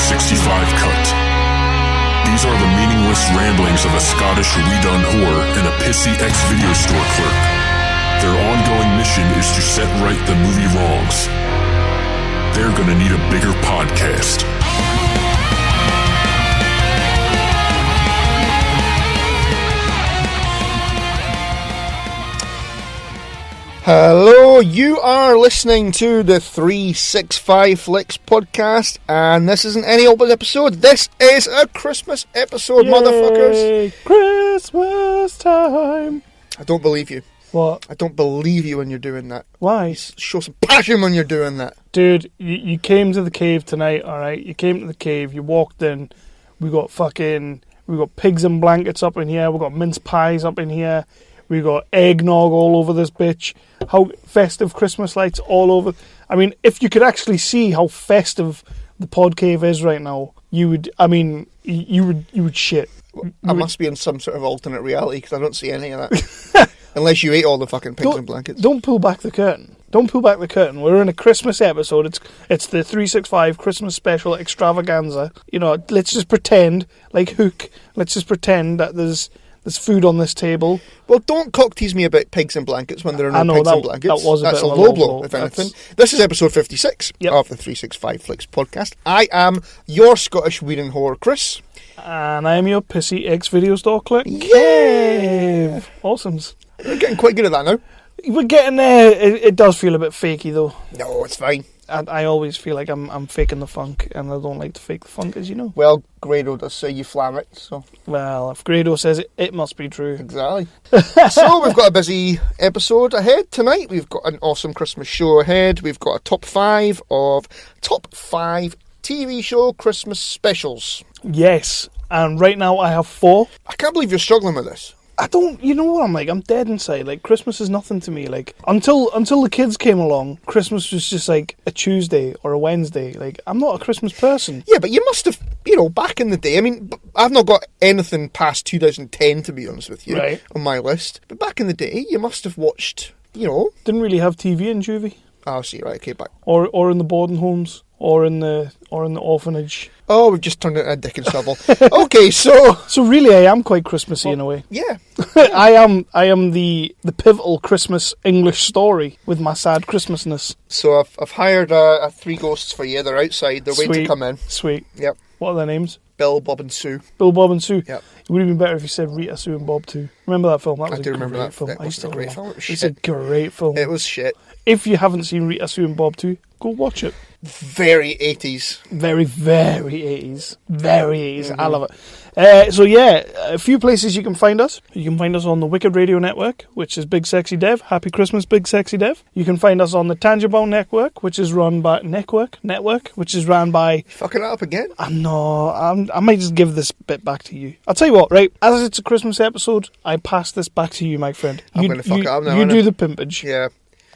365 cut. These are the meaningless ramblings of a Scottish redone whore and a pissy ex-video store clerk. Their ongoing mission is to set right the movie wrongs. They're gonna need a bigger podcast. Hello, you are listening to the 365X podcast, and this isn't any old episode, this is a Christmas episode, Yay, motherfuckers! Christmas time! I don't believe you. What? I don't believe you when you're doing that. Why? Show some passion when you're doing that. Dude, you came to the cave tonight, alright? You came to the cave, you walked in, we got pigs and blankets up in here, we got mince pies up in here, we got eggnog all over this bitch. How festive Christmas lights all over. I mean, if you could actually see how festive the pod cave is right now, you would shit. I must be in some sort of alternate reality because I don't see any of that. Unless you ate all the fucking pigs and blankets. Don't pull back the curtain. Don't pull back the curtain. We're in a Christmas episode. It's the 365 Christmas special extravaganza. You know, let's just pretend, like Hook, let's just pretend that there's food on this table. Well, don't cock tease me about pigs and blankets when there are no pigs and blankets. That's a low blow, if anything. This is episode 56 of the 365X podcast. I am your Scottish weeding whore, Chris. And I am your pissy ex-video store clerk. Yeah! Awesomes. We're getting quite good at that now. We're getting there. It does feel a bit fakey, though. No, it's fine. I always feel like I'm faking the funk, and I don't like to fake the funk, as you know. Well, Grado does say you flam it, so... Well, if Grado says it, it must be true. Exactly. So, we've got a busy episode ahead tonight. We've got an awesome Christmas show ahead. We've got a top 5 TV show Christmas specials. Yes, and right now I have 4. I can't believe you're struggling with this. You know what I'm like? I'm dead inside. Like, Christmas is nothing to me. Like, until the kids came along, Christmas was just like a Tuesday or a Wednesday. Like, I'm not a Christmas person. Yeah, but you must have, back in the day. I mean, I've not got anything past 2010, to be honest with you, on my list. But back in the day, you must have watched, Didn't really have TV in Juvie. Oh, see, right, okay, back. Or in the boarding homes, or in the orphanage. Oh, we've just turned it into a dick and shovel. Okay, so really, I am quite Christmassy in a way. Yeah, I am the pivotal Christmas English story with my sad Christmasness. So I've hired 3 ghosts for you. They're outside. They're waiting to come in. Sweet. Yep. What are their names? Bill, Bob, and Sue. Bill, Bob, and Sue. Yep. It would have been better if you said Rita, Sue, and Bob too. Remember that film? I do remember that film. It was a great film. It was shit. It's a great film. It was shit. If you haven't seen Rita, Sue, and Bob 2, go watch it. Very 80s. Very, very 80s. Very 80s. Mm-hmm. I love it. So yeah, a few places you can find us. You can find us on the Wicked Radio Network, which is Big Sexy Dev. Happy Christmas, Big Sexy Dev. You can find us on the Tangibound Network, which is run by Network, which is run by... Fucking it up again? I might just give this bit back to you. I'll tell you what, right? As it's a Christmas episode, I pass this back to you, my friend. I'm going to fuck it up now. You do the pimpage. Yeah.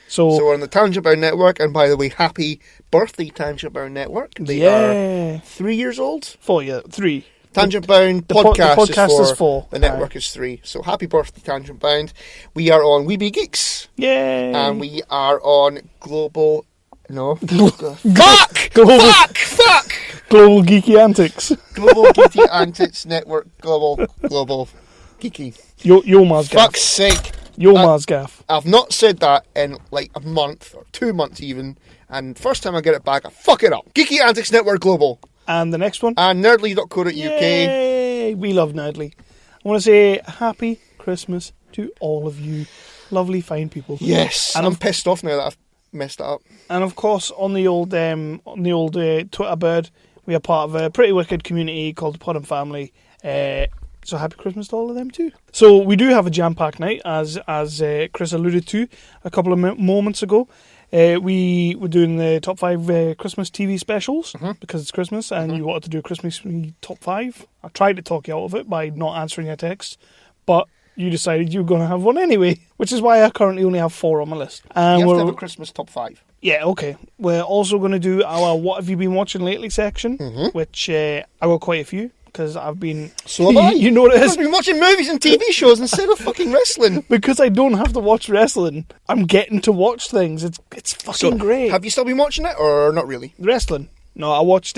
So we're on the Tangibound Network, and by the way, happy birthday, Tangibound Network. They are 3 years old? 4, yeah. 3. Tangibound the podcast is 4. The network is 3. So happy birthday, Tangibound. We are on We Be Geeks. Yay! And we are on Global... No. Fuck! Global Geeky Antics. Global Geeky Antics Network. Global Geeky. Yo Mars Gaff. Fuck's sake. Yo Mars Gaff. I've not said that in like a month or 2 months even. And first time I get it back, I fuck it up. Geeky Antics Network Global. And the next one? And nerdly.co.uk. Yay! We love Nerdly. I want to say happy Christmas to all of you lovely, fine people. Yes. And I'm pissed off now that I've messed that up. And of course, on the old Twitter bird, we are part of a pretty wicked community called the Pod Family. So happy Christmas to all of them too. So we do have a jam-packed night, as Chris alluded to a couple of moments ago. We were doing the top 5 Christmas TV specials because it's Christmas, and you wanted to do a Christmas top 5. I tried to talk you out of it by not answering your text, but you decided you were going to have one anyway, which is why I currently only have 4 on my list. And you have to have a Christmas top 5. Yeah, okay. We're also going to do our What Have You Been Watching Lately section, which I got quite a few. Because I've been... So have I. You know what it is? I've been watching movies and TV shows instead of fucking wrestling. Because I don't have to watch wrestling. I'm getting to watch things. It's fucking great. Have you still been watching it, or not really? Wrestling? No, I watched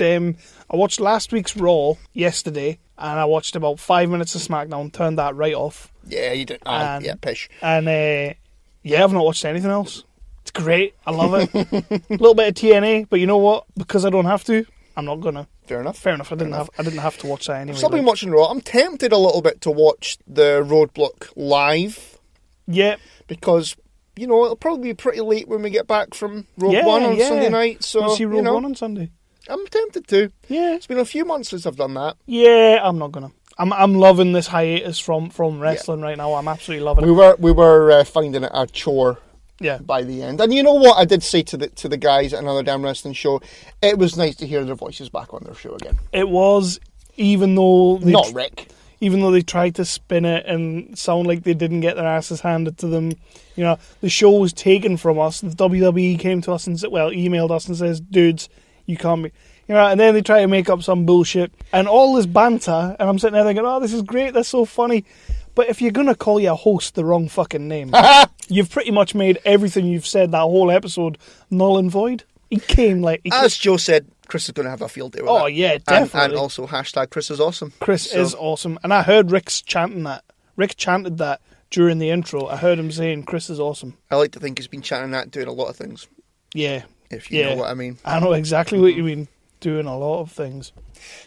last week's Raw yesterday, and I watched about 5 minutes of SmackDown, turned that right off. Yeah, you did. Yeah, pish. And I've not watched anything else. It's great. I love it. A little bit of TNA, but you know what? Because I don't have to, I'm not gonna. Fair enough. I didn't have to watch that anyway. I've still been watching Raw. I'm tempted a little bit to watch the Roadblock live. Yeah. Because, it'll probably be pretty late when we get back from Rogue One on Sunday night. So, we'll see Rogue One on Sunday. I'm tempted to. Yeah. It's been a few months since I've done that. Yeah, I'm not gonna. I'm loving this hiatus from wrestling right now. I'm absolutely loving it. We were finding it a chore. Yeah. By the end, and you know what I did say to the guys at Another Damn Wrestling Show, it was nice to hear their voices back on their show again. It was, even though Rick. Even though they tried to spin it and sound like they didn't get their asses handed to them, the show was taken from us. The WWE came to us and emailed us and says, "Dudes, you can't be." And then they try to make up some bullshit and all this banter, and I'm sitting there thinking, "Oh, this is great. That's so funny." But if you're going to call your host the wrong fucking name, you've pretty much made everything you've said that whole episode null and void. As Joe said, Chris is going to have a field day with that. Oh, yeah, definitely. And also, hashtag Chris is awesome. Chris is awesome. And I heard Rick's chanting that. Rick chanted that during the intro. I heard him saying, Chris is awesome. I like to think he's been chanting that doing a lot of things. Yeah. If you know what I mean. I know exactly what you mean. Doing a lot of things.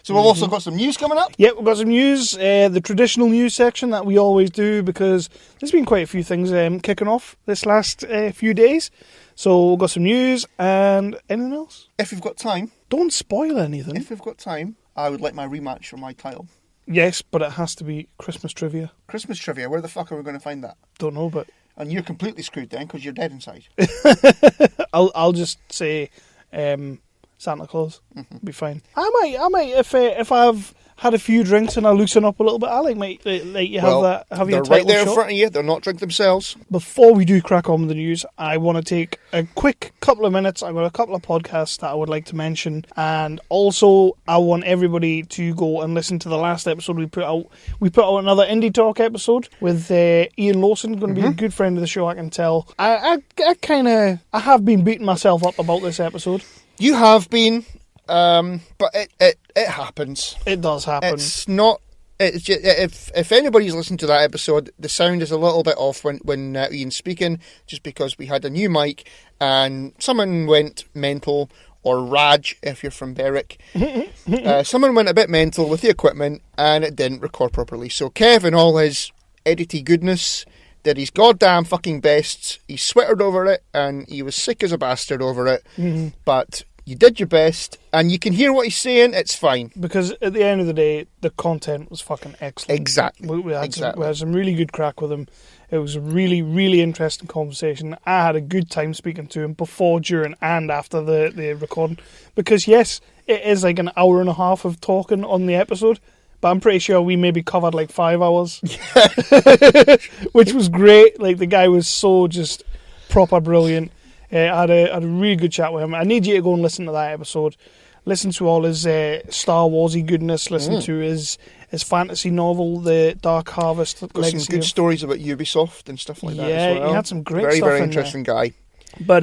So we've also got some news coming up? Yeah, we've got some news, the traditional news section that we always do, because there's been quite a few things kicking off this last few days. So we've got some news and anything else? If we've got time. Don't spoil anything. If we've got time, I would like my rematch for my title. Yes, but it has to be Christmas trivia. Christmas trivia? Where the fuck are we going to find that? Don't know, but... And you're completely screwed then, because you're dead inside. I'll just say... Santa Claus. Be fine. I might if I've had a few drinks and I loosen up a little bit, I might let you have that. Have your title right there shot. In front of you. They're not drink themselves. Before we do crack on with the news, I want to take a quick couple of minutes. I've got a couple of podcasts that I would like to mention, and also I want everybody to go and listen to the last episode we put out. We put out another Indie Talk episode with Ian Lawson, going to be a good friend of the show. I can tell. I have been beating myself up about this episode. You have been. But it happens. It does happen. It's not. It's just, if anybody's listened to that episode, the sound is a little bit off when Ian's speaking, just because we had a new mic and someone went mental, or Raj if you're from Berwick. Someone went a bit mental with the equipment and it didn't record properly. So Kev, in all his edity goodness, did his goddamn fucking best. He sweated over it and he was sick as a bastard over it. But you did your best, and you can hear what he's saying, it's fine. Because at the end of the day, the content was fucking excellent. Exactly. We had some really good crack with him. It was a really, really interesting conversation. I had a good time speaking to him before, during, and after the recording. Because, yes, it is like an hour and a half of talking on the episode, but I'm pretty sure we maybe covered like 5 hours. Which was great. Like, the guy was so just proper brilliant. I had a really good chat with him. I need you to go and listen to that episode. Listen to all his Star Warsy goodness. Listen to his fantasy novel, The Dark Harvest. Got some good stories about Ubisoft and stuff like that as well. Yeah, he had some great stuff. Very, very interesting guy. But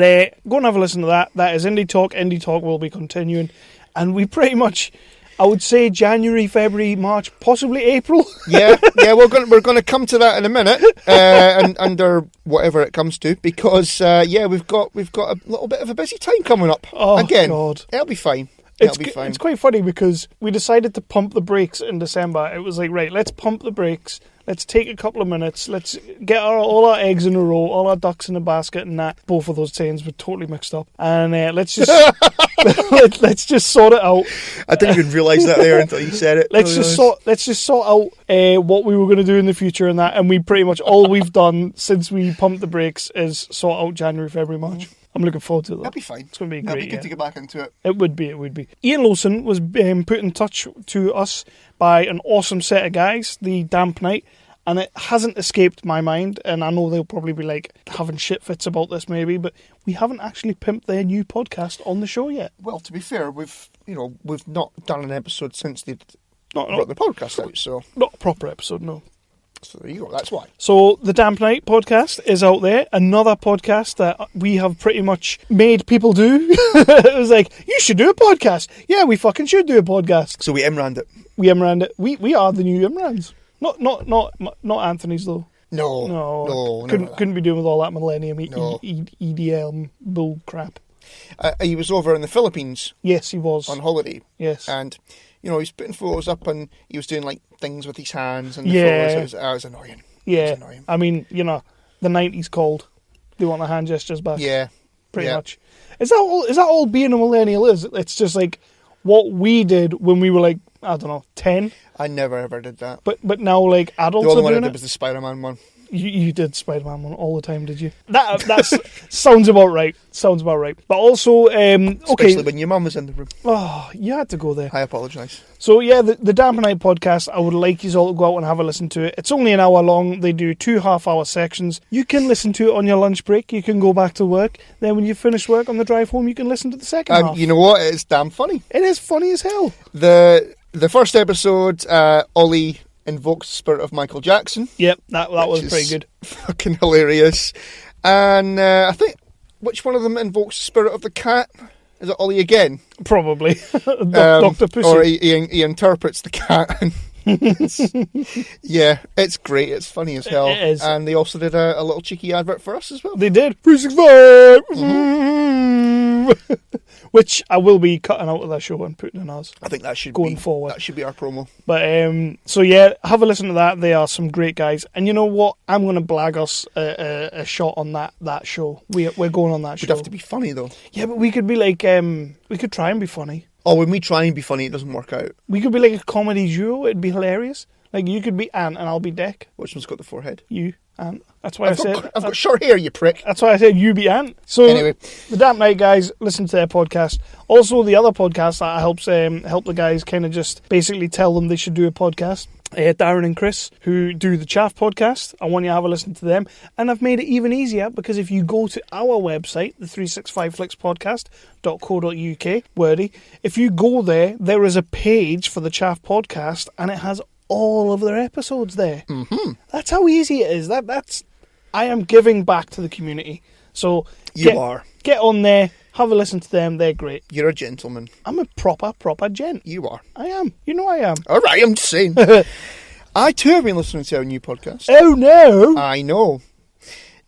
go and have a listen to that. That is Indie Talk. Indie Talk will be continuing. And we pretty much... I would say January, February, March, possibly April. yeah, we're going to come to that in a minute, and under whatever it comes to, because we've got a little bit of a busy time coming up. Oh again, God, it'll be fine. It's quite funny because we decided to pump the brakes in December. It was like, right, let's pump the brakes. Let's take a couple of minutes. Let's get all our eggs in a row, all our ducks in a basket, and that. Both of those sayings were totally mixed up. And let's just let's just sort it out. I didn't even realise that there until you said it. Let's just sort out what we were going to do in the future and that. And we pretty much all we've done since we pumped the brakes is sort out January, February, March. I'm looking forward to that. That'll be fine. It's going to be great. It'll be good to get back into it. It would be. Ian Lawson was put in touch to us by an awesome set of guys, the Damp Night, and it hasn't escaped my mind, and I know they'll probably be like having shit fits about this maybe, but we haven't actually pimped their new podcast on the show yet. Well, to be fair, we've not done an episode since they brought the podcast out, so... Not a proper episode, no. So there you go. That's why. So the Damp Night podcast is out there. Another podcast that we have pretty much made people do. It was like, you should do a podcast. Yeah, we fucking should do a podcast. So we Imrand it. We Imrand it. We are the new Imrans. Not Anthony's though. No. Couldn't be doing with all that Millennium No. EDM bull crap. He was over in the Philippines. Yes, he was on holiday. Yes, and he's putting photos up, and he was doing like things with his hands and the Yeah. photos. It was annoying. yeah. It was annoying. I mean, the 90s called. They want the hand gestures back. Yeah, pretty much. Is that all being a millennial is? It's just like what we did when we were like, I don't know, 10. I never ever did that. But now like adults The only are one I doing did it. was the Spider-Man one. You did Spider-Man one all the time, did you? That's sounds about right. Sounds about right. But also, Especially okay. when your mum was in the room. Oh, you had to go there. I apologise. So yeah, the Damp Night podcast, I would like you all to go out and have a listen to it. It's only an hour long. They do 2 half-hour sections. You can listen to it on your lunch break. You can go back to work. Then when you finish work on the drive home, you can listen to the second half. You know what? It's damn funny. It is funny as hell. The first episode, Ollie invokes the spirit of Michael Jackson. Yep, that was which pretty is good. Fucking hilarious. And I think, which one of them invokes the spirit of the cat? Is it Ollie again? Probably. Dr. Pussy. Or he interprets the cat. Yeah, it's great. It's funny as hell. It is. And they also did a little cheeky advert for us as well. They did. 365! Which I will be cutting out of that show and putting in ours. I think that should Going be forward. That should be our promo. But so yeah, have a listen to that. They are some great guys. And you know what? I'm going to blag us a shot on that show. We're going on that show. We'd have to be funny though. Yeah, but we could be like we could try and be funny. Oh, when we try and be funny, it doesn't work out. We could be like a comedy duo. It'd be hilarious. Like you could be Ant and I'll be Deck. Which one's got the forehead? You Ant. That's why I've got short hair, you prick. That's why I said you be Ant. So Anyway, the Damp Night guys, listen to their podcast. Also, the other podcast that helps help the guys kind of just basically tell them they should do a podcast. Darren and Chris, who do the Chaff podcast, I want you to have a listen to them. And I've made it even easier because if you go to our website, the 365flixpodcast.co.uk, wordy, if you go there, there is a page for the Chaff podcast and it has all of their episodes there. Mm-hmm. That's how easy it is. I am giving back to the community. So you are. Get on there, have a listen to them. They're great. You're a gentleman. I'm a proper gent. You are. I am. You know I am. All right, I'm just saying. I too have been listening to our new podcast. Oh no! I know.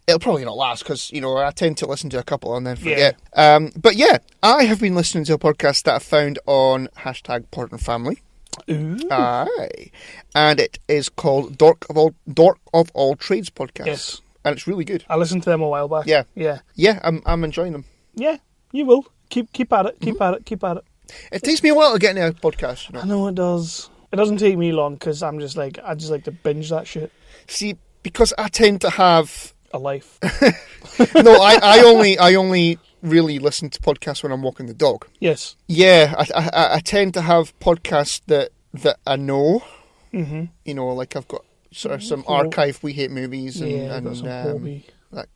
It'll probably not last because, I tend to listen to a couple and then forget. But yeah, I have been listening to a podcast that I found on #PodandFamily. Ooh. Aye. And it is called Dork of All Trades podcast. Yes. And it's really good. I listened to them a while back. Yeah. Yeah. Yeah, I'm enjoying them. Yeah, you will. Keep at it. Keep at it. Keep at it. It takes me a while to get into a podcast, I know it does. It doesn't take me long because I just like to binge that shit. See, because I tend to have A life. No, I only really listen to podcasts when I'm walking the dog. Yes. Yeah, I tend to have podcasts that I know. Mm-hmm. Like I've got sort of some archive We Hate Movies and, Yeah, got some hobby. like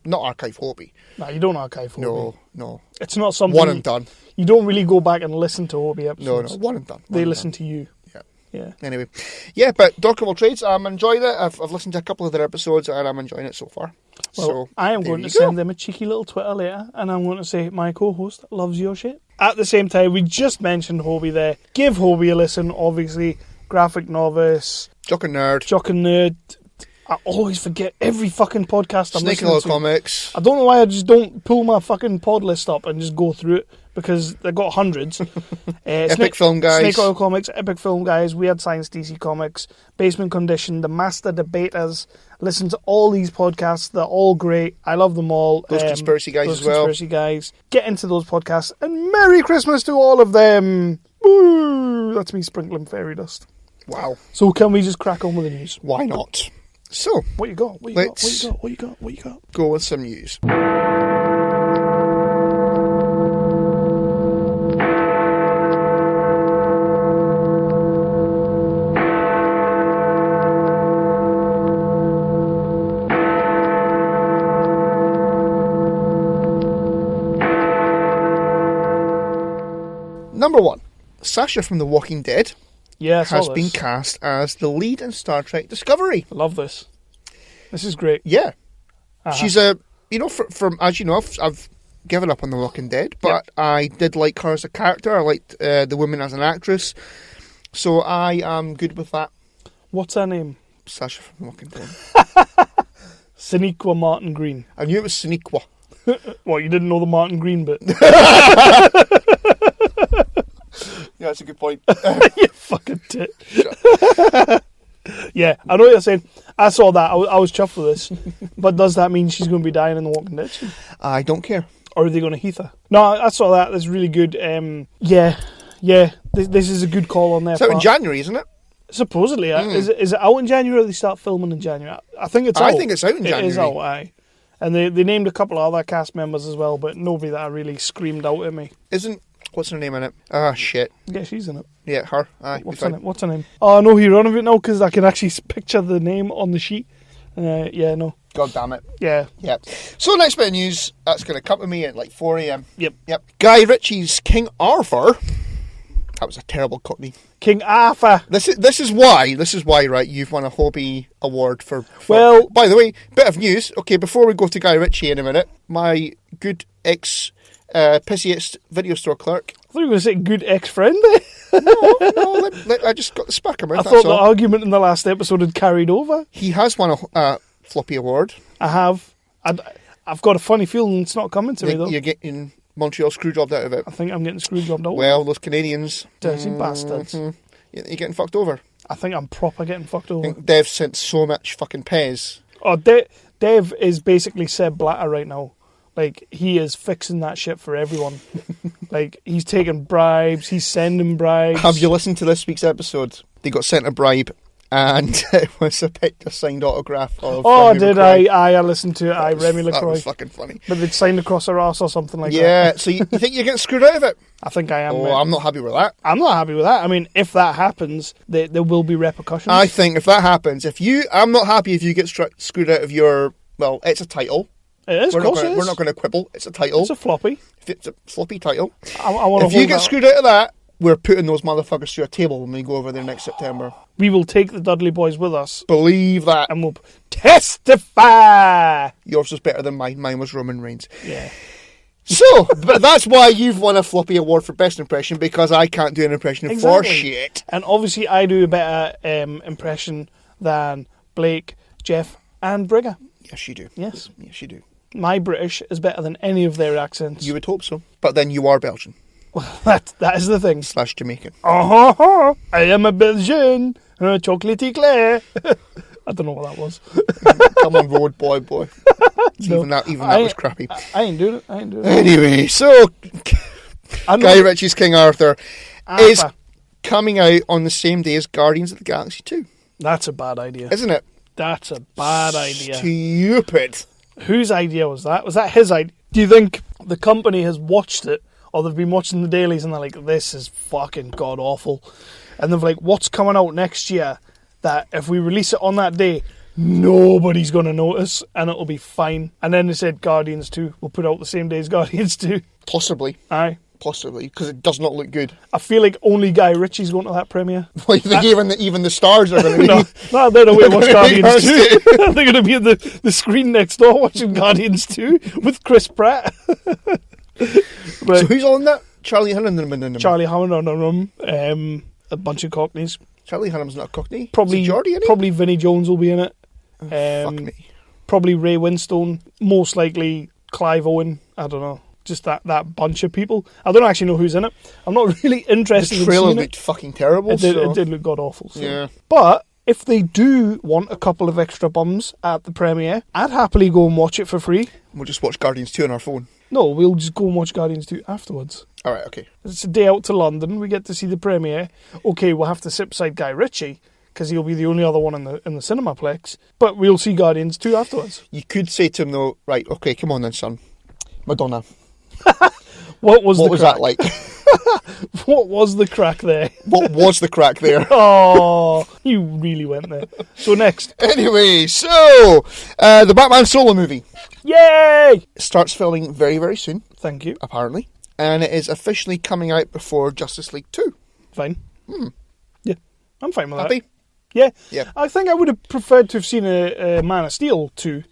not archive hobby. No, you don't archive hobby. No. It's not something. One and done. You don't really go back and listen to hobby episodes. No, one and done. They listen to you. Yeah. Yeah. Anyway, yeah, but Dork of All Trades, I'm enjoying it. I've listened to a couple of their episodes and I'm enjoying it so far. Well, so I am going to send them a cheeky little Twitter later, and I'm going to say my co-host loves your shit. At the same time, we just mentioned Hobie there. Give Hobie a listen, obviously. Graphic Novice, Jock and Nerd, Jock and Nerd. I always forget every fucking podcast I'm Snake listening and to. Comics. I don't know why I just don't pull my fucking pod list up and just go through it, because they've got hundreds. Epic Film Guys. Snake Oil Comics, Epic Film Guys, Weird Science DC Comics, Basement Condition, The Master Debaters. Listen to all these podcasts. They're all great. I love them all. Those Conspiracy Guys those as well. Conspiracy Guys. Get into those podcasts, and Merry Christmas to all of them. Woo! That's me sprinkling fairy dust. Wow. So can we just crack on with the news? Why not? So, What you got? What you got? What you got? What you got? What you got? go with some news. Number one, Sasha from The Walking Dead Yeah, I saw has this. been cast as the lead in Star Trek Discovery. I love this. This is great. Yeah. Uh-huh. She's a, from as you know, I've given up on The Walking Dead, but I did like her as a character. I liked the woman as an actress. So I am good with that. What's her name? Sasha from The Walking Dead. Sonequa Martin Green. I knew it was Sonequa. What, you didn't know the Martin Green bit? Yeah, that's a good point. You fucking tit. Yeah, I know what you're saying. I saw that. I was chuffed with this. But does that mean she's going to be dying in The Walking Dead? I don't care. Or are they going to heath her? No, I saw that. That's really good. Yeah. This is a good call on their It's out part. in January, isn't it? Supposedly. Is it out in January or they start filming in January? I think it's out. I think it's out in January. It is out, aye. And they named a couple of other cast members as well, but nobody that really screamed out at me. What's her name in it? Ah, shit. Yeah, she's in it. Yeah, her. Aye. What's her name? Oh, I know who you're on of it now because I can actually picture the name on the sheet. Yeah, no. God damn it. Yeah. Yep. So next bit of news, that's going to come to me at like 4 a.m. Yep. Guy Ritchie's King Arthur. That was a terrible cockney. King Arthur. This is why, right, you've won a hobby award for... Well... By the way, bit of news. Okay, before we go to Guy Ritchie in a minute, my good pissiest video store clerk... I thought you were going to say good ex-friend. No, I just got the spark of mouth, I thought the argument in the last episode had carried over. He has won a floppy award. I have. I've got a funny feeling it's not coming to me, though. You're getting Montreal screwjobbed out of it. I think I'm getting screwed jobbed out. Well, those Canadians... Dirty bastards. You're getting fucked over. I think I'm proper getting fucked I over. think Dev sent so much fucking pez. Oh, Dev is basically Seb Blatter right now. Like, he is fixing that shit for everyone. Like, he's taking bribes, he's sending bribes. Have you listened to this week's episode? They got sent a bribe, and it was a picture signed autograph of... Oh, Remy did LaCroix. I listened to it. Remy That LaCroix. was fucking funny. But they'd signed across her ass or something like that. Yeah, so you think you're getting screwed out of it? I think I am. Oh, mate. I'm not happy with that. I'm not happy with that. I mean, if that happens, there will be repercussions. I think if that happens, I'm not happy if you get screwed out of your... Well, it's a title. It is, We're of course it is. We're not going to quibble. It's a title. It's a floppy. If it's a floppy title. I want If you get screwed out of that, we're putting those motherfuckers through a table when we go over there next September. We will take the Dudley boys with us. Believe that. And we'll testify. Yours was better than mine. Mine was Roman Reigns. Yeah. So, but that's why you've won a floppy award for best impression, because I can't do an impression for shit. And obviously I do a better impression than Blake, Jeff and Brigger. Yes, you do. Yes. Yes, you do. My British is better than any of their accents. You would hope so. But then you are Belgian. That is the thing. / Jamaican. I am a Belgian. Chocolate eclair. I don't know what that was. Come on, road boy. No, even that was crappy. I ain't doing it. Anyway, so Guy Ritchie's King Arthur is coming out on the same day as Guardians of the Galaxy 2. That's a bad idea. Isn't it? That's a bad idea. Stupid. Whose idea was that? Was that his idea? Do you think the company has watched it, or they've been watching the dailies and they're like, this is fucking god awful, and they're like, what's coming out next year that if we release it on that day, nobody's going to notice and it'll be fine? And then they said Guardians 2 will put out the same day as Guardians 2. Possibly. Aye. Possibly, because it does not look good. I feel like only Guy Ritchie's going to that premiere. Well, you think even the stars are going to be... No, they're going to watch Guardians 2. They're going to be in the screen next door watching Guardians 2 with Chris Pratt. So who's on that? Charlie Hunnam. Charlie Hunnam, a bunch of Cockneys. Charlie Hunnam's not a Cockney. Probably Is he Geordie, isn't he? Probably Vinnie Jones will be in it. Fuck me. Probably Ray Winstone. Most likely Clive Owen. I don't know. Just that bunch of people. I don't actually know who's in it. I'm not really interested The trailer in seeing looked it. fucking terrible. It did look god awful. So. Yeah. But if they do want a couple of extra bums at the premiere, I'd happily go and watch it for free. We'll just watch Guardians 2 on our phone. No, we'll just go and watch Guardians 2 afterwards. Alright, okay. It's a day out to London. We get to see the premiere. Okay, we'll have to sit beside Guy Ritchie because he'll be the only other one in the Cinemaplex. But we'll see Guardians 2 afterwards. You could say to him though, right, okay, come on then, son. Madonna. What was that like? What was the crack there? What was the crack there? Oh, you really went there. So next. Anyway, so the Batman solo movie Yay! starts filming very, very soon, Thank you. apparently. And it is officially coming out before Justice League 2. Fine. Yeah. I'm fine with Happy? that. Yeah. Yeah. I think I would have preferred to have seen a Man of Steel 2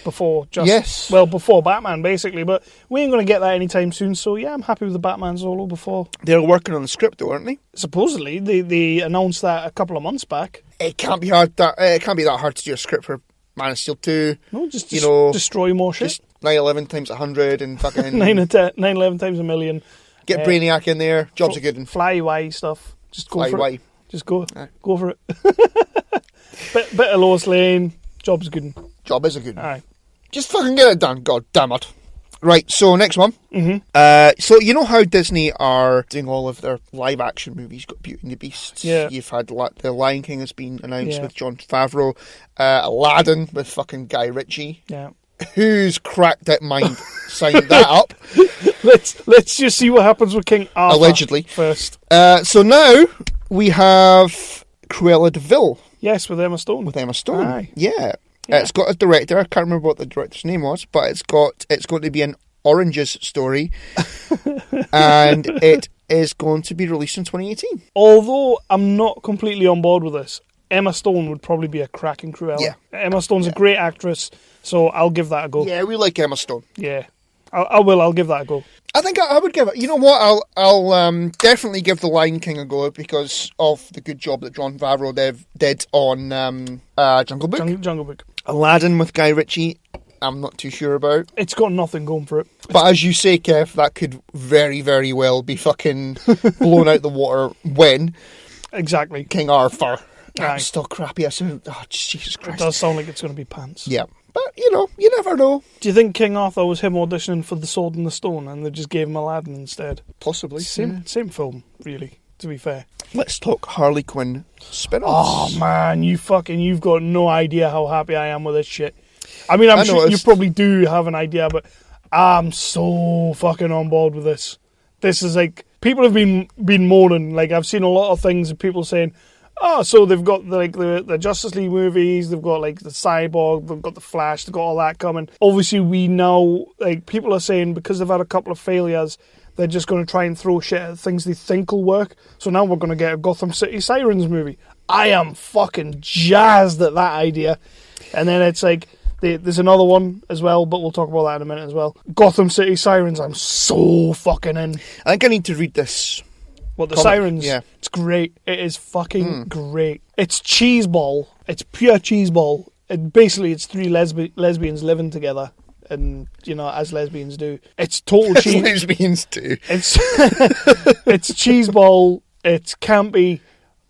before before Batman, basically. But we ain't going to get that anytime soon. So, yeah, I'm happy with the Batman solo before. They're working on the script, though, aren't they? Supposedly. They announced that a couple of months back. It can't be that hard to do a script for Man of Steel 2. No, just destroy more shit. Just 9/11 times 100 and fucking 9/11 times a million. Get Brainiac in there. Jobs are good. And fly away stuff. Just go fly for away. it. Just go for it. bit of Lois Lane. Job's good. Job is a good one. Aye. Just fucking get it done. God damn it. Right, so next one. Mm-hmm. So you know how Disney are doing all of their live action movies? Got Beauty and the Beast. Yeah. You've had The Lion King has been announced Yeah. with Jon Favreau. Aladdin with fucking Guy Ritchie. Yeah. Whose cracked that mind signed that up? Let's just see what happens with King Arthur Allegedly. first. So now we have Cruella de Vil Yes, with Emma Stone. with Emma Stone. Aye. Yeah. Yeah. It's got a director. I can't remember what the director's name was, but it's going to be an Oranges story, and it is going to be released in 2018. Although I'm not completely on board with this, Emma Stone would probably be a cracking Cruella. Yeah. Emma Stone's a great actress, so I'll give that a go. Yeah, we like Emma Stone. Yeah. I'll give that a go. I think I would give it. You know what? I'll definitely give The Lion King a go because of the good job that Jon Favreau did on Jungle Book. Jungle Book. Aladdin with Guy Ritchie, I'm not too sure about. It's got nothing going for it. But as you say, Kev, that could very, very well be fucking blown out the water when Exactly. King Arthur. Aye. It's still crappy. Jesus It Christ. does sound like it's going to be pants. Yeah. But, you never know. Do you think King Arthur was him auditioning for The Sword and the Stone and they just gave him Aladdin instead? Possibly. Same film, really, to be fair. Let's talk Harley Quinn spin-offs. Oh, man, you've got no idea how happy I am with this shit. I mean, I'm sure you noticed. probably do have an idea, but I'm so fucking on board with this. This is like, people have been moaning. Like, I've seen a lot of things of people saying, oh, so they've got the Justice League movies, they've got like the Cyborg, they've got the Flash, they've got all that coming. Obviously, we know, like, people are saying because they've had a couple of failures, they're just going to try and throw shit at things they think will work. So now we're going to get a Gotham City Sirens movie. I am fucking jazzed at that idea. And then it's like, there's another one as well, but we'll talk about that in a minute as well. Gotham City Sirens, I'm so fucking in. I think I need to read this. What, the comic, Sirens? yeah. It's great. It is fucking great. It's cheeseball. It's pure cheeseball. Basically, it's three lesbians living together. And, as lesbians do. It's total cheese. Lesbians do. It's cheeseball. It's campy.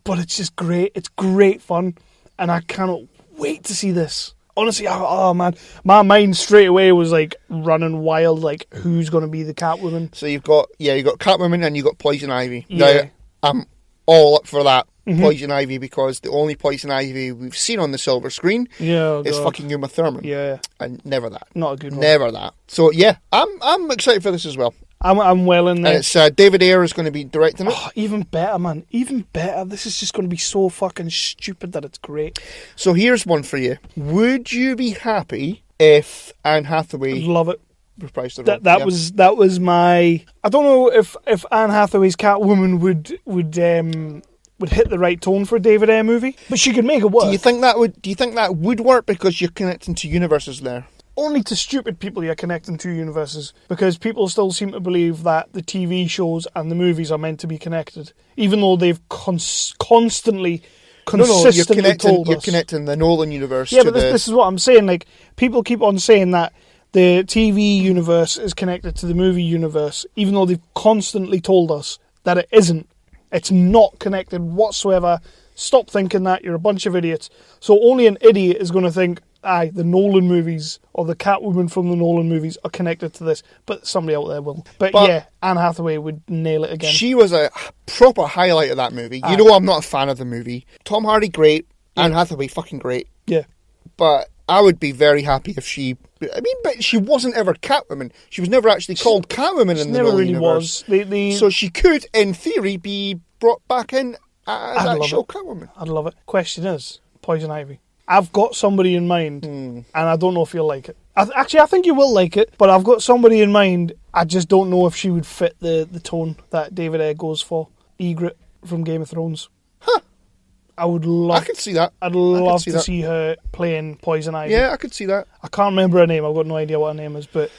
But it's just great. It's great fun. And I cannot wait to see this. Honestly, oh man. My mind straight away was like running wild. Like, who's going to be the Catwoman? So you've got Catwoman and you've got Poison Ivy. Yeah. Now, I'm all up for that. Poison Ivy, because the only Poison Ivy we've seen on the silver screen is fucking Uma Thurman. Yeah. And never that. Not a good one. Never that. So yeah, I'm excited for this as well. I'm well in there. And it's David Ayer is going to be directing it. Oh, even better, man. Even better. This is just going to be so fucking stupid that it's great. So here's one for you. Would you be happy if Anne Hathaway Love it. reprised the role? That was my. I don't know if Anne Hathaway's Catwoman would hit the right tone for a David Ayer movie, but she could make it work. Do you think that would work because you're connecting to universes there? Only to stupid people you're connecting to universes, because people still seem to believe that the TV shows and the movies are meant to be connected, even though they've consistently told us. You're connecting the Nolan universe. Yeah, but this is what I'm saying. Like, people keep on saying that the TV universe is connected to the movie universe, even though they've constantly told us that it isn't. It's not connected whatsoever. Stop thinking that. You're a bunch of idiots. So only an idiot is going to think, the Nolan movies or the Catwoman from the Nolan movies are connected to this, but somebody out there will. But yeah, Anne Hathaway would nail it again. She was a proper highlight of that movie. You know I'm not a fan of the movie. Tom Hardy, great. Yeah. Anne Hathaway, fucking great. Yeah. But I would be very happy if but she wasn't ever Catwoman. She was never actually called Catwoman in the Nolan universe. Never really was. So she could, in theory, be brought back in as actual Catwoman. I'd love it. Question is, Poison Ivy. I've got somebody in mind, and I don't know if you'll like it. I think you will like it, but I've got somebody in mind. I just don't know if she would fit the tone that David Ayer goes for. Ygritte from Game of Thrones. Huh. I would love. I could see that. I'd love to see her playing Poison Ivy. Yeah, I could see that. I can't remember her name. I've got no idea what her name is, but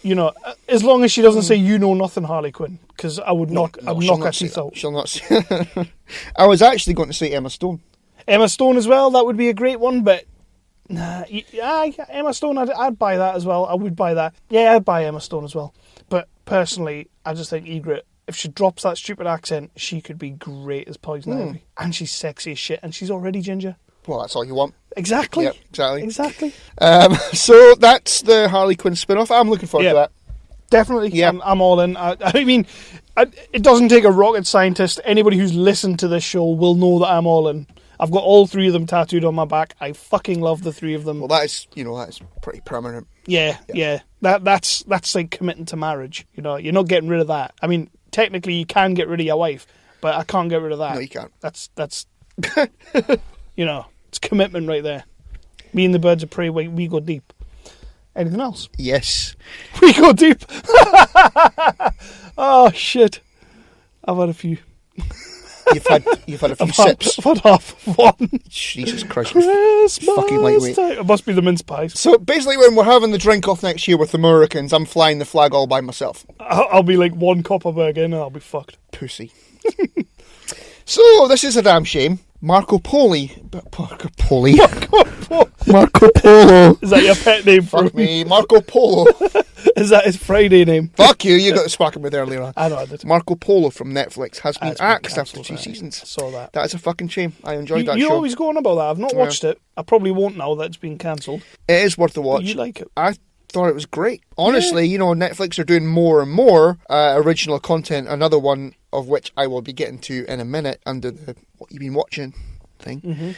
you know, as long as she doesn't say "you know nothing, Harley Quinn," because I would knock her teeth out. She'll not. I was actually going to say Emma Stone. Emma Stone as well. That would be a great one, but nah, Emma Stone. I'd buy that as well. I would buy that. Yeah, I'd buy Emma Stone as well. But personally, I just think Egret, if she drops that stupid accent, she could be great as Poison Ivy. And she's sexy as shit, and she's already ginger. Well, that's all you want. Exactly. Yep, Exactly. So that's the Harley Quinn spin-off. I'm looking forward to that. Definitely. Yeah. I'm all in. I mean, it doesn't take a rocket scientist. Anybody who's listened to this show will know that I'm all in. I've got all three of them tattooed on my back. I fucking love the three of them. Well, that is pretty permanent. Yeah. That's like committing to marriage. You know, you're not getting rid of that. I mean, technically you can get rid of your wife, but I can't get rid of that. No, you can't. That's you know, it's commitment right there. Me and the birds of prey, we go deep. Anything else? Yes. We go deep. Oh shit! I've had a few. You've had a few sips. I've had half of one. Jesus Christ! Christmas fucking lightweight. time. It must be the mince pies. So basically, when we're having the drink off next year with the Americans, I'm flying the flag all by myself. I'll be like one Copperberg in and I'll be fucked. Pussy. So this is a damn shame. Marco Polo. Is that your pet name for Fuck me, Marco Polo. Is that his Friday name? Fuck you, you got this fucking with earlier on. I know I did. Marco Polo from Netflix has been axed after 2 I seasons. saw that. That is a fucking shame. I enjoyed that You show. always go on about that. I've not watched it. I probably won't now that it's been cancelled. It is worth a watch. You like it? I thought it was great. Honestly, you know, Netflix are doing more and more original content. Another one of which I will be getting to in a minute under the what you've been watching thing. Mm-hmm.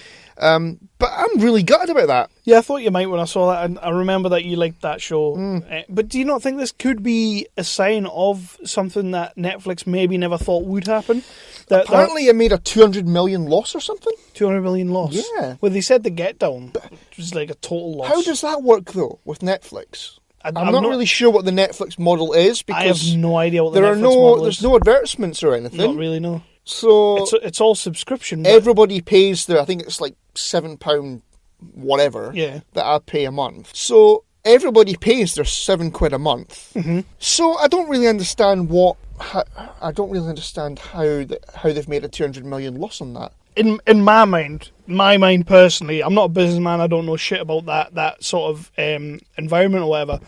But I'm really gutted about that. Yeah, I thought you might when I saw that, and I remember that you liked that show. But do you not think this could be a sign of something that Netflix maybe never thought would happen? Apparently, it made a 200 million loss or something. 200 million loss. Yeah. Well, they said the Get Down was like a total loss. How does that work though with Netflix? I'm not really sure what the Netflix model is because I have no idea what the Netflix model is. There's no advertisements or anything. Not really, no. So it's all subscription. Everybody pays I think it's like £7 whatever that I pay a month. So everybody pays their £7 a month. Mm-hmm. So I don't really understand how they've made a 200 million loss on that. In my mind personally, I'm not a businessman. I don't know shit about that sort of environment or whatever.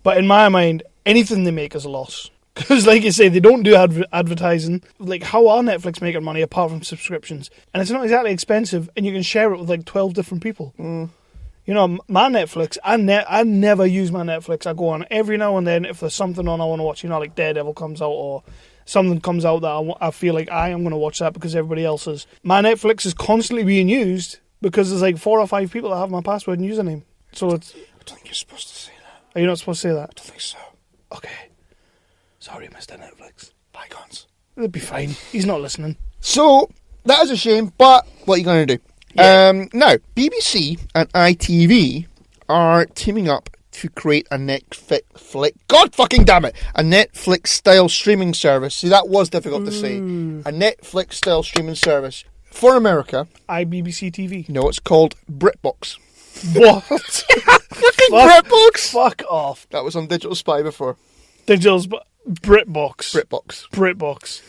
But in my mind, anything they make is a loss. Because, like you say, they don't do advertising. Like, how are Netflix making money apart from subscriptions? And it's not exactly expensive, and you can share it with like 12 different people. You know, my Netflix, I never use my Netflix. I go on every now and then if there's something on I want to watch. You know, like Daredevil comes out or something comes out that I feel like I am going to watch that because everybody else is. My Netflix is constantly being used because there's like 4 or 5 people that have my password and username. So it's... I don't think you're supposed to say that. Are you not supposed to say that? I don't think so. Okay. Sorry, Mr. Netflix. Bygones. It'll be fine. He's not listening. So, that is a shame, but what are you going to do? Yeah. Now, BBC and ITV are teaming up to create a Netflix... God fucking damn it! A Netflix-style streaming service. See, that was difficult to say. A Netflix-style streaming service for America. iBBC TV. No, it's called BritBox. What? Fucking BritBox! Fuck off. That was on Digital Spy before. BritBox.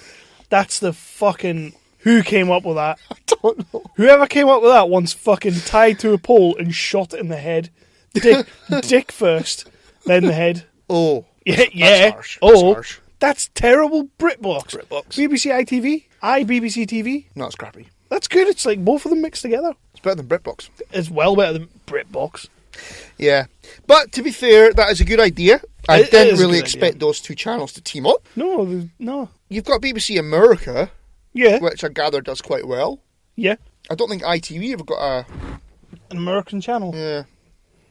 That's the fucking... Who came up with that? I don't know. Whoever came up with that once fucking tied to a pole and shot in the head. Dick first, then the head. Oh. Yeah. That's harsh. That's terrible. BritBox. BBC ITV? iBBC TV? No, it's crappy. That's good. It's like both of them mixed together. It's better than BritBox. It's well better than BritBox. Yeah. But to be fair, that is a good idea. I didn't really expect those two channels to team up. No. You've got BBC America, which I gather does quite well. Yeah. I don't think ITV have got an American channel. Yeah.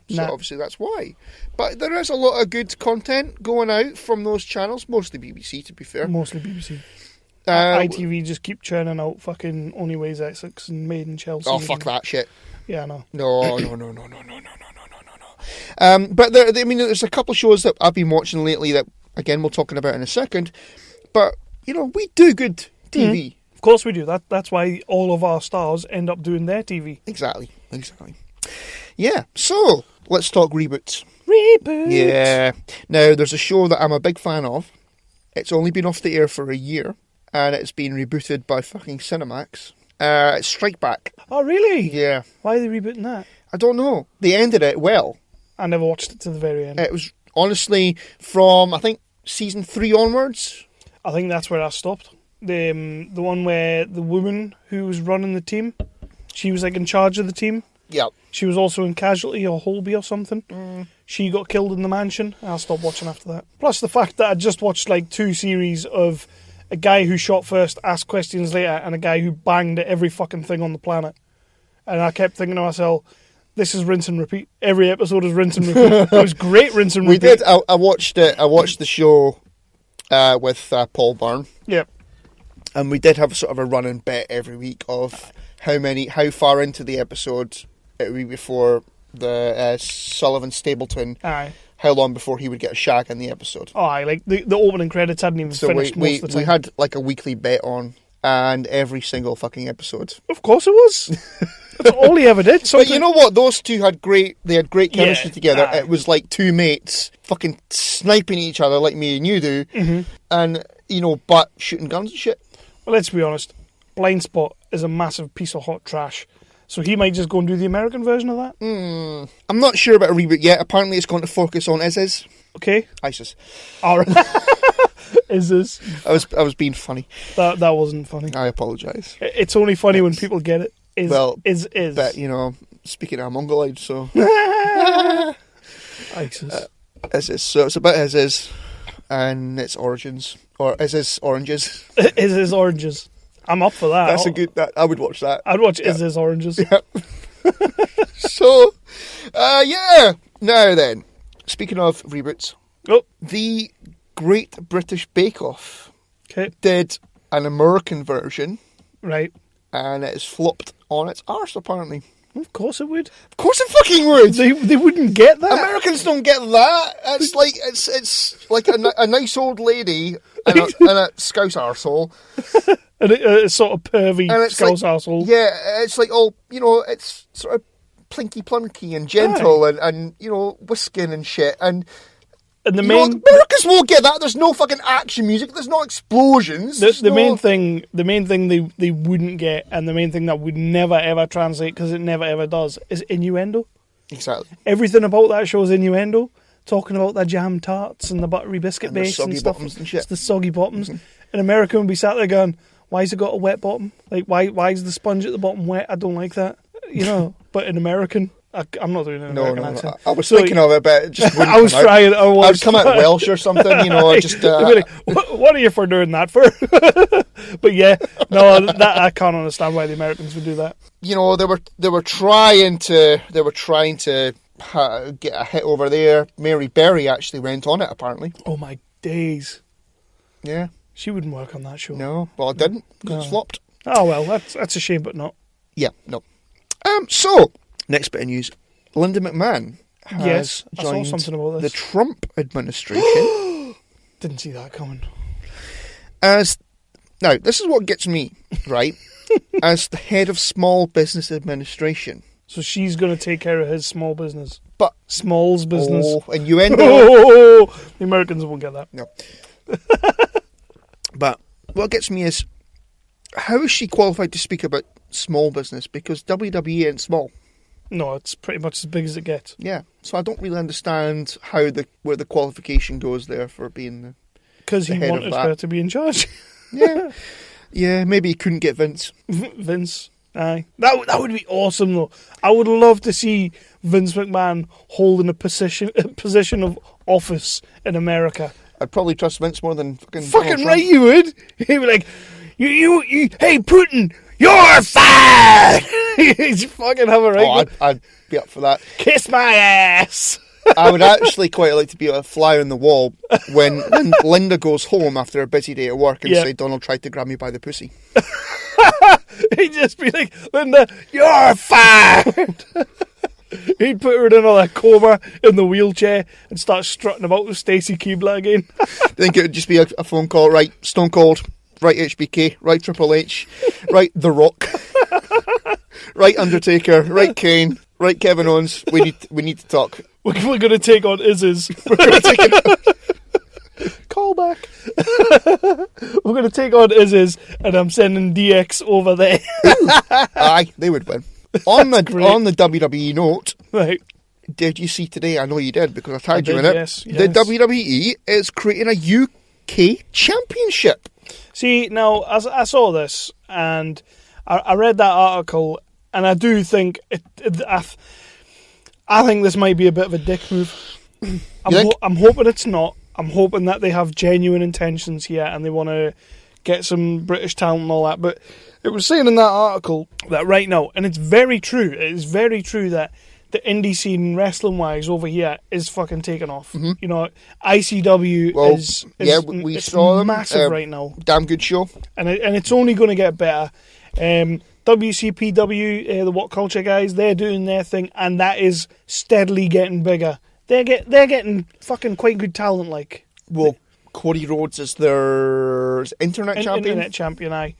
So obviously that's why. But there is a lot of good content going out from those channels, mostly BBC to be fair. Mostly BBC. ITV just keep churning out fucking Only Ways Essex and Made in Chelsea. Oh, fuck that shit. Yeah, I know. No. But there's a couple of shows that I've been watching lately that, again, we'll talk about in a second. But, you know, we do good TV Of course we do. That's why all of our stars end up doing their TV. Exactly. Yeah, so let's talk reboots. Reboot! Yeah. Now, there's a show that I'm a big fan of. It's only been off the air for a year, and it's been rebooted by fucking Cinemax. It's Strike Back. Oh, really? Yeah. Why are they rebooting that? I don't know. They ended it well. I never watched it to the very end. It was, honestly, from, I think, season 3 onwards. I think that's where I stopped. The one where the woman who was running the team, she was like in charge of the team. Yeah. She was also in Casualty or Holby or something. She got killed in the mansion. I stopped watching after that. Plus the fact that I just watched like 2 series of a guy who shot first, asked questions later, and a guy who banged at every fucking thing on the planet. And I kept thinking to myself, this is rinse and repeat. Every episode is rinse and repeat. It was great rinse and repeat. We did. I watched it. I watched the show with Paul Byrne. Yep. And we did have sort of a running bet every week of how far into the episode it would be before the Sullivan Stapleton. Aye. How long before he would get a shag in the episode. Oh, aye. Like the opening credits hadn't even finished most of the time. We had like a weekly bet on, and every single fucking episode. Of course it was. That's all he ever did. But you know what? Those two had great chemistry together. Aye. It was like two mates fucking sniping each other like me and you do. Mm-hmm. And, but shooting guns and shit. Well, let's be honest. Blind Spot is a massive piece of hot trash. So he might just go and do the American version of that. I'm not sure about a reboot yet. Apparently it's going to focus on ISIS. Okay. ISIS. All right. ISIS. I was being funny. That wasn't funny. I apologise. It's only funny when people get it. Is. But, speaking of Mongoloid, so... ISIS. ISIS. So it's about ISIS and its origins. Or ISIS Oranges. ISIS Oranges. I'm up for that. That's a good... I would watch that. I'd watch ISIS Oranges. Yeah. So, yeah. Now then, speaking of reboots, the Great British Bake Off did an American version. Right. And it's flopped on its arse, apparently. Of course it would. Of course it fucking would. They wouldn't get that. Americans don't get that. It's like it's like a nice old lady and a scouse arsehole. And a sort of pervy scouse arsehole. Yeah, it's like it's sort of plinky plunky and gentle and whisking and shit and the Americans won't get that. There's no fucking action music. There's no explosions. The main thing they wouldn't get, and the main thing that would never ever translate because it never ever does, is innuendo. Exactly. Everything about that show is innuendo. Talking about the jam tarts and the buttery biscuit base and stuff. Bottoms and shit. It's the soggy bottoms. Mm-hmm. An American would be sat there going, "Why's it got a wet bottom? Like why is the sponge at the bottom wet? I don't like that." But in American. I'm not doing an American accent. I was thinking of it, but it just wouldn't I was trying. I would come out Welsh or something, just... what are you for doing that for? But yeah, no, that I can't understand why the Americans would do that. They were trying to get a hit over there. Mary Berry actually went on it, apparently. Oh my days. Yeah. She wouldn't work on that show. No, well, it didn't, because it's flopped. Oh, well, that's a shame, but not. Yeah, no. So... Next bit of news. Linda McMahon has joined I saw something about this. The Trump administration. Didn't see that coming. Now, this is what gets me, right? As the head of Small Business Administration. So she's going to take care of his small business. But Small's business. Oh, innuendo. The Americans won't get that. No. But what gets me is, how is she qualified to speak about small business? Because WWE ain't small. No, it's pretty much as big as it gets. Yeah, so I don't really understand where the qualification goes there for being the because he wanted her to be in charge. Yeah, maybe he couldn't get Vince. Vince, aye, that would be awesome though. I would love to see Vince McMahon holding a position of office in America. I'd probably trust Vince more than fucking right. You would. He'd be like, you hey Putin. You're fired! He's fucking have a right. Oh, I'd be up for that. Kiss my ass! I would actually quite like to be a fly on the wall when Linda goes home after a busy day at work and say, Donald tried to grab me by the pussy. He'd just be like, Linda, you're fired! He'd put her in another coma in the wheelchair and start strutting about with Stacey Keebler again. I think it would just be a phone call, right? Stone Cold. right HBK, right Triple H, right The Rock, right Undertaker, right Kane, right Kevin Owens. We need to talk. We're going to take on Iz's. Callback. We're going to take on Iz's, and I'm sending DX over there. Aye, they would win. On the WWE note, Right. did you see today? I know you did because I tagged you in did, it. yes. The WWE is creating a UK Championship. See, now, as I saw this, and I read that article, and I do think I think this might be a bit of a dick move. I'm hoping it's not. I'm hoping that they have genuine intentions here and they want to get some British talent and all that. But it was saying in that article that right now, and it's very true, it is very true that the indie scene wrestling-wise over here is fucking taking off. Mm-hmm. You know, ICW is we saw them. Massive right now. Damn good show. And it's only going to get better. WCPW, the What Culture guys, they're doing their thing, and that is steadily getting bigger. They're getting fucking quite good talent, like. Well, Cody Rhodes is their internet champion. Internet champion, aye.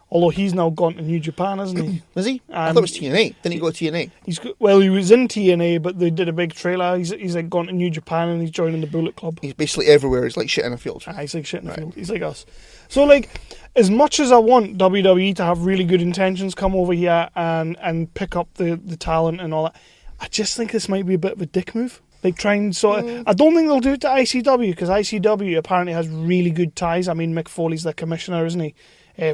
Although he's now gone to New Japan, hasn't he? Is he? I thought it was TNA. Didn't he go to TNA? He was in TNA, but they did a big trailer. He's like gone to New Japan and he's joining the Bullet Club. He's basically everywhere. He's like shit in a field. He's like shit in a field. He's like us. So, like, as much as I want WWE to have really good intentions come over here and pick up the talent and all that, I just think this might be a bit of a dick move. Like, try and sort of... I don't think they'll do it to ICW, because ICW apparently has really good ties. I mean, Mick Foley's their commissioner, isn't he?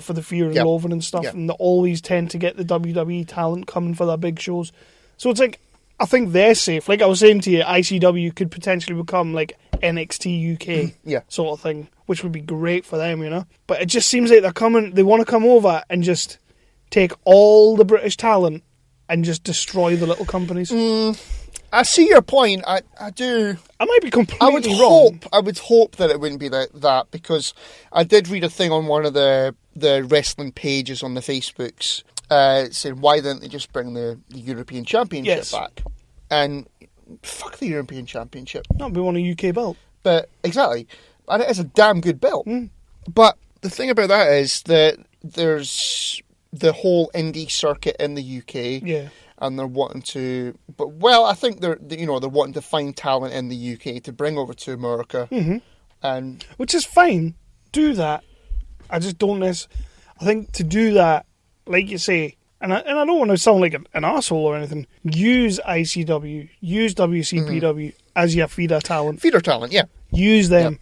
For the Fear and Loathing and stuff. Yep. And they always tend to get the WWE talent coming for their big shows. So it's like, I think they're safe. Like I was saying to you, ICW could potentially become like NXT UK sort of thing, which would be great for them, you know? But it just seems like they want to come over and just take all the British talent and just destroy the little companies. I see your point. I do. I might be completely wrong. I would hope that it wouldn't be that, because I did read a thing on one of the wrestling pages on the Facebooks saying, why didn't they just bring the European Championship back? And fuck the European Championship. Not be one a UK belt. But exactly. And it is a damn good belt. But the thing about that is that there's the whole indie circuit in the UK. Yeah. And they're wanting to, I think they're wanting to find talent in the UK to bring over to America, and which is fine. Do that. I just don't I think to do that, like you say, and I don't want to sound like an arsehole or anything. Use ICW, use WCPW as your feeder talent. Feeder talent, yeah. Use them. Yep.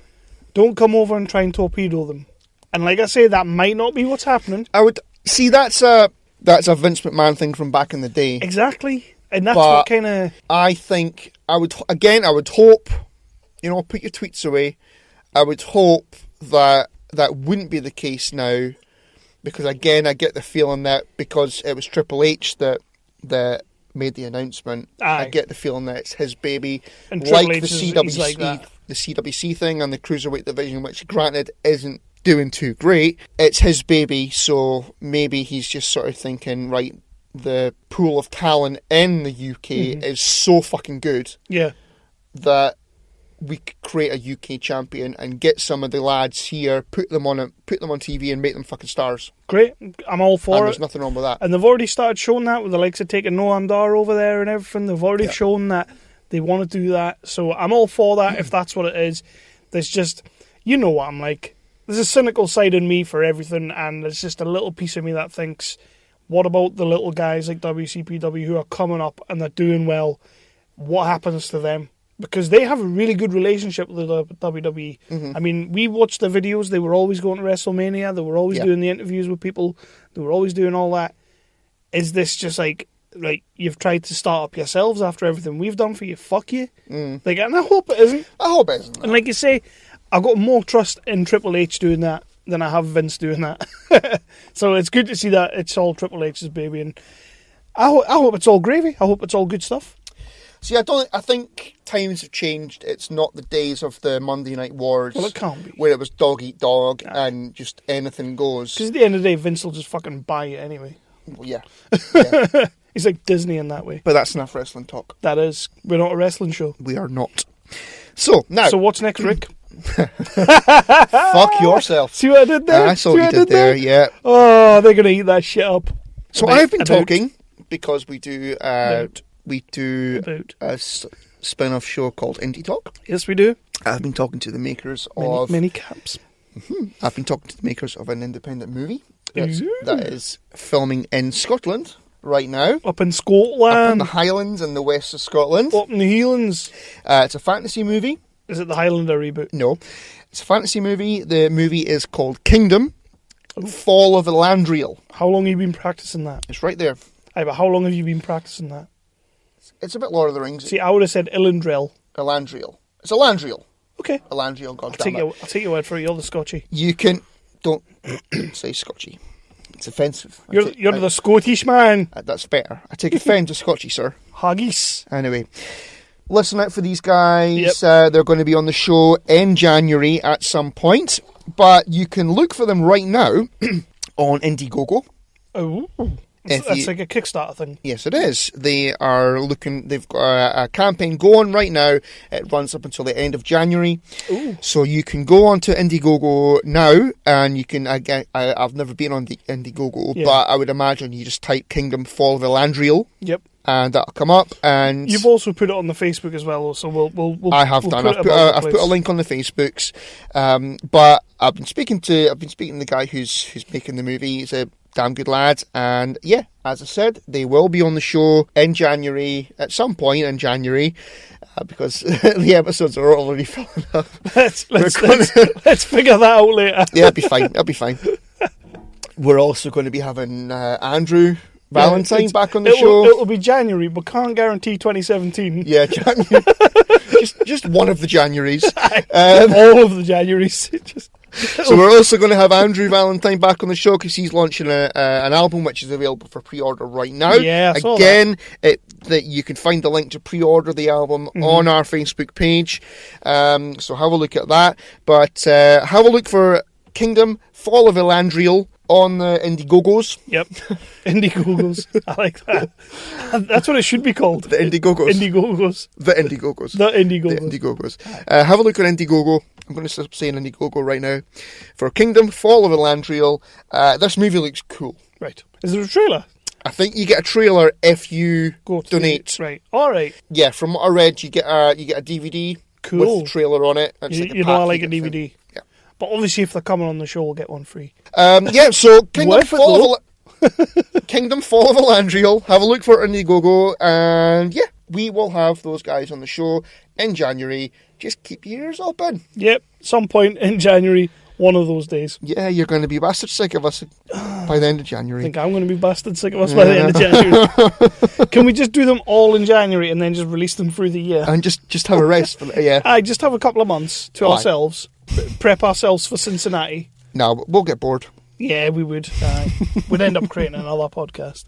Don't come over and try and torpedo them. And like I say, that might not be what's happening. I would see that's a Vince McMahon thing from back in the day. Exactly. And that's what kind of... I think, I would hope, put your tweets away. I would hope that wouldn't be the case now, because again, I get the feeling that because it was Triple H that made the announcement, I get the feeling that it's his baby. And like the CWC thing and the Cruiserweight division, which granted isn't doing too great, it's his baby, so maybe he's just sort of thinking, right, the pool of talent in the UK is so fucking good that we could create a UK champion and get some of the lads here, put them on TV and make them fucking stars. Great, I'm all for it. There's nothing wrong with that. And they've already started showing that with the likes of taking Noam Dar over there and everything. They've already shown that they want to do that, so I'm all for that if that's what it is. There's just, you know what I'm like. There's a cynical side in me for everything, and there's just a little piece of me that thinks, what about the little guys like WCPW who are coming up and they're doing well? What happens to them? Because they have a really good relationship with the WWE. I mean, we watched the videos. They were always going to WrestleMania. They were always doing the interviews with people. They were always doing all that. Is this just like you've tried to start up yourselves after everything we've done for you? Fuck you. Like, and I hope it isn't. I hope it isn't. And like you say, I've got more trust in Triple H doing that than I have Vince doing that. So it's good to see that it's all Triple H's baby, and I hope it's all gravy. I hope it's all good stuff. See, I think times have changed. It's not the days of the Monday Night Wars. Well, it can't be. Where it was dog eat dog and just anything goes. Because at the end of the day, Vince will just fucking buy it anyway. Well, yeah. He's like Disney in that way. But that's enough wrestling talk. That is. We're not a wrestling show. We are not. So, now... So what's next, Rick? Fuck yourself. See what I did there? I saw what you did there, yeah. Oh, they're going to eat that shit up. So I've been talking, because we do About. a spin-off show called Indie Talk. Yes, we do. I've been talking to the makers of... Many caps. I've been talking to the makers of an independent movie Ooh. that is filming in Scotland right now. Up in Up in Scotland. the Highlands in the west of Scotland. Up in the Highlands. It's a fantasy movie. Is it the Highlander reboot? No. It's a fantasy movie. The movie is called Kingdom, Fall of Elandriel. How long have you been practicing that? It's right there. Aye, but how long have you been practicing that? It's a bit Lord of the Rings. See, I would have said Elandriel. Elandriel. It's Elandriel. Okay. Elandriel, I'll goddammit. take your word for it. You're the Scotchy. You can... Don't say Scotchy. It's offensive. You're the Scottish man. That's better. I take offence to Scotchy, sir. Haggis. Anyway, listen out for these guys. Yep. They're going to be on the show in January at some point, but you can look for them right now on Indiegogo. Oh. If That's you- like a Kickstarter thing. Yes, it is. They are looking. They've got a campaign going right now. It runs up until the end of January. Ooh. So you can go onto Indiegogo now, and you can. I've never been on the Indiegogo, Yeah. but I would imagine you just type "Kingdom Fall of Elandriel" Yep. and that'll come up. And You've also put it on the Facebook as well, so we'll I have we'll done. Put I've it above the put a place. link on the Facebooks. But I've been speaking to the guy who's making the movie. He's a damn good lad, and yeah, as I said, they will be on the show in January at some point in January, because the episodes are already filling up. Let's figure that out later. Yeah, it'll be fine. It'll be fine. We're also going to be having Andrew Valentine back on the show. It'll be January, but can't guarantee 2017. Yeah, January. just one of the Januaries. All of the Januaries. So we're also going to have Andrew Valentine back on the show because he's launching an album which is available for pre-order right now. Yeah, I saw Again, that you can find the link to pre-order the album on our Facebook page. So have a look at that. But have a look for Kingdom, Fall of Elandriel on the Indiegogos. Yep. Indiegogos. I like that. That's what it should be called. The Indiegogos. Indiegogos. The Indiegogos. The Indiegogos. The Indiegogos. Have a look at Indiegogo. I'm going to stop saying Indiegogo right now. For Kingdom, Fall of Elandriel. This movie looks cool. Right. Is there a trailer? I think you get a trailer if you Go to donate. Right. All right. Yeah, from what I read, you get a DVD Cool. with the trailer on it. It's like a You know pack I like a you get DVD. Yeah. But obviously if they're coming on the show, we'll get one free. Yeah, so Kingdom Worth it, Fall of Kingdom Fall of Elandriel. Have a look for Indiegogo, and yeah, we will have those guys on the show in January. Just keep your ears open. Yep. Some point in January, one of those days. Yeah, you're going to be bastard sick of us by the end of I January. think I'm going to be bastard sick of us by the end of January. Can we just do them all in January and then just release them through the year? And just have a rest. Yeah. I just have a couple of months to Aye. ourselves, prep ourselves for Cincinnati. No, we'll get bored. Yeah, we would. We'd end up creating another podcast.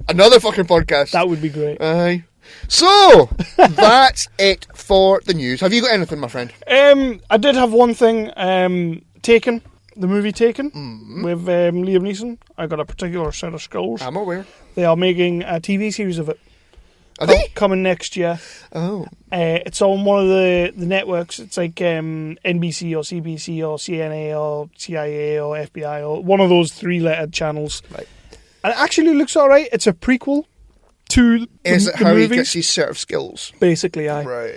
Another fucking podcast. That would be great. Aye. So, that's it for the news. Have you got anything, my friend? I did have one thing. Taken, the movie Taken, with Liam Neeson. I got a particular set of skills. I'm aware. They are making a TV series of it. Are they? Coming next year. Oh. It's on one of the networks. It's like NBC or CBC or CNA or CIA or FBI or one of those three-lettered channels. Right. And it actually looks all right. It's a prequel to Is it the how movies. he gets his set of skills? Basically, Right.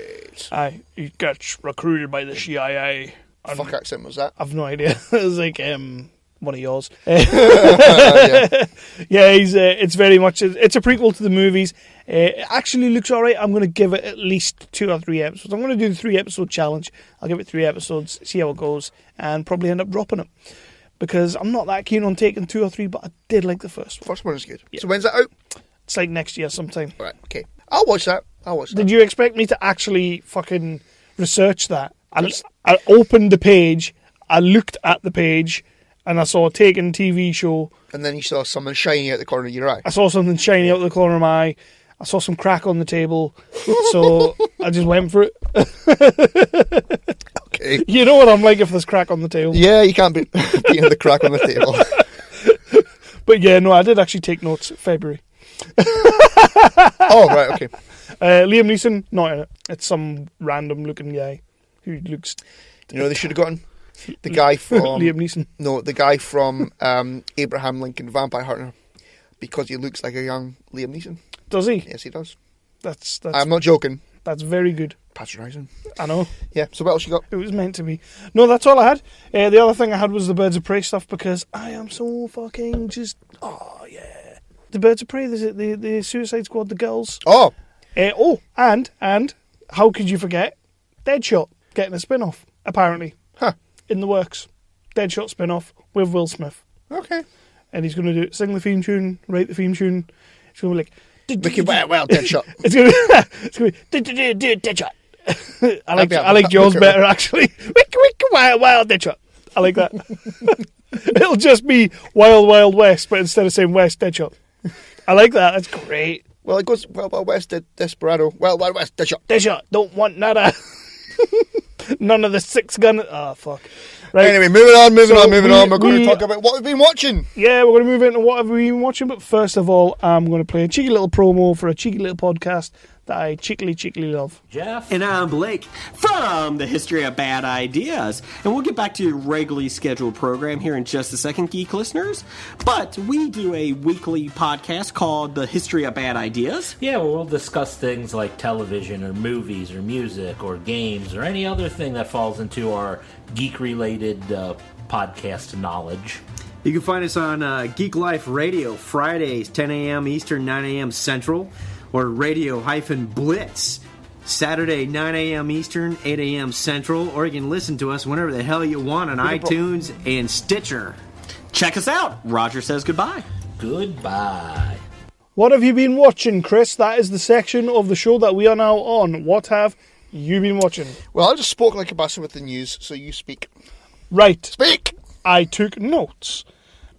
he gets recruited by the CIA. What fuck accent was that? I've no idea. It was like one of yours. Yeah. Yeah, it's very much. It's a prequel to the movies. It actually looks all right. I'm going to give it at least 2 or 3 episodes. I'm going to do the 3-episode challenge. I'll give it 3 episodes, see how it goes, and probably end up dropping it because I'm not that keen on taking 2 or 3. But I did like the first one. First one is good. Yeah. So when's that out? It's like next year sometime. Right. Okay. I'll watch that. Did you expect me to actually fucking research that? I opened the page, I looked at the page, and I saw a Taken TV show. And then you saw someone shining out the corner of your eye. I saw something shiny out the corner of my eye. I saw some crack on the table. So I just went for it. Okay. You know what I'm like if there's crack on the table. Yeah, you can't be beating the crack on the table. But yeah, no, I did actually take notes. February. Oh, right, okay. Liam Neeson, not in it. It's some random looking guy. who looks... You know, they should have gotten the guy from... Liam Neeson. No, the guy from Abraham Lincoln Vampire Hunter, because he looks like a young Liam Neeson. Does he? Yes, he does. That's I'm not joking. That's very good. Patronising. I know. Yeah, so what else you got? It was meant to be. No, that's all I had. The other thing I had was the Birds of Prey stuff, because I am so fucking just... Oh, yeah. The Birds of Prey, the Suicide Squad, the girls. Oh! And how could you forget? Deadshot getting a spin-off, apparently. Huh. In the works. Deadshot spin-off with Will Smith. Okay. And he's going to sing the theme tune, write the theme tune. It's going to be like... Well, Deadshot. It's going to be... Deadshot. I like yours better, actually. Wild Deadshot. I like that. It'll just be Wild Wild West, but instead of saying West, Deadshot. I like that. That's great. Well, it goes Wild Wild West, Desperado. Wild Wild West, Deadshot. Deadshot. Don't want nada. None of the 6 gun. Oh, fuck. Right. Anyway, moving on. We're going to talk about what we've been watching. Yeah, we're going to move into what have we been watching. But first of all, I'm going to play a cheeky little promo for a cheeky little podcast that I cheekily love. Jeff. And I'm Blake from the History of Bad Ideas. And we'll get back to your regularly scheduled program here in just a second, geek listeners. But we do a weekly podcast called The History of Bad Ideas. Yeah, where we'll discuss things like television or movies or music or games or any other thing that falls into our geek-related podcast knowledge. You can find us on Geek Life Radio, Fridays, 10 a.m. Eastern, 9 a.m. Central. Or Radio-Blitz, Saturday, 9 a.m. Eastern, 8 a.m. Central. Or you can listen to us whenever the hell you want on iTunes and Stitcher. Check us out. Roger says goodbye. Goodbye. What have you been watching, Chris? That is the section of the show that we are now on. What have you been watching? Well, I just spoke like a bastard with the news, so you speak. Right. Speak! I took notes.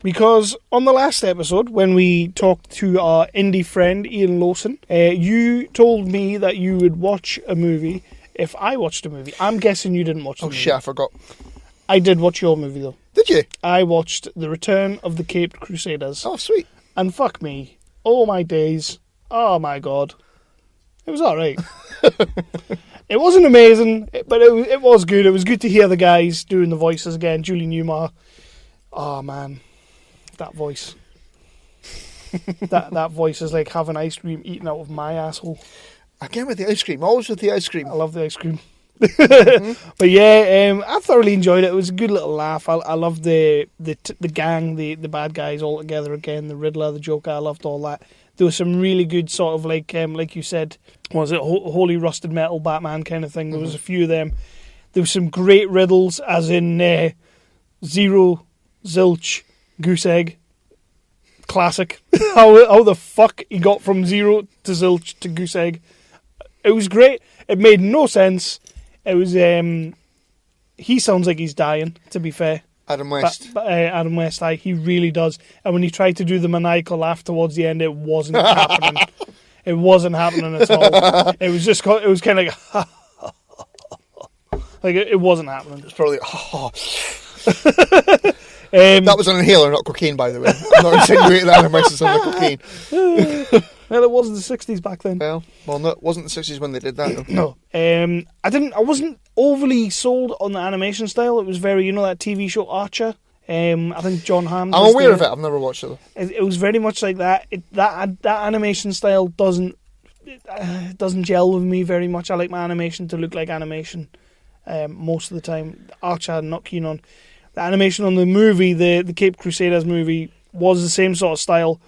Because on the last episode, when we talked to our indie friend Ian Lawson, you told me that you would watch a movie if I watched a movie. I'm guessing you didn't watch the movie. Oh shit, I forgot. I did watch your movie though. Did you? I watched The Return of the Caped Crusaders. Oh, sweet. And fuck me. Oh my days. Oh my god. It was alright. It wasn't amazing, but it was good. It was good to hear the guys doing the voices again. Julie Newmar. Oh man. That voice. that voice is like having ice cream eaten out of my asshole. Again with the ice cream. Always with the ice cream. I love the ice cream. But yeah, I thoroughly enjoyed it. It was a good little laugh. I loved the gang, the bad guys all together again. The Riddler, the Joker. I loved all that. There was some really good sort of like you said, was it Holy Rusted Metal Batman kind of thing. There was a few of them. There was some great riddles, as in Zero, Zilch, Goose Egg. Classic. how the fuck he got from Zero to Zilch to Goose Egg. It was great. It made no sense. It was he sounds like he's dying, to be fair. Adam West. Adam West, he really does. And when he tried to do the maniacal laugh towards the end, it wasn't happening. It wasn't happening at all. It was just, it was kind of like, like it wasn't happening. It's probably, that was an inhaler, not cocaine, by the way. I'm not insinuating that Adam West is on the cocaine. Well, it wasn't the 60s back then. Well, no, it wasn't the 60s when they did that, though. No. I wasn't overly sold on the animation style. It was very, that TV show Archer. I think John Hamm. I'm aware of it. I've never watched it, though. It was very much like that. That animation style doesn't gel with me very much. I like my animation to look like animation most of the time. Archer I'm not keen on. The animation on the movie, the Cape Crusaders movie, was the same sort of style,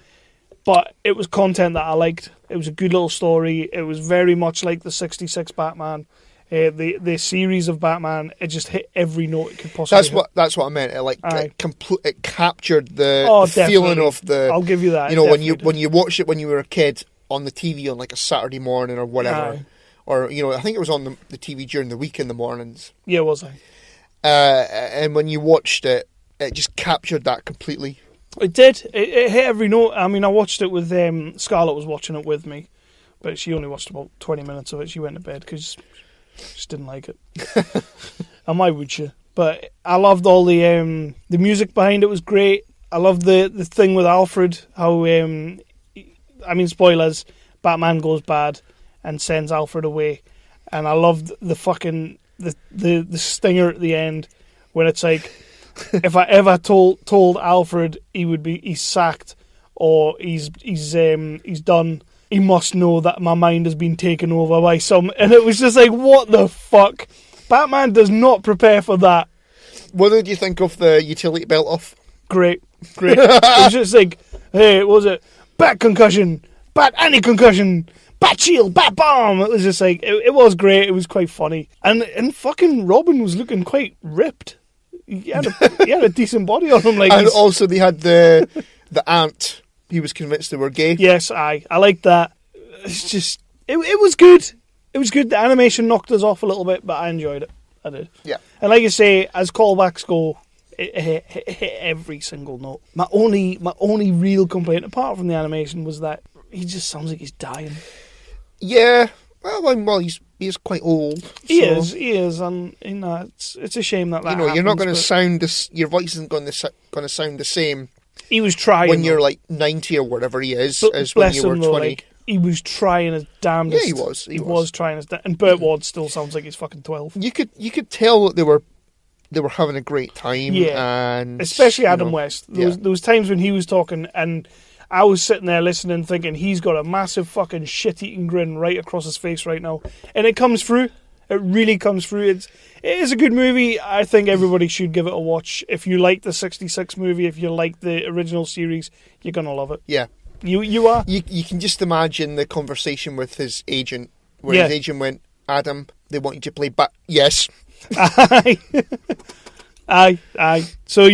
but it was content that I liked. It was a good little story. It was very much like the 66 Batman. The series of Batman, it just hit every note it could possibly hit. That's what I meant. It captured the feeling of the... I'll give you that. When you watched it when you were a kid on the TV on like a Saturday morning or whatever. Or, I think it was on the TV during the week in the mornings. Yeah, was I? And when you watched it, it just captured that completely. It did. It hit every note. I mean, I watched it with... Scarlett was watching it with me, but she only watched about 20 minutes of it. She went to bed because she just didn't like it. And why would she? But I loved all the music behind it was great. I loved the thing with Alfred, how... spoilers, Batman goes bad and sends Alfred away. And I loved the fucking... the stinger at the end when it's like, if I ever told Alfred he's sacked or he's done, he must know that my mind has been taken over by some. And it was just like, what the fuck? Batman does not prepare for that. What did you think of the utility belt off? Great. It was just like, hey, what was it? Bat concussion, bat anti-concussion, bat shield, bat bomb. It was just like, it was great. It was quite funny. And fucking Robin was looking quite ripped. He had a decent body on him. Like, and also they had the aunt. He was convinced they were gay. Yes, I like that. It's just, it was good. It was good. The animation knocked us off a little bit, but I enjoyed it. I did. Yeah. And like you say, as callbacks go, it hit every single note. My only real complaint, apart from the animation, was that he just sounds like he's dying. Yeah. Well, he's quite old. He is, and it's a shame that happens, you're not going to sound this. Your voice isn't going to sound the same. He was trying when you're like 90 or whatever he is, but as when you were 20. Like, he was trying his damnedest. Yeah, he was. He was trying his and Burt Ward still sounds like he's fucking 12. You could tell that they were having a great time. Yeah, and especially Adam West. There was times when he was talking, and I was sitting there listening, thinking he's got a massive fucking shit-eating grin right across his face right now, and it comes through. It really comes through. It is a good movie. I think everybody should give it a watch. If you like the 66 movie, if you like the original series, you're gonna love it. Yeah. You are? You can just imagine the conversation with his agent, where his agent went, Adam, they want you to play yes. Aye. So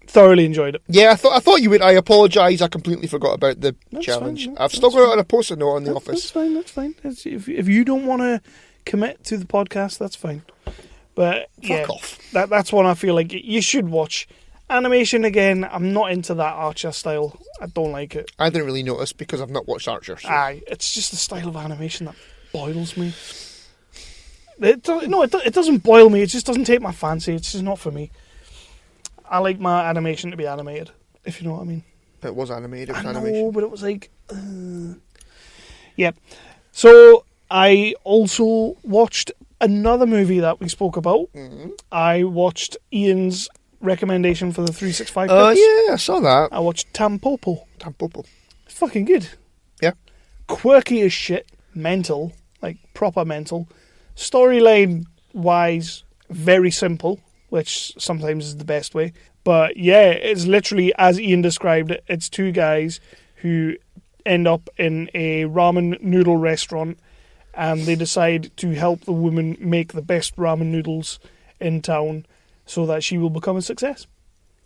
thoroughly enjoyed it. Yeah, I thought you would. I apologise, I completely forgot about the challenge. Fine, I've still got it on a post-it note on the office. That's fine. If you don't want to commit to the podcast, that's fine. But Fuck off. That's one I feel like you should watch. Animation, again, I'm not into that Archer style. I don't like it. I didn't really notice because I've not watched Archer. So. Aye, it's just the style of animation that boils me. It doesn't boil me. It just doesn't take my fancy. It's just not for me. I like my animation to be animated, if you know what I mean. It was animated. It was I animation. know, but it was like... Yeah. So, I also watched another movie that we spoke about. Mm-hmm. I watched Ian's recommendation for the 365X. Oh, yeah, I saw that. I watched Tampopo. It's fucking good. Yeah. Quirky as shit. Mental. Like, proper mental. Storyline-wise, very simple, which sometimes is the best way. But, yeah, it's literally, as Ian described it, it's two guys who end up in a ramen noodle restaurant, and they decide to help the woman make the best ramen noodles in town so that she will become a success.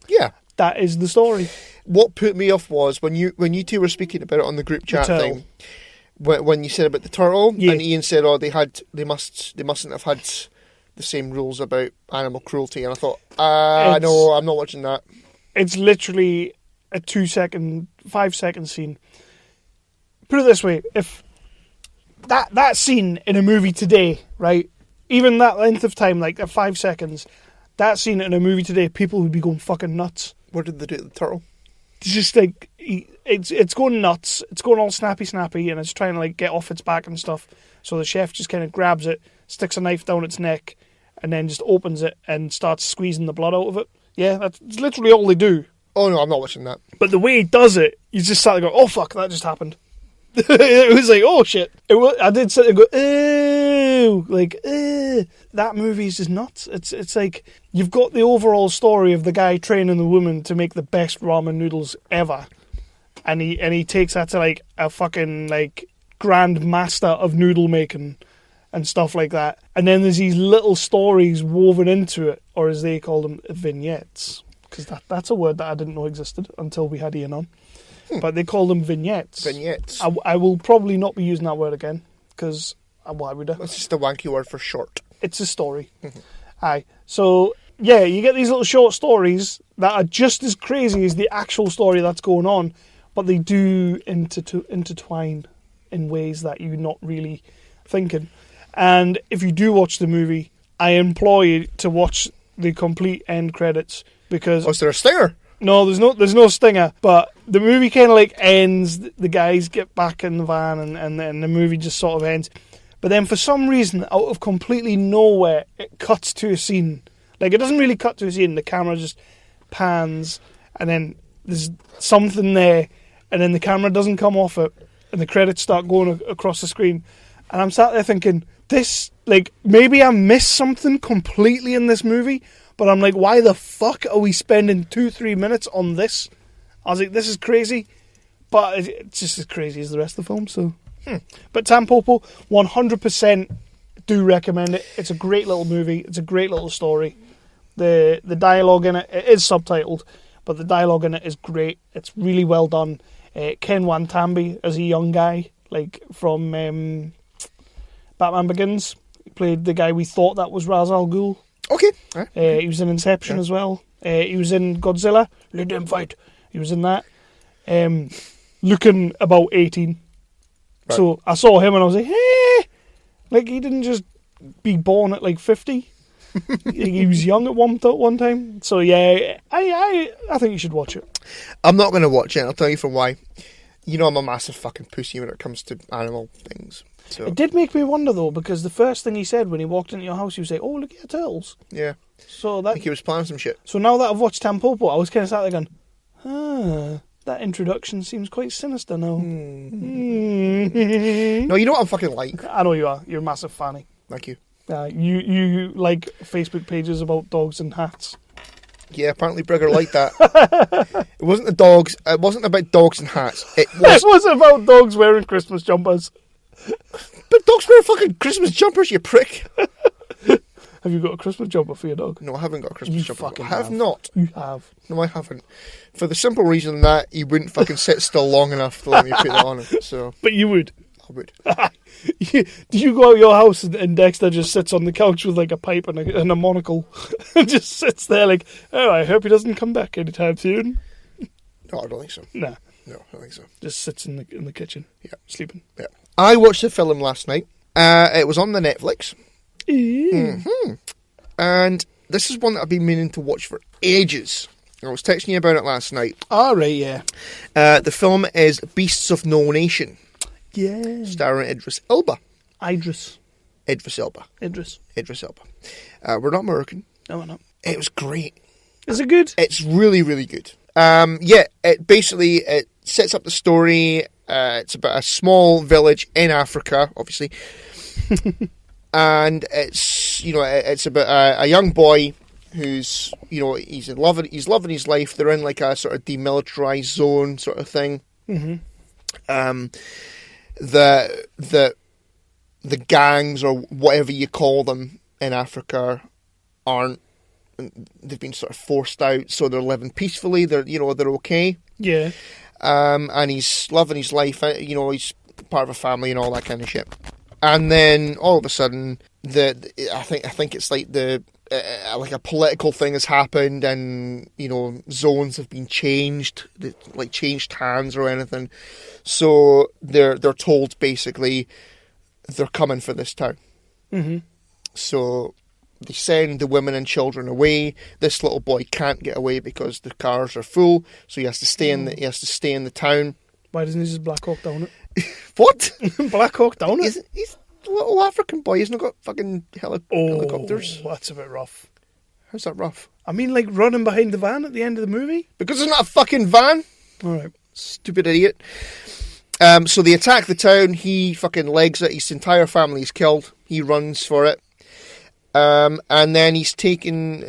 Yeah. That is the story. What put me off was when you two were speaking about it on the group chat thing, when you said about the turtle, and Ian said, they mustn't have had the same rules about animal cruelty, and I thought, no, I'm not watching that. It's literally a 5-second scene. Put it this way, if that scene in a movie today, right, even that length of time, like 5 seconds, that scene in a movie today, people would be going fucking nuts. What did they do to the turtle? It's just like, it's going nuts, it's going all snappy, and it's trying to like get off its back and stuff. So the chef just kind of grabs it, sticks a knife down its neck, and then just opens it and starts squeezing the blood out of it. Yeah, that's literally all they do. Oh no, I'm not watching that. But the way he does it, you just start to go, oh fuck, that just happened. It was like, oh shit. I did sit and go, ew, like, ew. That movie is just nuts. It's like, you've got the overall story of the guy training the woman to make the best ramen noodles ever. And he takes that to like a fucking like grand master of noodle making and stuff like that. And then there's these little stories woven into it, or as they call them, vignettes. Because that's a word that I didn't know existed until we had Ian on. But they call them vignettes. Vignettes. I will probably not be using that word again, because why would I? That's just a wanky word for short. It's a story. Aye. So, yeah, you get these little short stories that are just as crazy as the actual story that's going on, but they do intertwine in ways that you're not really thinking. And if you do watch the movie, I implore you to watch the complete end credits, because... Oh, is there a stinger? No, there's no stinger, but the movie kind of like ends, the guys get back in the van, and then the movie just sort of ends. But then for some reason, out of completely nowhere, it cuts to a scene. Like, it doesn't really cut to a scene. The camera just pans, and then there's something there, and then the camera doesn't come off it, and the credits start going across the screen. And I'm sat there thinking, this, like, maybe I missed something completely in this movie, but I'm like, why the fuck are we spending 2-3 minutes on this? I was like, this is crazy. But it's just as crazy as the rest of the film, so... But Tampopo, 100% do recommend it. It's a great little movie. It's a great little story. The dialogue in it is subtitled, but the dialogue in it is great. It's really well done. Ken Wantambi as a young guy, like from Batman Begins, he played the guy we thought that was Ra's al Ghul. Okay. He was in Inception as well. He was in Godzilla. Let them fight. He was in that. Looking about 18. Right. So I saw him and I was like, hey! Like, he didn't just be born at like 50. He was young at one time. So yeah, I think you should watch it. I'm not going to watch it. I'll tell you for why. You know I'm a massive fucking pussy when it comes to animal things. So. It did make me wonder though, because the first thing he said when he walked into your house, he was like, "Oh, look at your turtles." Yeah. So that I think he was planning some shit. So now that I've watched Tampopo, I was kind of sat there going, that introduction seems quite sinister now. No, you know what I'm fucking like. I know you are. You're a massive fanny. Thank you. You like Facebook pages about dogs and hats. Yeah, apparently Brigger liked that. It wasn't the dogs. It wasn't about dogs and hats. It was about dogs wearing Christmas jumpers. But dogs wear fucking Christmas jumpers, you prick. Have you got a Christmas jumper for your dog? No, I haven't got a Christmas jumper. Fucking I have not. You have. No, I haven't. For the simple reason that he wouldn't fucking sit still long enough to let me put it on him. So. But you would. I would. Do you go out your house and Dexter just sits on the couch with like a pipe and a monocle and just sits there like, oh, I hope he doesn't come back anytime soon? No, I don't think so. Nah. No, I don't think so. Just sits in the kitchen. Yeah. Sleeping. Yeah. I watched the film last night. It was on the Netflix. Mm-hmm. And this is one that I've been meaning to watch for ages. I was texting you about it last night. All right, yeah. The film is Beasts of No Nation. Yeah. Starring Idris Elba. Idris Elba. We're not American. No, we're not. It was great. Is it good? It's really, really good. Yeah, it sets up the story. It's about a small village in Africa, obviously. And it's about a young boy who's, he's loving his life. They're in like a sort of demilitarized zone sort of thing. Mm-hmm. The gangs or whatever you call them in Africa they've been sort of forced out, so they're living peacefully. They're okay. Yeah. And he's loving his life. He's part of a family and all that kind of shit. And then all of a sudden, I think it's like like a political thing has happened, and zones have been changed, like changed hands or anything. So they're told basically they're coming for this town. Mm-hmm. So they send the women and children away. This little boy can't get away because the cars are full, so he has to stay in the town. Why doesn't he just Black Hawk down it? What? Black Hawk down it? He's a little African boy. He's not got fucking helicopters. That's a bit rough. How's that rough? I mean, like running behind the van at the end of the movie? Because it's not a fucking van. All right. Stupid idiot. So they attack the town. He fucking legs it. His entire family is killed. He runs for it. And then he's taken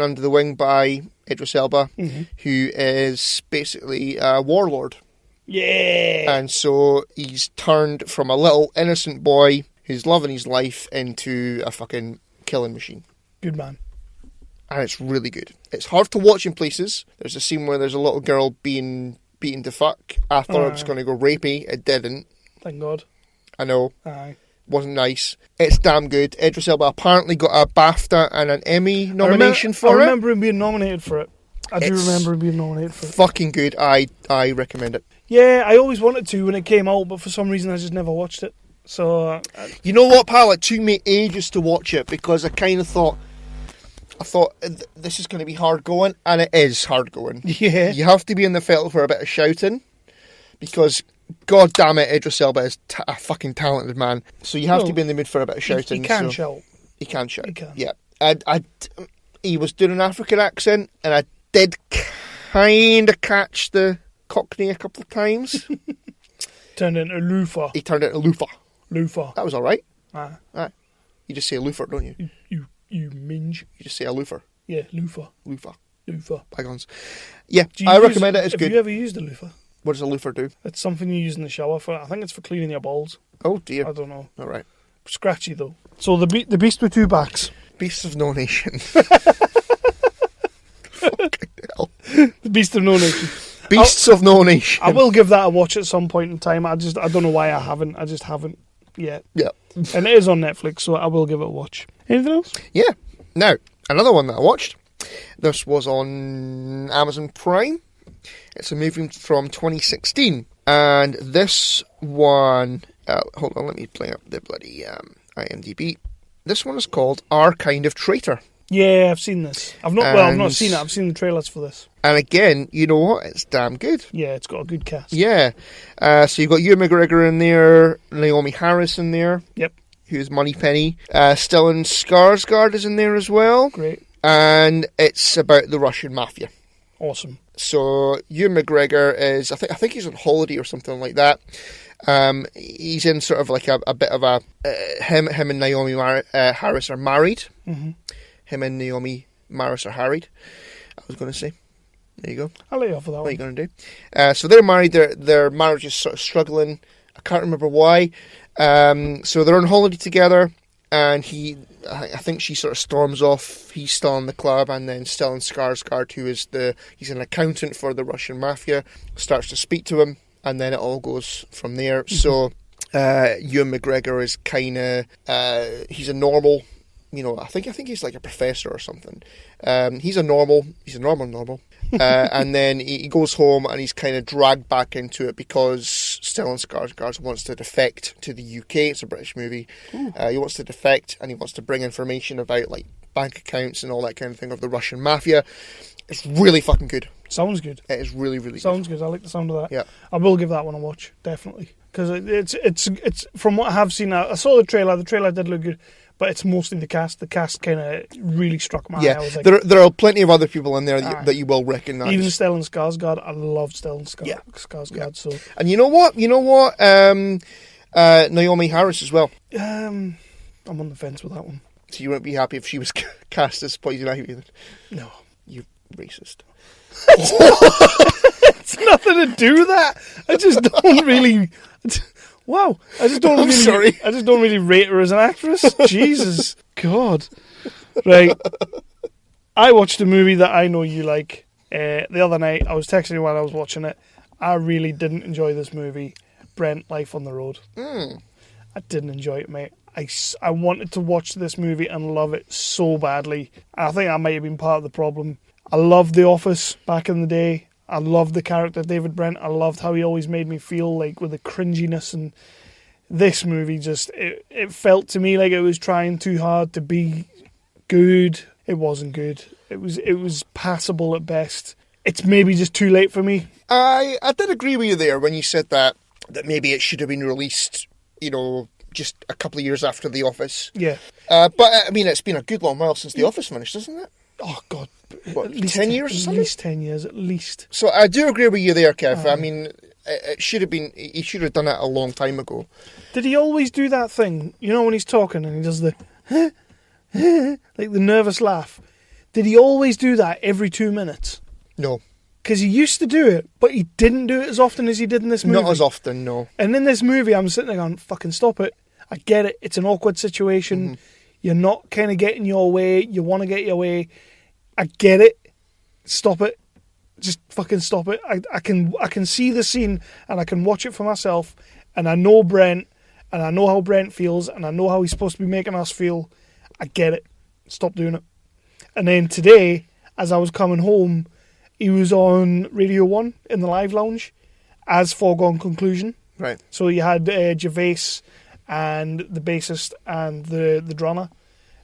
under the wing by Idris Elba, mm-hmm. who is basically a warlord. Yeah. And so he's turned from a little innocent boy who's loving his life into a fucking killing machine. Good man. And it's really good. It's hard to watch in places. There's a scene where there's a little girl being beaten to fuck. I thought it was going to go rapey. It didn't. Thank God. I know. Aye. Wasn't nice. It's damn good. Idris Elba apparently got a BAFTA and an Emmy nomination for it. I remember him being nominated for it. I do remember him being nominated for it. Fucking good. I recommend it. Yeah, I always wanted to when it came out, but for some reason I just never watched it. So, you know what, pal? It took me ages to watch it because I kind of thought, this is going to be hard going, and it is hard going. Yeah. You have to be in the fettle for a bit of shouting because God damn it, Idris Elba is a fucking talented man. So you have to be in the mood for a bit of shouting. He can so shout. He can shout. He can. Yeah. He was doing an African accent, and I did kind of catch the Cockney a couple of times. Turned into loofah. He turned into loofah. Loofah. That was all right. Aye. You just say a loofah, don't you? You minge. You just say a loofah. Yeah, loofah. Loofah. Loofah. Bygones. Yeah, I recommend it. It's good. Have you ever used a loofah? What does a loofah do? It's something you use in the shower for. I think it's for cleaning your balls. Oh dear. I don't know. All right. Scratchy though. So the beast with two backs. Beasts of No Nation. Fucking hell. The beast of no nation. Beasts of No Nation. I will give that a watch at some point in time. I don't know why I haven't. I just haven't yet. Yeah. And it is on Netflix, so I will give it a watch. Anything else? Yeah. Now, another one that I watched. This was on Amazon Prime. It's a movie from 2016. And this one... hold on, let me play up the bloody IMDb. This one is called Our Kind of Traitor. Yeah, I've seen this. I've not seen it. I've seen the trailers for this. And again, you know what? It's damn good. Yeah, it's got a good cast. Yeah. So you've got Ewan McGregor in there, Naomi Harris in there. Yep. Who's Moneypenny. Stellan Skarsgård is in there as well. Great. And it's about the Russian mafia. Awesome. So Ewan McGregor is, I think he's on holiday or something like that. He's in sort of like a bit of a him and Naomi Harris are married. Mm-hmm. Him and Naomi Harris are married. I was going to say. There you go. I'll let you off for that What one. are you going to do? So they're married. Their marriage is sort of struggling. I can't remember why. So they're on holiday together, and I think she sort of storms off. He's still in the club, and then Stellan Skarsgård, he's an accountant for the Russian mafia, starts to speak to him, and then it all goes from there. Mm-hmm. So Ewan McGregor is kind of he's a normal. I think he's like a professor or something. He's a normal. And then he goes home and he's kind of dragged back into it because Stellan Skarsgård wants to defect to the UK. It's a British movie. He wants to defect and he wants to bring information about like bank accounts and all that kind of thing of the Russian mafia. It's really fucking good. Sounds good. It is really, really Sounds good. I like the sound of that. Yeah. I will give that one a watch, definitely. Because it's from what I have seen, I saw the trailer. The trailer did look good. But it's mostly the cast. The cast kind of really struck my eye. I was like, there are plenty of other people in there that you will recognise. Even Stellan Skarsgård. I loved Stellan Skarsgård. Yeah. So. And you know what? Naomi Harris as well. I'm on the fence with that one. So you wouldn't be happy if she was cast as Poison Ivy then? No. You racist. It's nothing to do with that. I just don't really... Wow, I just don't really rate her as an actress. Jesus, God. Right. I watched a movie that I know you like the other night. I was texting you while I was watching it. I really didn't enjoy this movie, Brent, Life on the Road. I didn't enjoy it, mate. I wanted to watch this movie and love it so badly. I think I might have been part of the problem. I loved The Office back in the day. I loved the character David Brent. I loved how he always made me feel like with the cringiness, and this movie just it felt to me like it was trying too hard to be good. It wasn't good. It was passable at best. It's maybe just too late for me. I did agree with you there when you said that maybe it should have been released, just a couple of years after The Office. Yeah. But I mean, it's been a good long while since The Office finished, isn't it? Oh, God. What, at least 10 years or something? At least 10 years, at least. So I do agree with you there, Kev. I mean, it should have been... He should have done it a long time ago. Did he always do that thing? When he's talking and he does the... like the nervous laugh. Did he always do that every 2 minutes? No. Because he used to do it, but he didn't do it as often as he did in this movie. Not as often, no. And in this movie, I'm sitting there going, fucking stop it. I get it. It's an awkward situation. Mm-hmm. You're not kind of getting your way. You want to get your way. I get it. Stop it. Just fucking stop it. I can see the scene and I can watch it for myself, and I know Brent and I know how Brent feels and I know how he's supposed to be making us feel. I get it. Stop doing it. And then today, as I was coming home, he was on Radio 1 in the live lounge as Foregone Conclusion. Right. So you had Gervais and the bassist and the drummer.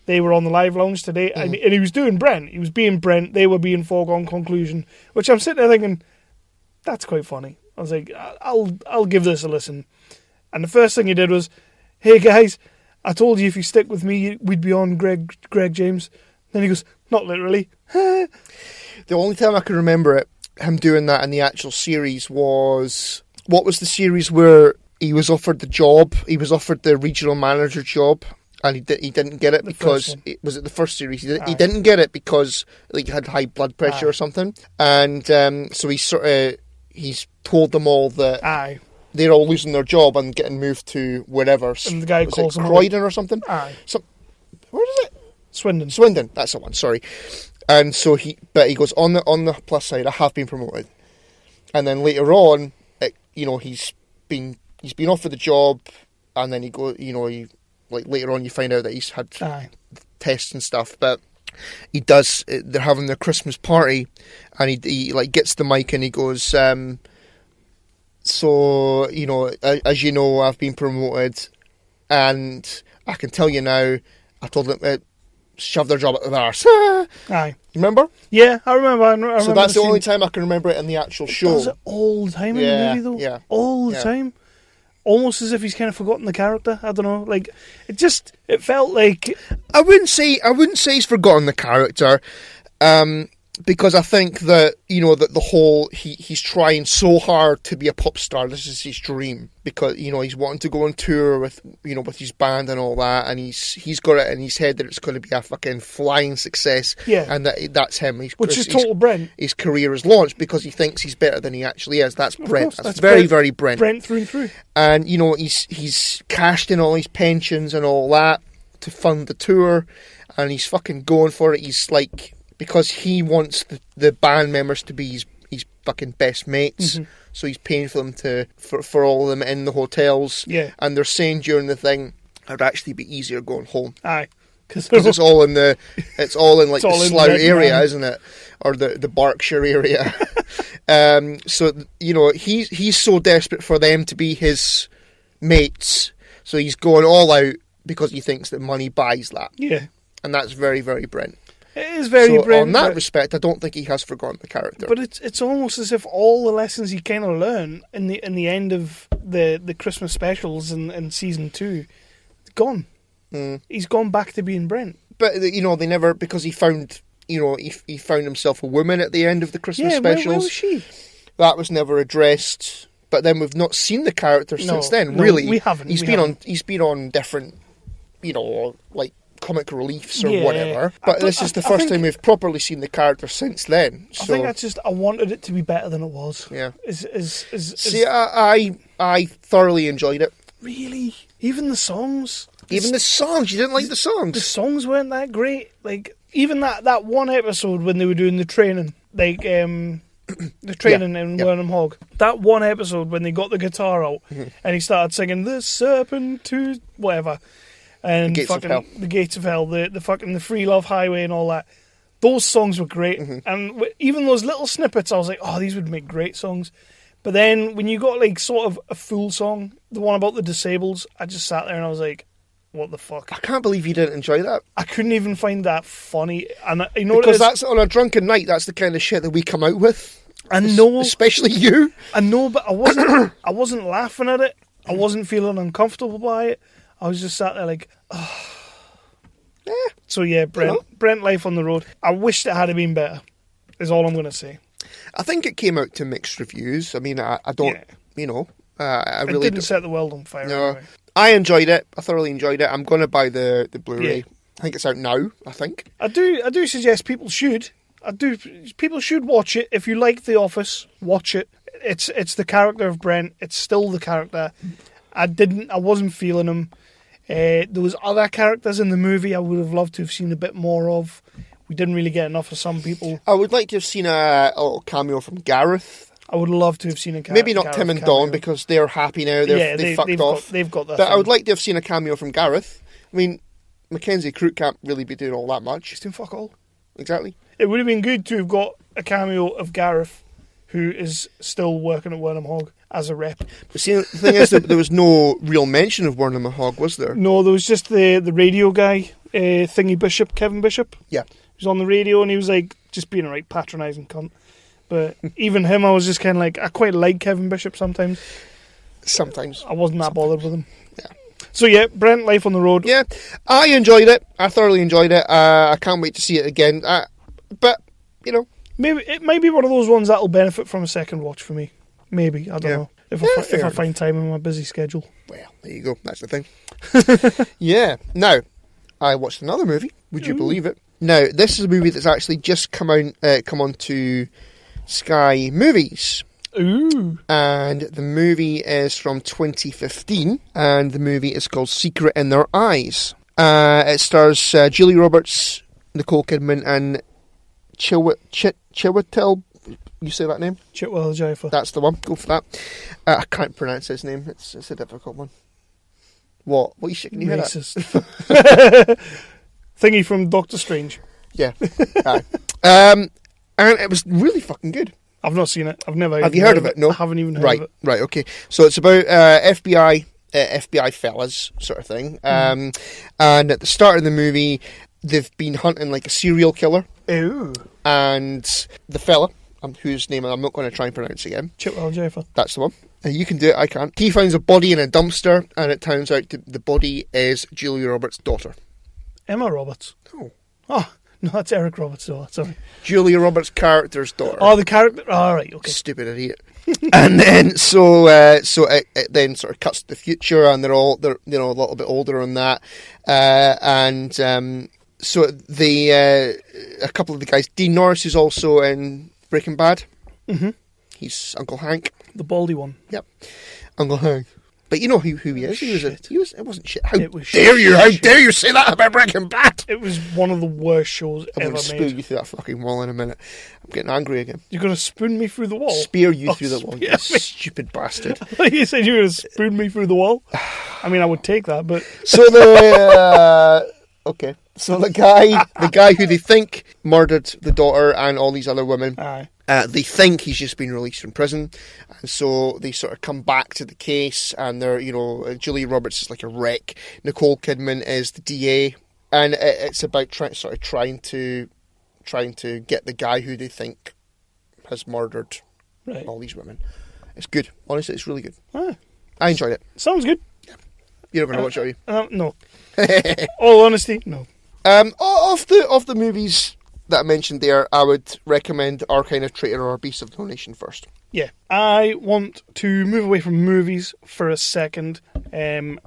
They were on the live lounge today, and he was doing Brent. He was being Brent. They were being Foregone Conclusion, which I'm sitting there thinking, that's quite funny. I was like, I'll give this a listen. And the first thing he did was, hey guys, I told you if you stick with me, we'd be on Greg James. Then he goes, not literally. The only time I can remember him doing that in the actual series was, what was the series where he was offered the job? He was offered the regional manager job, and he didn't get it because was it the first series? He didn't get it because like he had high blood pressure or something, and so he's told them all that they're all losing their job and getting moved to wherever. And the guy calls him Croydon or something. Where is it? Swindon. That's the one. Sorry. And so he goes on the plus side. I have been promoted, and then later on, he's been offered the job, and then later on you find out that he's had tests and stuff. But he does. They're having their Christmas party, and he like gets the mic and he goes, so as you know, I've been promoted, and I can tell you now. I told them. Shove their job at their arse. Aye. Remember? Yeah, I remember. So that's the only time I can remember it in the actual show. He does it all the time in the movie, though. Yeah. All the time. Almost as if he's kind of forgotten the character. I don't know. Like, it felt like... I wouldn't say he's forgotten the character. Because I think that, that the whole, he's trying so hard to be a pop star. This is his dream because, he's wanting to go on tour with, with his band and all that. And he's got it in his head that it's going to be a fucking flying success. Yeah. And that's him. Which is total Brent. His career is launched because he thinks he's better than he actually is. That's Brent. That's very, Brent, very Brent. Brent through and through. And, he's cashed in all his pensions and all that to fund the tour. And he's fucking going for it. He's like... Because he wants the band members to be his fucking best mates, so he's paying for them for all of them in the hotels. Yeah, and they're saying during the thing, it'd actually be easier going home. Aye, because it's all in the Slough area, isn't it, or the Berkshire area? So he's so desperate for them to be his mates, so he's going all out because he thinks that money buys that. Yeah, and that's very, very Brent. It is very Brent. On that respect, I don't think he has forgotten the character. But it's almost as if all the lessons he kind of learned in the end of the Christmas specials in season 2, gone. He's gone back to being Brent. But they never, because he found he found himself a woman at the end of the Christmas specials. Where was she? That was never addressed. But then we've not seen the character since then. Really, we haven't. He's been on different, like comic reliefs or whatever. But this is the first time we've properly seen the character since then. So. I think that's just, I wanted it to be better than it was. Yeah. See, I thoroughly enjoyed it. Really? Even the songs? You didn't like the songs? The songs weren't that great. Like, even that one episode when they were doing the training, like, the training in Wernham Hog. That one episode when they got the guitar out and he started singing the serpent to whatever. And the Gates of Hell, the fucking the Free Love Highway and all that. Those songs were great, and even those little snippets, I was like, oh, these would make great songs. But then when you got like sort of a full song, the one about the disabled, I just sat there and I was like, what the fuck? I can't believe you didn't enjoy that. I couldn't even find that funny, and because that's on a drunken night. That's the kind of shit that we come out with. I know, especially you. I know, but I wasn't. I wasn't laughing at it. I wasn't feeling uncomfortable by it. I was just sat there like, oh. Yeah. So yeah, Brent Life on the Road. I wish it had been better, is all I'm going to say. I think it came out to mixed reviews. I mean, I don't, I really didn't set the world on fire. No. Anyway. I enjoyed it. I thoroughly enjoyed it. I'm going to buy the Blu-ray. Yeah. I think it's out now, I think. I do suggest people should. People should watch it. If you like The Office, watch it. It's the character of Brent. It's still the character. I wasn't feeling him. There was other characters in the movie I would have loved to have seen a bit more of. We didn't really get enough of some people. I would like to have seen a little cameo from Gareth. I would love to have seen a cameo. Maybe not Tim and Dawn because they're happy now. They've fucked off. They've got that. But I would like to have seen a cameo from Gareth. I mean, Mackenzie Crook can't really be doing all that much. He's doing fuck all. Exactly. It would have been good to have got a cameo of Gareth, who is still working at Wernham Hog as a rep. But see, the thing is that there was no real mention of Wernham Hog, was there? No, there was just the radio guy, Kevin Bishop. Yeah. He was on the radio and he was like, just being a right patronising cunt. But even him, I was just kind of like, I quite like Kevin Bishop sometimes. Sometimes. I wasn't that bothered with him. Yeah. So yeah, Brent, Life on the Road. Yeah, I enjoyed it. I thoroughly enjoyed it. I can't wait to see it again. But, you know. Maybe it might be one of those ones that'll benefit from a second watch for me. Maybe, I don't know. If I find time in my busy schedule. Well, there you go. That's the thing. Yeah. Now, I watched another movie. Would you believe it? Now, this is a movie that's actually just come on to Sky Movies. Ooh. And the movie is from 2015, and the movie is called Secret in Their Eyes. It stars Julie Roberts, Nicole Kidman, and Chiwetel. You say that name? Chiwetel Ejiofor. That's the one. Go for that. I can't pronounce his name. It's a difficult one. What are you shaking your head at? Racist. Thingy from Doctor Strange. Yeah. And it was really fucking good. I've not seen it. I've never. Have you heard of it? No, I haven't even heard of it. Right. Okay. So it's about FBI fellas sort of thing. And at the start of the movie, they've been hunting like a serial killer. Ooh. And the fella, whose name I'm not going to try and pronounce again. Chiwetel Ejiofor. That's the one. You can do it. I can't. He finds a body in a dumpster, and it turns out the body is Julia Roberts' daughter. Emma Roberts. Oh. Oh. No, that's Eric Roberts' daughter, sorry. Julia Roberts' character's daughter. Oh, the character. Oh, right, okay. Stupid idiot. And then so it then sort of cuts to the future, and they're a little bit older on that, so a couple of the guys. Dean Norris is also in Breaking Bad. Mm-hmm. He's Uncle Hank, the baldy one. Yep, Uncle Hank. But you know who he is. It wasn't shit. How dare you say that about Breaking Bad? It was one of the worst shows ever made. I'm going to spoon you through that fucking wall in a minute. I'm getting angry again. You're going to spoon me through the wall? Spear you through the wall, you stupid bastard. You said you were going to spoon me through the wall? I mean, I would take that, but... So okay. So the guy who they think murdered the daughter and all these other women... Aye. They think he's just been released from prison, and so they sort of come back to the case, and they're, Julia Roberts is like a wreck, Nicole Kidman is the DA, and it's about trying to get the guy who they think has murdered all these women. It's good, honestly, it's really good. Ah. I enjoyed it. Sounds good. Yeah. You're not going to watch it, are you? No. All honesty, no. Of the movies that I mentioned there, I would recommend Our Kind of Traitor or Beast of No Nation first. Yeah. I want to move away from movies for a second,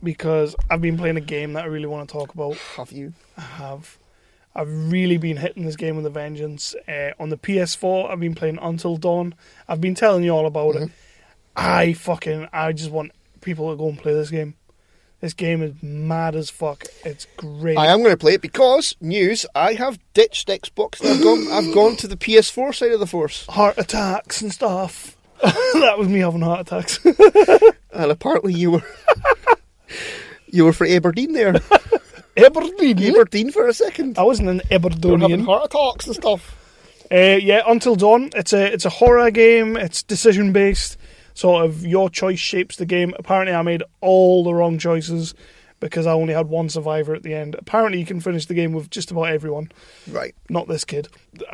because I've been playing a game that I really want to talk about. Have you? I have. I've really been hitting this game with a vengeance. On the PS4, I've been playing Until Dawn. I've been telling you all about it. I just want people to go and play this game. This game is mad as fuck. It's great. I am going to play it because, I have ditched Xbox and I've gone to the PS4 side of the force. Heart attacks and stuff. That was me having heart attacks. And apparently you were for Aberdeen there. Aberdeen for a second. I wasn't an Aberdonian. Having heart attacks and stuff. Yeah, Until Dawn. It's a horror game. It's decision based. Sort of your choice shapes the game. Apparently I made all the wrong choices because I only had one survivor at the end. Apparently you can finish the game with just about everyone. Right. Not this kid.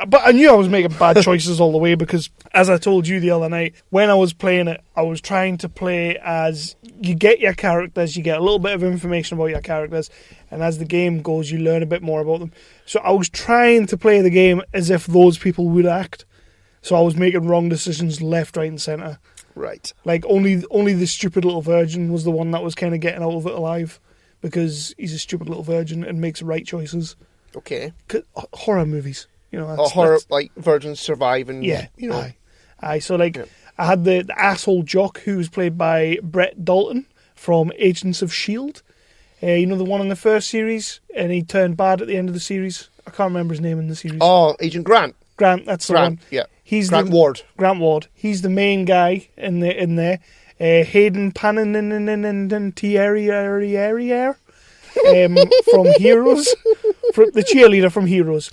But I knew I was making bad choices all the way because, as I told you the other night, when I was playing it, I was trying to play as you get your characters, you get a little bit of information about your characters, and as the game goes, you learn a bit more about them. So I was trying to play the game as if those people would act. So I was making wrong decisions left, right, and centre. Right. Like, only the stupid little virgin was the one that was kind of getting out of it alive because he's a stupid little virgin and makes right choices. Okay. Horror movies. Horror, like, virgins survive and... Yeah. Aye. So, I had the asshole jock who was played by Brett Dalton from Agents of S.H.I.E.L.D. The one in the first series, and he turned bad at the end of the series. I can't remember his name in the series. Oh, Agent Grant. Grant, that's the one. Yeah. He's Grant Ward. Grant Ward. He's the main guy in there. Hayden Panettiere from Heroes, the cheerleader from Heroes.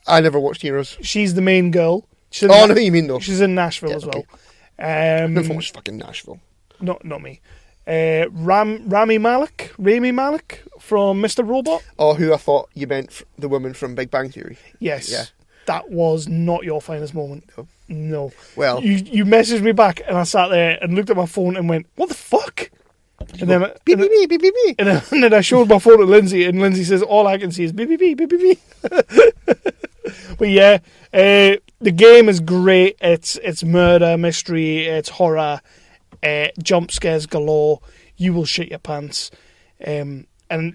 I never watched Heroes. She's the main girl. I know who you mean though. She's in Nashville as well. I've never watched fucking Nashville. Not me. Rami Malek from Mr. Robot. Oh, who I thought you meant the woman from Big Bang Theory. Yes. Yeah. That was not your finest moment. No. Well, You messaged me back, and I sat there and looked at my phone and went, "What the fuck?" And then, beep, beep, beep, beep, beep, beep. and then I showed my phone to Lindsay, and Lindsay says, "All I can see is beep, beep, beep, beep, beep, beep." But yeah, the game is great. It's murder, mystery, it's horror, jump scares galore. You will shit your pants. And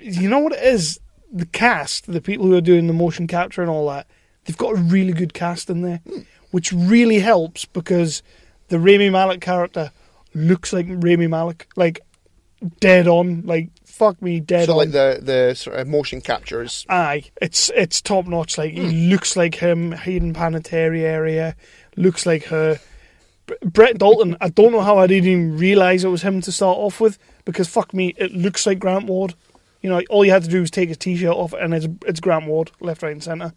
you know what it is? The cast, the people who are doing the motion capture and all that, they've got a really good cast in there, which really helps because the Rami Malek character looks like Rami Malek, like dead on, like fuck me, dead So on. like the sort of motion captures. Aye, it's top notch. Like he looks like him. Hayden Panettiere area looks like her. Brett Dalton. I don't know how I didn't even realise it was him to start off with because fuck me, it looks like Grant Ward. You know, all you had to do was take his t-shirt off, and it's Grant Ward, left, right, and centre.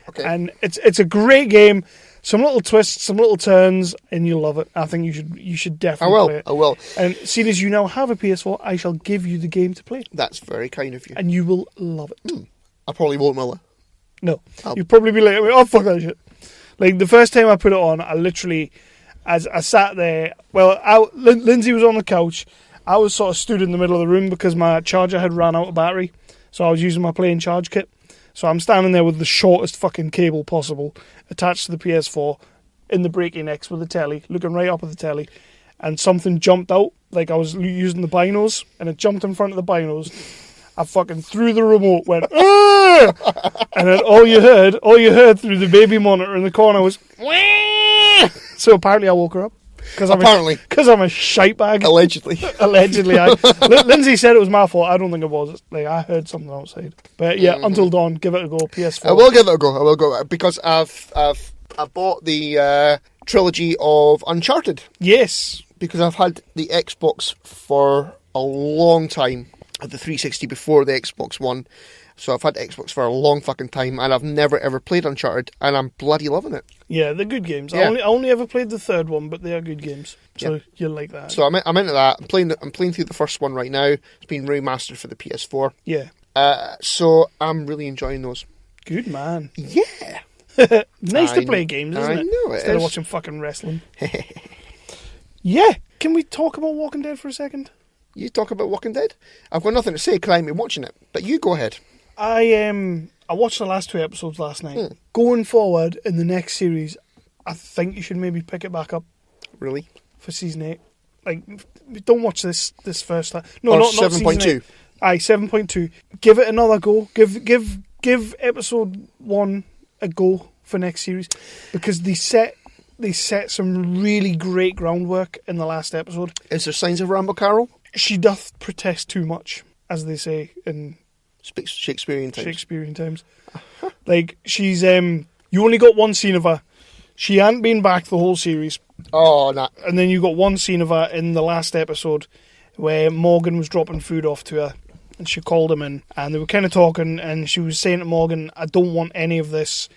Okay. And it's a great game. Some little twists, some little turns, and you'll love it. I think you should definitely play it. I will. And seeing as you now have a PS4, I shall give you the game to play, That's very kind of you. and you will love it. I probably won't, will I? No, I'll- you'll probably be like, "Oh fuck that shit." Like the first time I put it on, I literally, as I sat there, Lindsay was on the couch. I was sort of stood in the middle of the room because my charger had ran out of battery, so I was using my playing charge kit. So I'm standing there with the shortest fucking cable possible attached to the PS4 in the Breaking X with the telly, looking right up at the telly, and something jumped out, like I was using the binos, and it jumped in front of the binos. I fucking threw the remote, went, "Aah!" And then all you heard through the baby monitor in the corner was, "Wah!" So apparently I woke her up. Because I'm a shite bag. Allegedly. Allegedly. Lindsay said it was my fault. I don't think it was. Like, I heard something outside. But yeah, Until Dawn, give it a go. PS4. I will give it a go. I will go because I bought the trilogy of Uncharted Yes. because I've had the Xbox for a long time. I had the 360 before the Xbox One. So I've had Xbox for a long fucking time, and I've never ever played Uncharted, and I'm bloody loving it. Yeah, they're good games. Yeah. I only ever played the third one, but they are good games. So you'll like that. So I'm into that. I'm playing through the first one right now. It's been remastered for the PS4. Yeah. So I'm really enjoying those. Good man. Yeah. Nice to I play games, isn't I it? know it Instead of is. watching fucking wrestling. Yeah. Can we talk about Walking Dead for a second? You talk about Walking Dead. I've got nothing to say because I ain't been watching it, but you go ahead. I watched the last 2 episodes last night. Going forward in the next series, I think you should maybe pick it back up Really? for season 8. Like, don't watch this first time. No, Or not 7.2. season 8. Aye, 7.2. Give it another go. Give episode 1 a go for next series because they set some really great groundwork in the last episode. Is there signs of Rambo Carol? She doth protest too much, as they say in Speaks Shakespearean times. Shakespearean times. Like, she's you only got one scene of her. She hadn't been back the whole series. Oh, nah. And then you got one scene of her in the last episode where Morgan was dropping food off to her and she called him in and they were kind of talking and she was saying to Morgan, "I don't want any of this.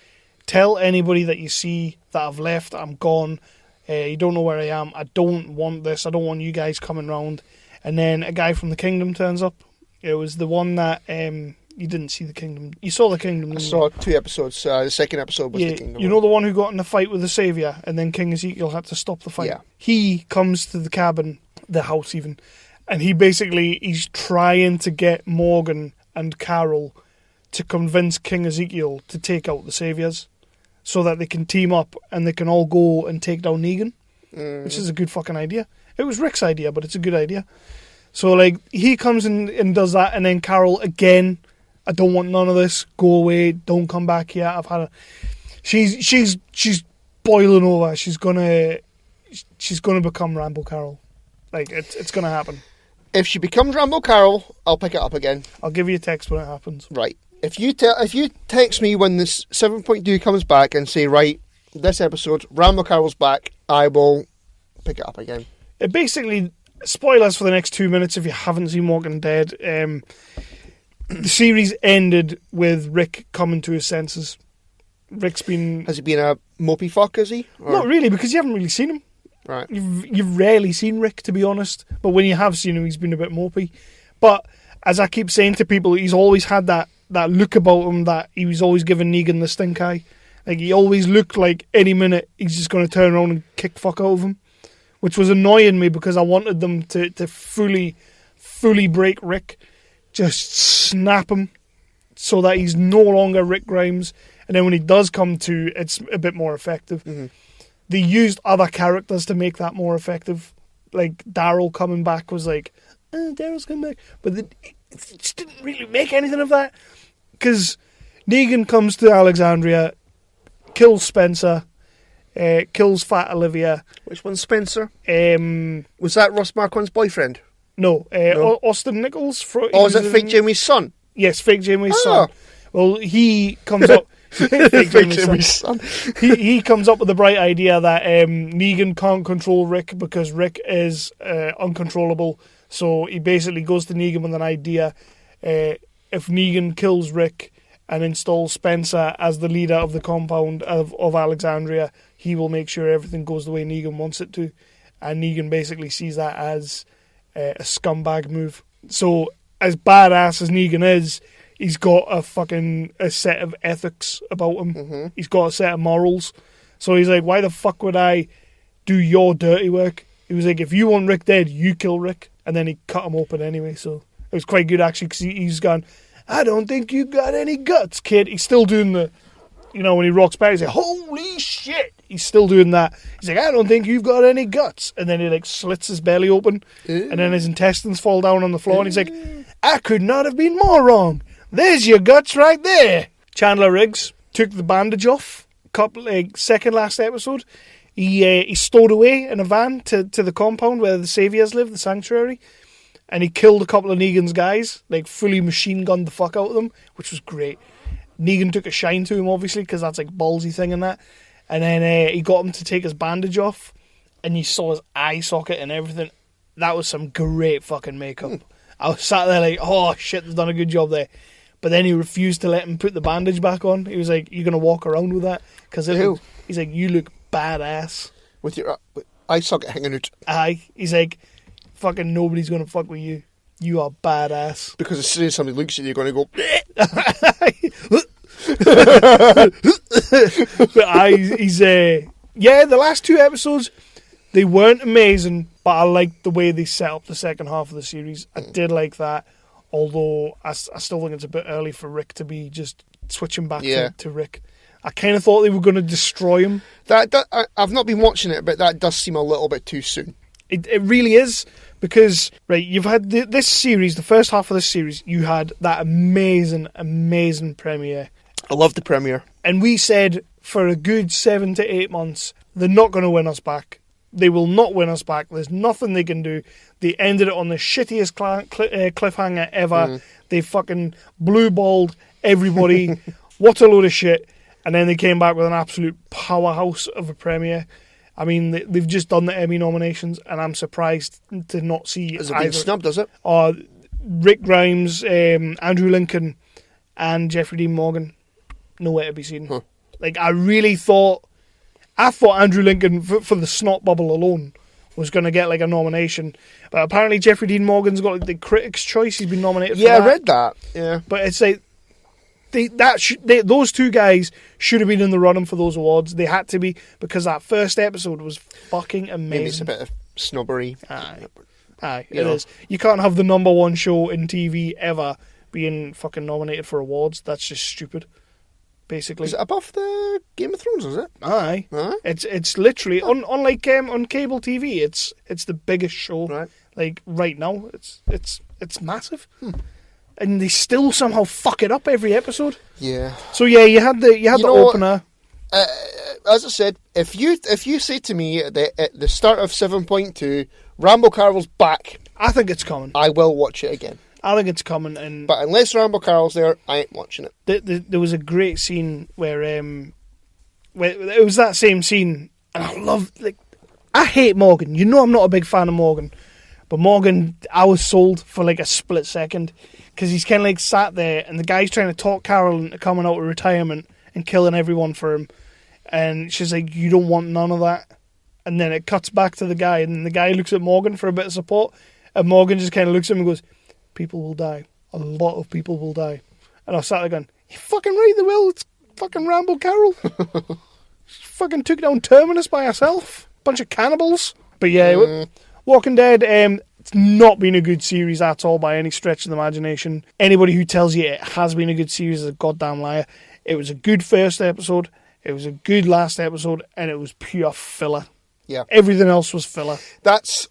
Tell anybody that you see that I've left, I'm gone. You don't know where I am. I don't want this. I don't want you guys coming round." And then a guy from the Kingdom turns up. It was the one that you didn't see the Kingdom. You saw the Kingdom. I Didn't saw 2 episodes. The second episode was you? the Kingdom. You know the one who got in the fight with the Saviour, and then King Ezekiel had to stop the fight. Yeah. He comes to the cabin, the house even, and he's trying to get Morgan and Carol to convince King Ezekiel to take out the Saviours, so that they can team up and they can all go and take down Negan, which is a good fucking idea. It was Rick's idea, but it's a good idea. So, like, he comes in and does that, and then Carol, again, "I don't want none of this. Go away. Don't come back yet. I've had a..." She's boiling over. She's gonna become Rambo Carol. Like, it's gonna happen. If she becomes Rambo Carol, I'll pick it up again. I'll give you a text when it happens. Right. If you text me when this 7.2 comes back and say, right, this episode, Rambo Carol's back, I will pick it up again. It basically... Spoilers for the next 2 minutes if you haven't seen Walking Dead. The series ended with Rick coming to his senses. Rick's been... Has he been a mopey fuck, is he? Or- Not really, because you haven't really seen him. Right. You've rarely seen Rick, to be honest. But when you have seen him, he's been a bit mopey. But as I keep saying to people, he's always had that look about him that he was always giving Negan the stink eye. Like, he always looked like any minute he's just going to turn around and kick fuck out of him, which was annoying me because I wanted them to fully break Rick, just snap him so that he's no longer Rick Grimes. And then when he does come to, it's a bit more effective. Mm-hmm. They used other characters to make that more effective. Like, Daryl coming back was like, Daryl's coming back. But it just didn't really make anything of that. Because Negan comes to Alexandria, kills Spencer, kills Fat Olivia. Which one's Spencer? Was that Ross Marquand's boyfriend? No, Austin Nichols. Is it Fake Jamie's son? Yes, Fake Jamie's son. Well, he comes up... Fake Jamie's son. He comes up with the bright idea that Negan can't control Rick because Rick is uncontrollable. So he basically goes to Negan with an idea. If Negan kills Rick and installs Spencer as the leader of the compound of Alexandria, he will make sure everything goes the way Negan wants it to. And Negan basically sees that as a scumbag move. So as badass as Negan is, he's got a set of ethics about him. Mm-hmm. He's got a set of morals. So he's like, why the fuck would I do your dirty work? He was like, if you want Rick dead, you kill Rick. And then he cut him open anyway. So it was quite good, actually, because he's gone, I don't think you got any guts, kid. He's still doing the, when he rocks back, he's like, holy shit. He's still doing that. He's like, I don't think you've got any guts. And then he, like, slits his belly open. And then his intestines fall down on the floor. And he's like, I could not have been more wrong. There's your guts right there. Chandler Riggs took the bandage off. Second last episode. He stowed away in a van to the compound where the Saviors live, the sanctuary. And he killed a couple of Negan's guys. Like, fully machine gunned the fuck out of them, which was great. Negan took a shine to him, obviously, because that's like ballsy thing and that. And then he got him to take his bandage off. And you saw his eye socket and everything. That was some great fucking makeup. I was sat there like, oh shit, they've done a good job there. But then he refused to let him put the bandage back on. He was like, you're going to walk around with that? Because he's like, you look badass. With your eye socket hanging out. Aye. He's like, fucking nobody's going to fuck with you. You are badass. Because as soon as somebody looks at you, you're going to go... But he's... the last two episodes, they weren't amazing, but I liked the way they set up the second half of the series. I did like that. Although I still think it's a bit early for Rick to be just switching back to Rick. I kind of thought they were going to destroy him. I've not been watching it, but that does seem a little bit too soon. It really is, because you've had this series, the first half of this series, you had that amazing premiere. I love the premiere. And we said for a good 7 to 8 months, they're not going to win us back. They will not win us back. There's nothing they can do. They ended it on the shittiest cliffhanger ever. Mm. They fucking blue-balled everybody. What a load of shit. And then they came back with an absolute powerhouse of a premiere. I mean, they've just done the Emmy nominations, and I'm surprised to not see Has it been snubbed, does it? Rick Grimes, Andrew Lincoln, and Jeffrey Dean Morgan. Nowhere to be seen. Huh. Like, I thought Andrew Lincoln, for the snot bubble alone, was going to get like a nomination. But apparently Jeffrey Dean Morgan's got like the Critics' Choice. He's been nominated for that. Yeah, I read that. Yeah. But it's like, those two guys should have been in the running for those awards. They had to be, because that first episode was fucking amazing. Maybe it's a bit of snobbery. Aye, it is. You can't have the number one show in TV ever being fucking nominated for awards. That's just stupid. Basically, is it above the Game of Thrones? Is it? Aye. It's literally on cable TV. It's the biggest show. Right. Like right now, it's massive. And they still somehow fuck it up every episode. Yeah. So yeah, you had the opener. As I said, if you say to me at the start of 7.2, Rambo Carol's back, I think it's coming. I will watch it again. I think it's coming, but unless Rambo Carol's there, I ain't watching it. There was a great scene where it was that same scene, and I hate Morgan. You know I'm not a big fan of Morgan, but Morgan, I was sold for like a split second, because he's kind of like sat there, and the guy's trying to talk Carol into coming out of retirement and killing everyone for him, and she's like, you don't want none of that, and then it cuts back to the guy, and the guy looks at Morgan for a bit of support, and Morgan just kind of looks at him and goes, people will die. A lot of people will die. And I sat there going, you're fucking right, they will. fucking Ramble Carol. Fucking took down Terminus by herself. Bunch of cannibals. But yeah, Walking Dead, it's not been a good series at all by any stretch of the imagination. Anybody who tells you it has been a good series is a goddamn liar. It was a good first episode, it was a good last episode, and it was pure filler. Yeah. Everything else was filler. That's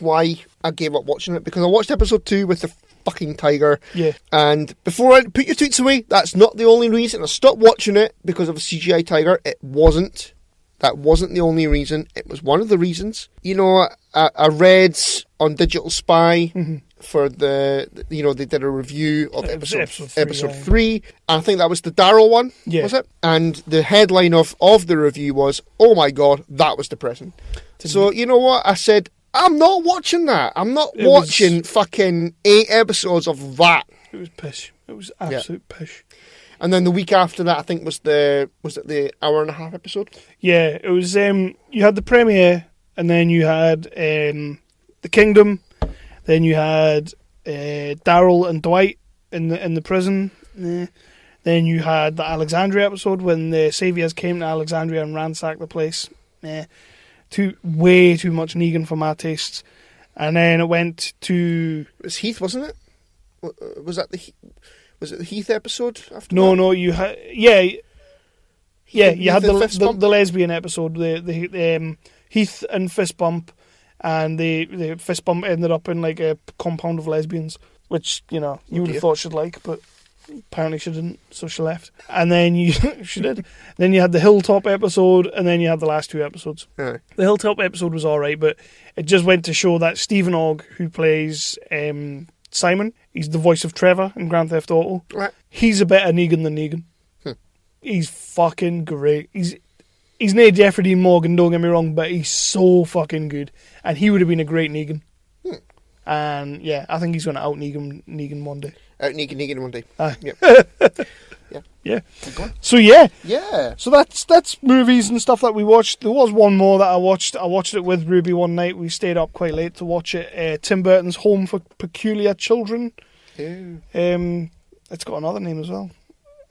why I gave up watching it, because I watched episode 2 with the fucking tiger. Yeah. And before I put your tweets away, that's not the only reason. I stopped watching it because of a CGI tiger. It wasn't. That wasn't the only reason. It was one of the reasons. You know, I read on Digital Spy for they did a review of episode 3. And I think that was the Daryl one, was it? And the headline of the review was, "Oh my God, that was depressing." So, you know what? I said, I'm not watching that. I'm not watching fucking 8 episodes of that. It was pish. It was absolute pish. And then the week after that, I think was it the hour and a half episode? Yeah, it was. You had the premiere, and then you had the Kingdom, then you had Daryl and Dwight in the prison. Then you had the Alexandria episode when the Saviors came to Alexandria and ransacked the place. Way too much Negan for my tastes. And then it went to... It was Heath, wasn't it? Was it the Heath episode after that? No, you had... you had the lesbian episode, the Heath and Fist Bump, and the Fist Bump ended up in like a compound of lesbians, which, you know, you would have thought she'd like, but apparently she didn't, so she left. And then she did. Then you had the Hilltop episode, and then you had the last 2 episodes. Yeah. The Hilltop episode was alright, but it just went to show that Stephen Ogg, who plays Simon, he's the voice of Trevor in Grand Theft Auto. Right. He's a better Negan than Negan. He's fucking great. He's no Jeffrey Dean Morgan, don't get me wrong, but he's so fucking good. And he would have been a great Negan. And yeah, I think he's going to out Negan one day. Out Negan one day. Yep. Yeah. So yeah. Yeah. So that's movies and stuff that we watched. There was one more that I watched. I watched it with Ruby one night. We stayed up quite late to watch it. Tim Burton's Home for Peculiar Children. Yeah. It's got another name as well.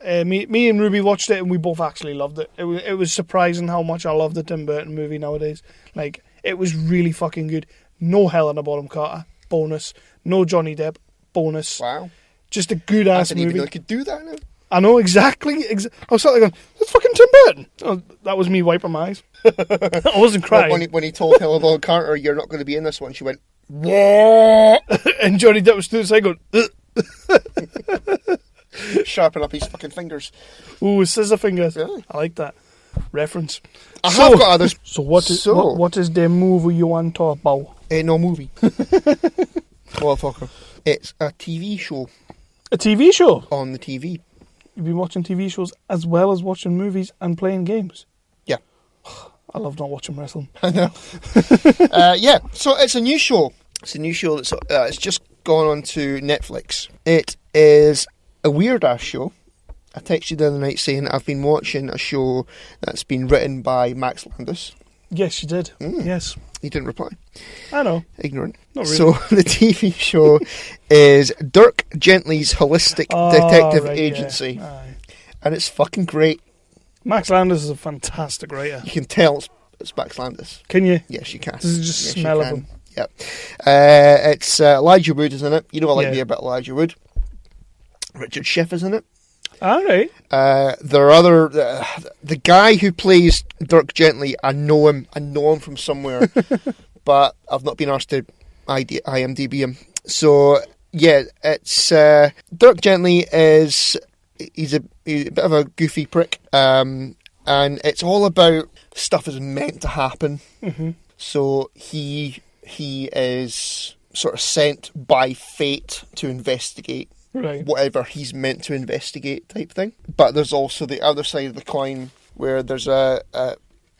Me and Ruby watched it and we both actually loved it. It was surprising how much I love the Tim Burton movie nowadays. Like, it was really fucking good. No Helena Bonham Carter, bonus. No Johnny Depp, bonus. Wow. Just a good ass movie. I didn't even know I could do that now. I know, exactly. I was sort of going, that's fucking Tim Burton. Oh, that was me wiping my eyes. I wasn't crying. When he told Helena Bonham Carter, "You're not going to be in this one," she went, "What?" And Johnny Depp was stood aside going, sharpen up his fucking fingers. Ooh, scissor fingers. Yeah. I like that reference. I have got others. So what is the movie you want to talk about? No movie. Motherfucker. It's a TV show. A TV show? On the TV. You've been watching TV shows as well as watching movies and playing games? Yeah. I love not watching wrestling. I know. Yeah, so it's a new show. It's a new show that's it's just gone on to Netflix. It is a weird-ass show. I texted you the other night saying I've been watching a show that's been written by Max Landis. Yes, you did. Yes. He didn't reply. I know. Ignorant. Not really. So the TV show is Dirk Gently's Holistic Detective Agency. Yeah. Aye. And it's fucking great. Max Landis is a fantastic writer. You can tell it's Max Landis. Can you? Yes, you can. Does it just smell of him? Yep. It's Elijah Wood is in it. You know I like me a bit of Elijah Wood. Richard Schiff is in it. All right. There are other... the guy who plays Dirk Gently, I know him from somewhere, but I've not been asked to IMDb him. So, yeah, it's... Dirk Gently is... He's a bit of a goofy prick, and it's all about stuff is meant to happen. Mm-hmm. So he is sort of sent by fate to investigate whatever he's meant to investigate, type thing. But there's also the other side of the coin where there's a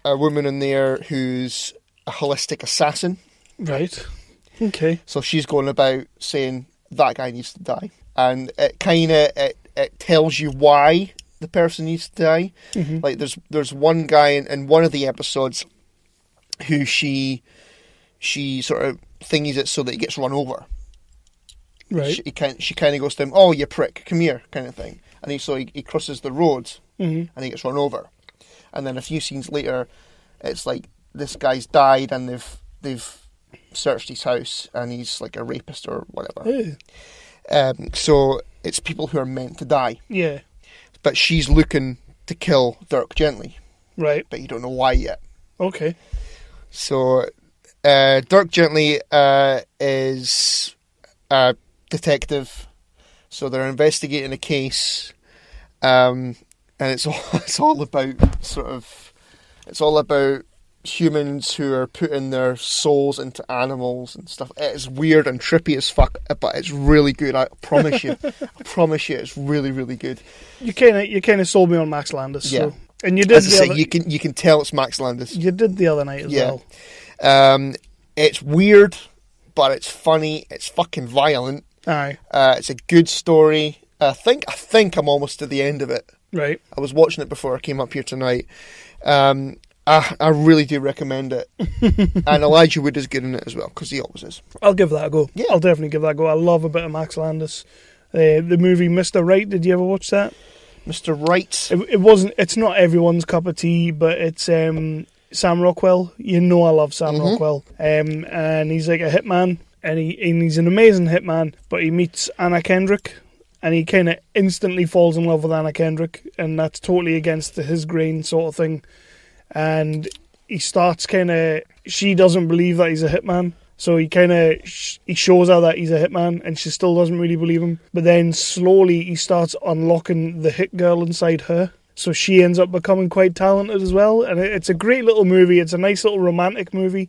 woman in there who's a holistic assassin. Right. Okay. So she's going about saying that guy needs to die, and it kind of it tells you why the person needs to die. Mm-hmm. Like there's one guy in one of the episodes who she sort of thingies it so that he gets run over. Right. She kind of goes to him, "Oh, you prick, come here," kind of thing. And he crosses the road, Mm-hmm. and he gets run over. And then a few scenes later, it's like this guy's died, and they've searched his house, and he's like a rapist or whatever. Ew. So it's people who are meant to die. Yeah. But she's looking to kill Dirk Gently, Right. but you don't know why yet. Okay. So Dirk Gently is a detective, so they're investigating a case, and it's all about humans who are putting their souls into animals and stuff. It's weird and trippy as fuck, but it's really good. I promise you. I promise you, it's really, really good. You kind of sold me on Max Landis. Yeah. So. And you did As I say, you can tell it's Max Landis. You did the other night as Yeah. well. It's weird, but it's funny. It's fucking violent. Aye. It's a good story. I think I'm almost to the end of it. Right. I was watching it before I came up here tonight. I really do recommend it. And Elijah Wood is good in it as well, because he always is. I'll give that a go. Yeah. I'll definitely give that a go. I love a bit of Max Landis. The movie Mr. Right, did you ever watch that? Mr. Right. It's not everyone's cup of tea, but it's Sam Rockwell. You know I love Sam Rockwell. And he's like a hitman, and he's an amazing hitman, but he meets Anna Kendrick, and he kind of instantly falls in love with Anna Kendrick, and that's totally against his grain sort of thing. And he starts she doesn't believe that he's a hitman, so he shows her that he's a hitman, and she still doesn't really believe him. But then slowly he starts unlocking the hit girl inside her, so she ends up becoming quite talented as well. And it's a great little movie. It's a nice little romantic movie.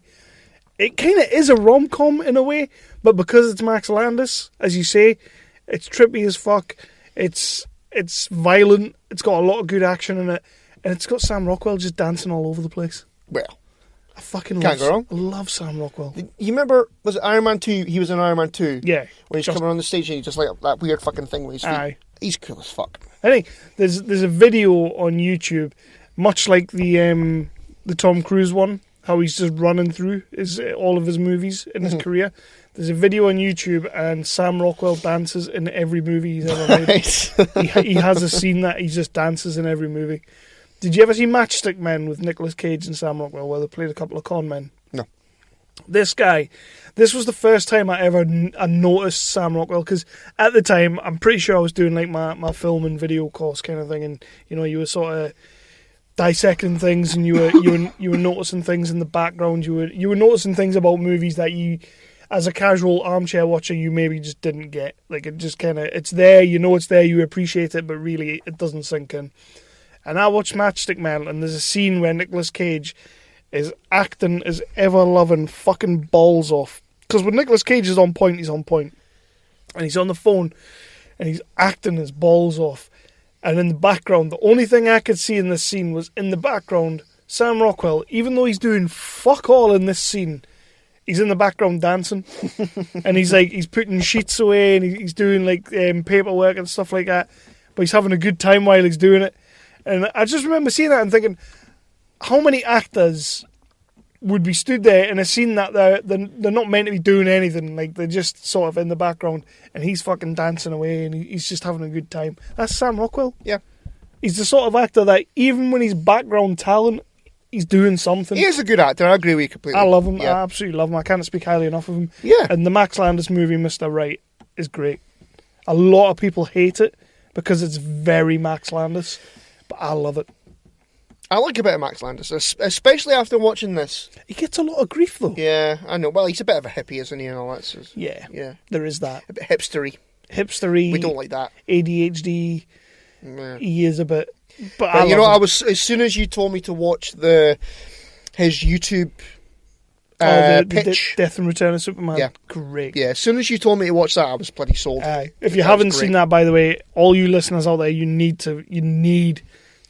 It kind of is a rom-com in a way, but because it's Max Landis, as you say, it's trippy as fuck. It's violent. It's got a lot of good action in it. And it's got Sam Rockwell just dancing all over the place. Well, I fucking can't go wrong. love Sam Rockwell. You remember, was it Iron Man 2? He was in Iron Man 2. Yeah. When he's coming on the stage and he just like that weird fucking thing with his feet. Aye. He's cool as fuck. I think there's a video on YouTube, much like the Tom Cruise one, how he's just running through all of his movies in his career. There's a video on YouTube, and Sam Rockwell dances in every movie he's ever made. Right. he has a scene that he just dances in every movie. Did you ever see Matchstick Men with Nicolas Cage and Sam Rockwell, where they played a couple of con men? No. This was the first time I noticed Sam Rockwell, because at the time, I'm pretty sure I was doing like my film and video course kind of thing, and you were sort of dissecting things, and you were noticing things in the background. You were noticing things about movies that you, as a casual armchair watcher, you maybe just didn't get. Like, it just kind of, it's there, it's there, you appreciate it, but really it doesn't sink in. And I watched Matchstick Men, and there's a scene where Nicolas Cage is acting his ever-loving fucking balls off. Because when Nicolas Cage is on point, he's on point. And he's on the phone, and he's acting his balls off. And in the background, the only thing I could see in this scene was, in the background, Sam Rockwell, even though he's doing fuck all in this scene, he's in the background dancing. And he's putting sheets away, and he's doing like paperwork and stuff like that. But he's having a good time while he's doing it. And I just remember seeing that and thinking, how many actors would be stood there in a scene that they're not meant to be doing anything, like they're just sort of in the background, and he's fucking dancing away, and he's just having a good time. That's Sam Rockwell. Yeah. He's the sort of actor that even when he's background talent, he's doing something. He is a good actor, I agree with you completely. I love him. Yeah. I absolutely love him. I can't speak highly enough of him. Yeah. And the Max Landis movie, Mr. Right, is great. A lot of people hate it because it's very Max Landis, but I love it. I like a bit of Max Landis, especially after watching this. He gets a lot of grief, though. Yeah, I know. Well, he's a bit of a hippie, isn't he, and all that. So, Yeah, there is that. a bit hipstery. Hipstery. We don't like that. ADHD. Yeah. He is a bit. But But I love him. as soon as you told me to watch his YouTube the pitch. Death and Return of Superman. Yeah. Great. Yeah, as soon as you told me to watch that, I was bloody sold. Aye. If you That haven't was seen great. that, by the way, all you listeners out there, you need to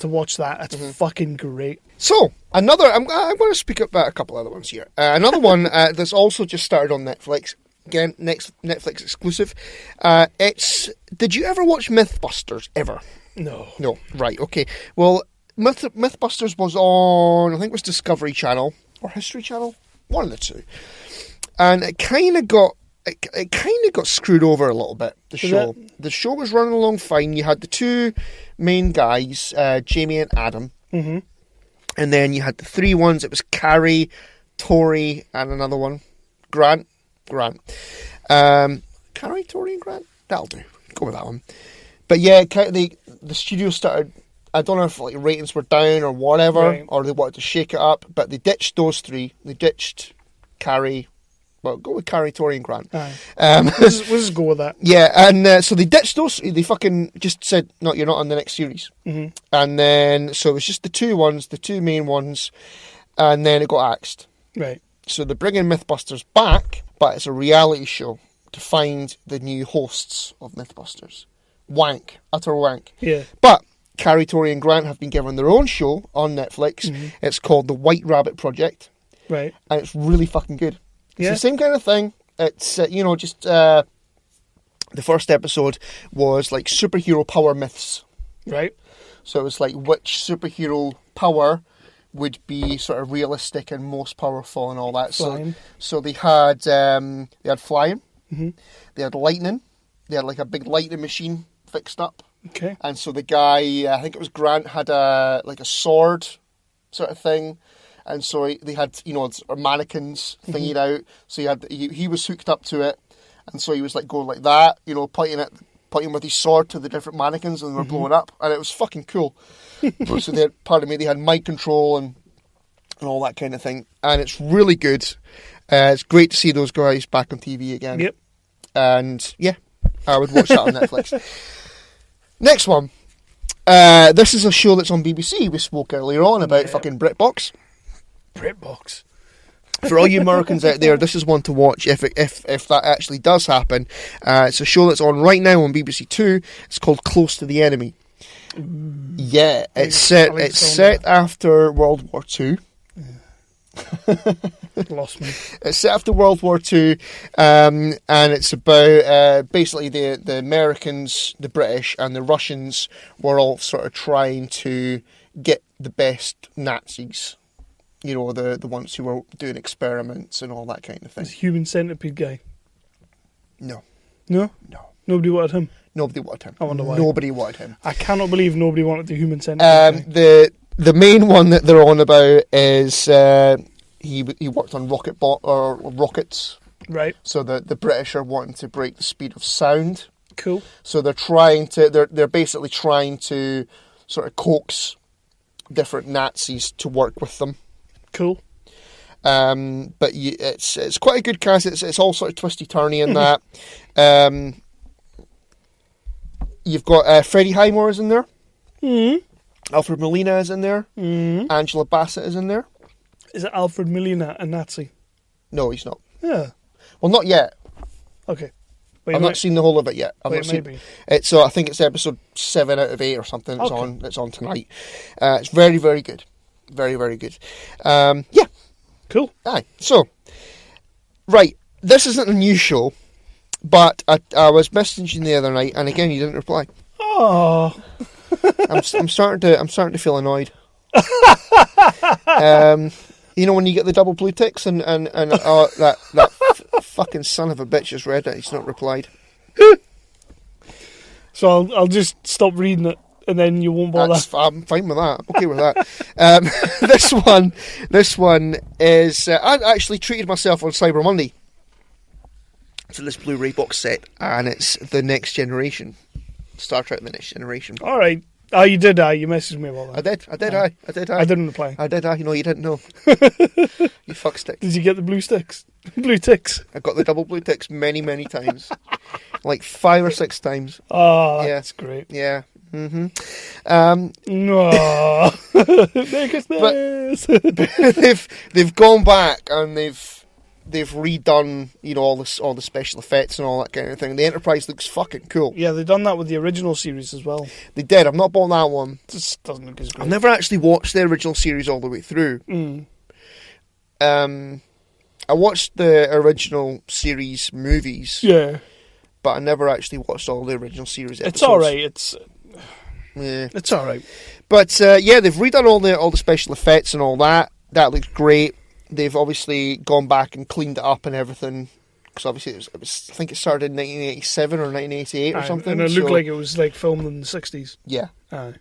watch that. That's fucking great. So, I'm going to speak about a couple other ones here. Another one that's also just started on Netflix. Again, next Netflix exclusive. Did you ever watch Mythbusters, ever? No. No, right, okay. Well, Mythbusters was on, I think it was Discovery Channel, or History Channel, one of the two. And it kind of got it kind of got screwed over a little bit, the show. The show was running along fine. You had the two main guys, Jamie and Adam. Mm-hmm. And then you had the three ones. It was Carrie, Tori, and another one. Grant. Carrie, Tori, and Grant? That'll do. Go with that one. But yeah, the studio started... I don't know if like ratings were down or whatever, right. or they wanted to shake it up, but they ditched those three. They ditched Carrie... Well, go with Carrie, Tori, and Grant. We'll just go with that. Yeah, and so they ditched those. They fucking just said, no, you're not on the next series. Mm-hmm. And then, so it was just the two main ones, and then it got axed. Right. So they're bringing Mythbusters back, but it's a reality show to find the new hosts of Mythbusters. Wank. Utter wank. Yeah. But Carrie, Tori, and Grant have been given their own show on Netflix. Mm-hmm. It's called The White Rabbit Project. Right. And it's really fucking good. It's Yeah. the same kind of thing. It's, just the first episode was like superhero power myths. Right. So it was like which superhero power would be sort of realistic and most powerful and all that. Flying. So they had flying, Mm-hmm. they had lightning, they had like a big lightning machine fixed up. Okay. And so the guy, I think it was Grant, had a sword sort of thing. And so they had, mannequins thingied out. So he was hooked up to it. And so he was like going like that, pointing with his sword to the different mannequins and they were blowing up. And it was fucking cool. So they had mic control and all that kind of thing. And it's really good. It's great to see those guys back on TV again. Yep. And yeah, I would watch that on Netflix. Next one. This is a show that's on BBC. We spoke earlier on about fucking BritBox. BritBox. For all you Americans out there, this is one to watch if that actually does happen. It's a show that's on right now on BBC Two. It's called Close to the Enemy. Yeah, it's set after World War Two. Lost me. It's set after World War Two, and it's about basically the Americans, the British, and the Russians were all sort of trying to get the best Nazis. The ones who were doing experiments and all that kind of thing. This human centipede guy. No. No? No. Nobody wanted him. Nobody wanted him. I wonder why. Nobody wanted him. I cannot believe nobody wanted the human centipede guy. The main one that they're on about is he worked on rockets. Right. So the British are wanting to break the speed of sound. Cool. So they're basically trying to sort of coax different Nazis to work with them. Cool. But it's quite a good cast. It's all sort of twisty turny in that. You've got Freddie Highmore is in there. Mm-hmm. Alfred Molina is in there. Mm-hmm. Angela Bassett is in there. Is it Alfred Molina a Nazi? No, he's not. Yeah. Well, not yet. Okay. I've not seen the whole of it yet. Maybe. So I think it's episode 7 out of 8 or something. It's Okay. It's on tonight. It's very, very good. Very, very good. Yeah. Cool. Aye. So, right. This isn't a new show, but I was messaging the other night, and again you didn't reply. Oh. I'm starting to feel annoyed. When you get the double blue ticks and that fucking son of a bitch has read it. He's not replied. So I'll just stop reading it, and then you won't bother. I'm fine with that. I'm okay with that. This one is. I actually treated myself on Cyber Monday to this Blu-ray box set, and it's The Next Generation, Star Trek: The Next Generation. All right. Oh, you did. You messaged me about that. I did. I I didn't reply. I did. You didn't know. You fuck stick. Did you get the blue sticks? Blue ticks. I got the double blue ticks many, many times, like 5 or 6 times. Oh, Yeah. that's great. Yeah. No. But they've gone back and they've redone all the special effects and all that kind of thing. The Enterprise looks fucking cool. Yeah, they've done that with the original series as well. They did. I've not bought that one. It just doesn't look as good. I've never actually watched the original series all the way through. I watched the original series movies, Yeah. but I never actually watched all the original series episodes. It's all right. It's all right. But they've redone all the special effects and all that. That looks great. They've obviously gone back and cleaned it up and everything because obviously it was. I think it started in 1987 or 1988 or something. And it looked like it was like filmed in the 60s. Yeah. Aye.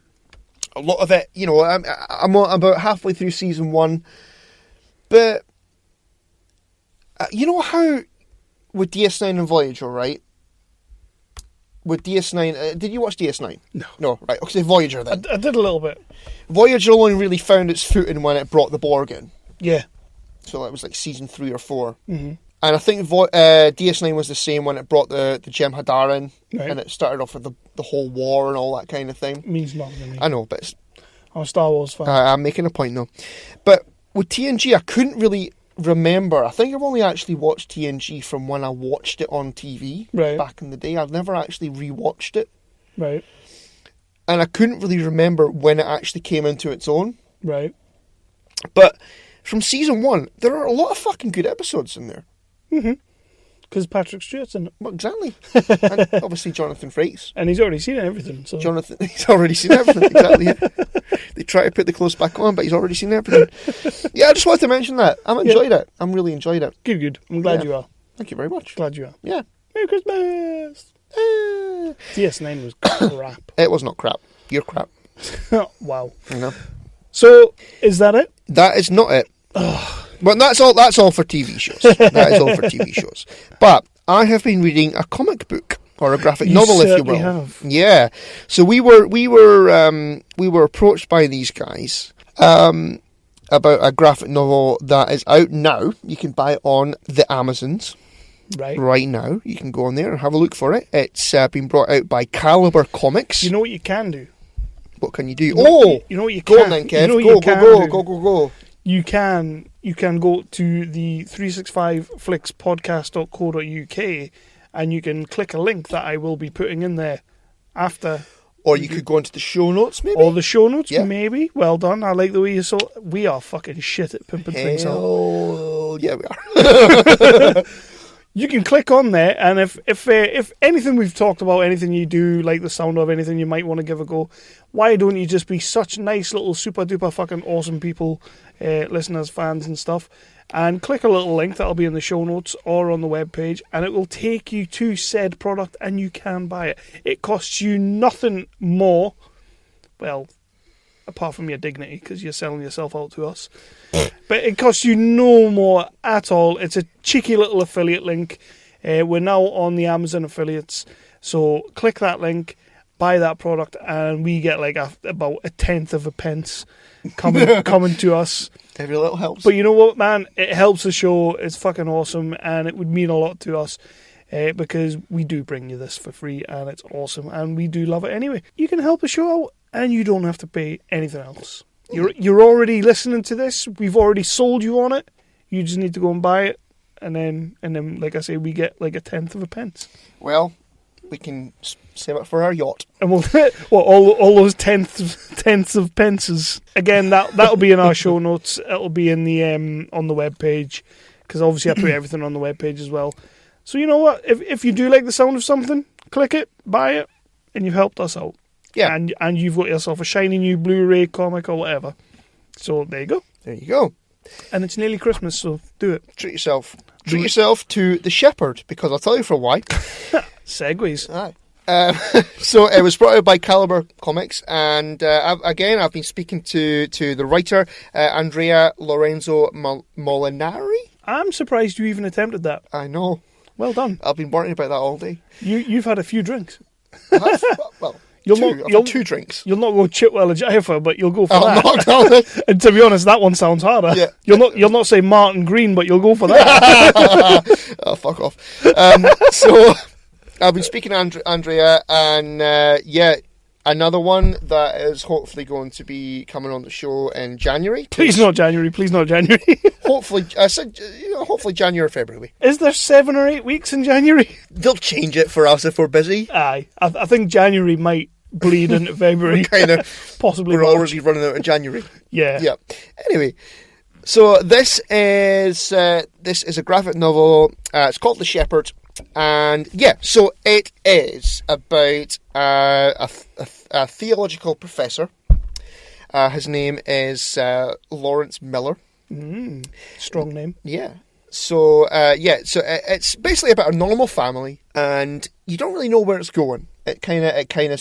A lot of it, I'm about halfway through season 1, but you know how with DS9 and Voyager, right? With DS9, did you watch DS9? No, right. Okay, Voyager then. I did a little bit. Voyager only really found its footing when it brought the Borg in. Yeah. So that was like season 3 or 4. Mm-hmm. And I think DS9 was the same when it brought the Jem'Hadar in, Right. and it started off with the whole war and all that kind of thing. It means nothing to me. I know, but I'm a Star Wars fan. I'm making a point though. But with TNG, I couldn't really remember. I think I've only actually watched TNG from when I watched it on TV back in the day. I've never actually rewatched it. Right. And I couldn't really remember when it actually came into its own. Right. But from season 1, there are a lot of fucking good episodes in there. Mm-hmm. Because Patrick Stewart's in it. Well, exactly. And obviously Jonathan Frakes. And he's already seen everything. So Jonathan, he's already seen everything, exactly. Yeah. They try to put the clothes back on, but he's already seen everything. Yeah, I just wanted to mention that. I enjoyed it. I really enjoyed it. Good. I'm glad you are. Thank you very much. Glad you are. Yeah. Merry Christmas! DS9 was crap. It was not crap. You're crap. Wow. You know? So, is that it? That is not it. But that's all for TV shows. That is all for TV shows. But I have been reading a comic book or a graphic novel, if you will. Have. Yeah. So we were approached by these guys about a graphic novel that is out now. You can buy it on the Amazons. Right now. You can go on there and have a look for it. It's been brought out by Caliber Comics. You know what you can do? What can you do? You know what you can. Go on then, Kev. You know go. go. You can go to the 365flixpodcast.co.uk and you can click a link that I will be putting in there after. Or you could go into the show notes, maybe. Or the show notes, yeah. Maybe. Well done. I like the way you saw. We are fucking shit at pimping things out. Yeah, we are. You can click on there, and if anything we've talked about, anything you do, like the sound of anything you might want to give a go, why don't you just be such nice little super duper fucking awesome people, listeners, fans and stuff, and click a little link that'll be in the show notes or on the webpage, and it will take you to said product, and you can buy it. It costs you nothing more, well, apart from your dignity, because you're selling yourself out to us. But it costs you no more at all. It's a cheeky little affiliate link. We're now on the Amazon affiliates. So click that link, buy that product, and we get like about a tenth of a pence coming to us. Every little helps. But you know what, man? It helps the show. It's fucking awesome, and it would mean a lot to us. Because we do bring you this for free, and it's awesome, and we do love it anyway. You can help the show out, and you don't have to pay anything else. You're already listening to this. We've already sold you on it. You just need to go and buy it, and then, like I say, we get like a tenth of a pence. Well, we can save it for our yacht, and we'll all those tenths of pences. Again, that'll be in our show notes. It'll be in the on the webpage, because obviously I put everything on the webpage as well. So you know what? If you do like the sound of something, click it, buy it, and you've helped us out. Yeah. And you've got yourself a shiny new Blu-ray comic or whatever. So there you go. There you go. And it's nearly Christmas, so do it. Treat yourself. Treat yourself to The Shepherd, because I'll tell you for why. Segues. Aye. So it was brought out by Caliber Comics, and I've been speaking to the writer, Andrea Lorenzo Molinari. I'm surprised you even attempted that. I know. Well done. I've been worrying about that all day. You've had a few drinks. Well, I've had 2 drinks. You'll not go Chitwell or Jaffa, but you'll go for that. No. And to be honest, that one sounds harder. Yeah. You'll not say Martin Green, but you'll go for that. Oh, fuck off. So I've been speaking to Andrea, and another one that is hopefully going to be coming on the show in January. Please not January. Hopefully, I said, hopefully January or February. Is there 7 or 8 weeks in January? They'll change it for us if we're busy. Aye, I think January might bleed into February. Kind of. Possibly. We're already running out in January. Yeah. Yeah. Anyway, so this is a graphic novel. It's called The Shepherd. And so it is about a theological professor. His name is Lawrence Miller. Strong name. Yeah. So it's basically about a normal family, and you don't really know where it's going. It kind of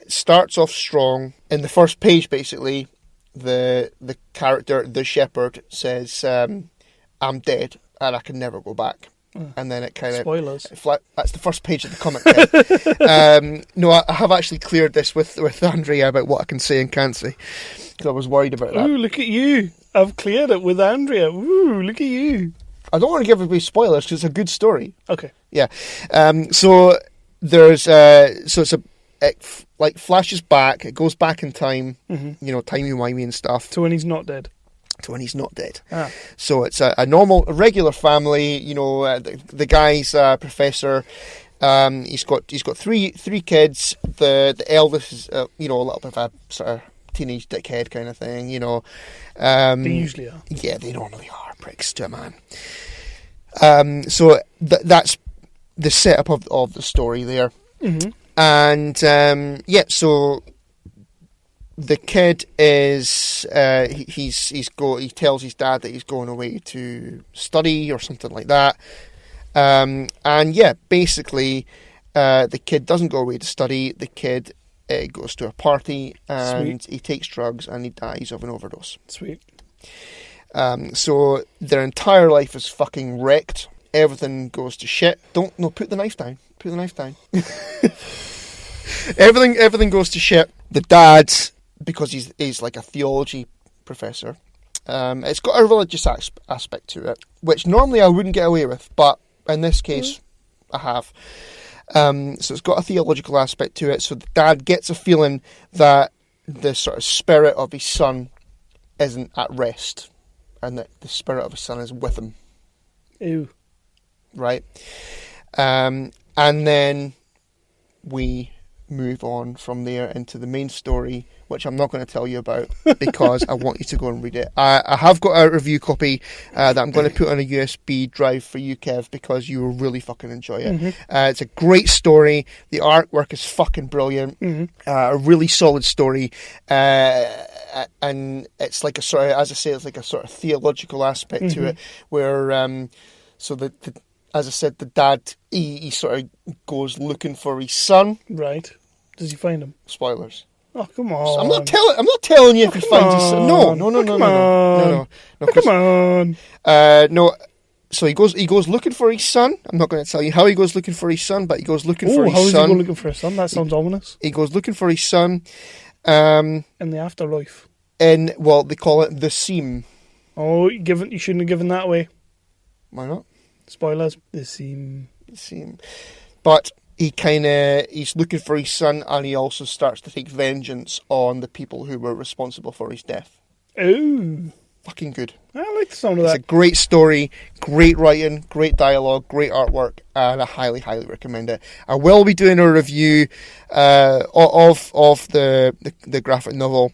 starts off strong. In the first page, basically, the character, the shepherd, says, "I'm dead, and I can never go back." And then it kind of spoilers. That's the first page of the comic. No, I have actually cleared this with Andrea about what I can say and can't say, because I was worried about that. Ooh, look at you! I've cleared it with Andrea. Ooh, look at you! I don't want to give everybody spoilers because it's a good story. Okay. Yeah. So there's it flashes back. It goes back in time. Mm-hmm. You know, timey-wimey and stuff. To when he's not dead. To when he's not dead. Ah. So it's a normal, regular family. You know, the guy's a professor. He's got three kids. The eldest is a little bit of a sort of teenage dickhead kind of thing. You know, They usually are. Yeah, they normally are pricks to a man. So that's the setup of the story there. Mm-hmm. And so the kid is he tells his dad that he's going away to study or something like that. And basically the kid doesn't go away to study. The kid goes to a party and Sweet. he takes drugs and he dies of an overdose. Sweet. So their entire life is fucking wrecked. Everything goes to shit. Put the knife down. Put the knife down. Everything goes to shit. The dad, because he's like a theology professor, it's got a religious aspect to it, which normally I wouldn't get away with, but in this case, I have. So it's got a theological aspect to it. So the dad gets a feeling that the sort of spirit of his son isn't at rest, and that the spirit of his son is with him. Ew. Right. And then we move on from there into the main story, which I'm not going to tell you about because I want you to go and read it. I have got a review copy that I'm going to put on a USB drive for you, Kev, because you will really fucking enjoy it. Mm-hmm. It's a great story. The artwork is fucking brilliant. Mm-hmm. A really solid story. And it's like a sort of, as I say, it's like a sort of theological aspect to it, where as I said, the dad, he sort of goes looking for his son. Right. Does he find him? Spoilers. Oh, come on. I'm not telling you if he finds his son. No. Come on. No. So he goes looking for his son. I'm not going to tell you how he goes looking for his son, but he goes looking for his son. How is he going looking for his son? That sounds ominous. He goes looking for his son. In the afterlife. They call it the seam. Oh, you shouldn't have given that away. Why not? Spoilers. The seam. But he's looking for his son, and he also starts to take vengeance on the people who were responsible for his death. Ooh. Fucking good. I like the sound of It's that. a great story, great writing, great dialogue, great artwork, and I highly, highly recommend it. I will be doing a review of the graphic novel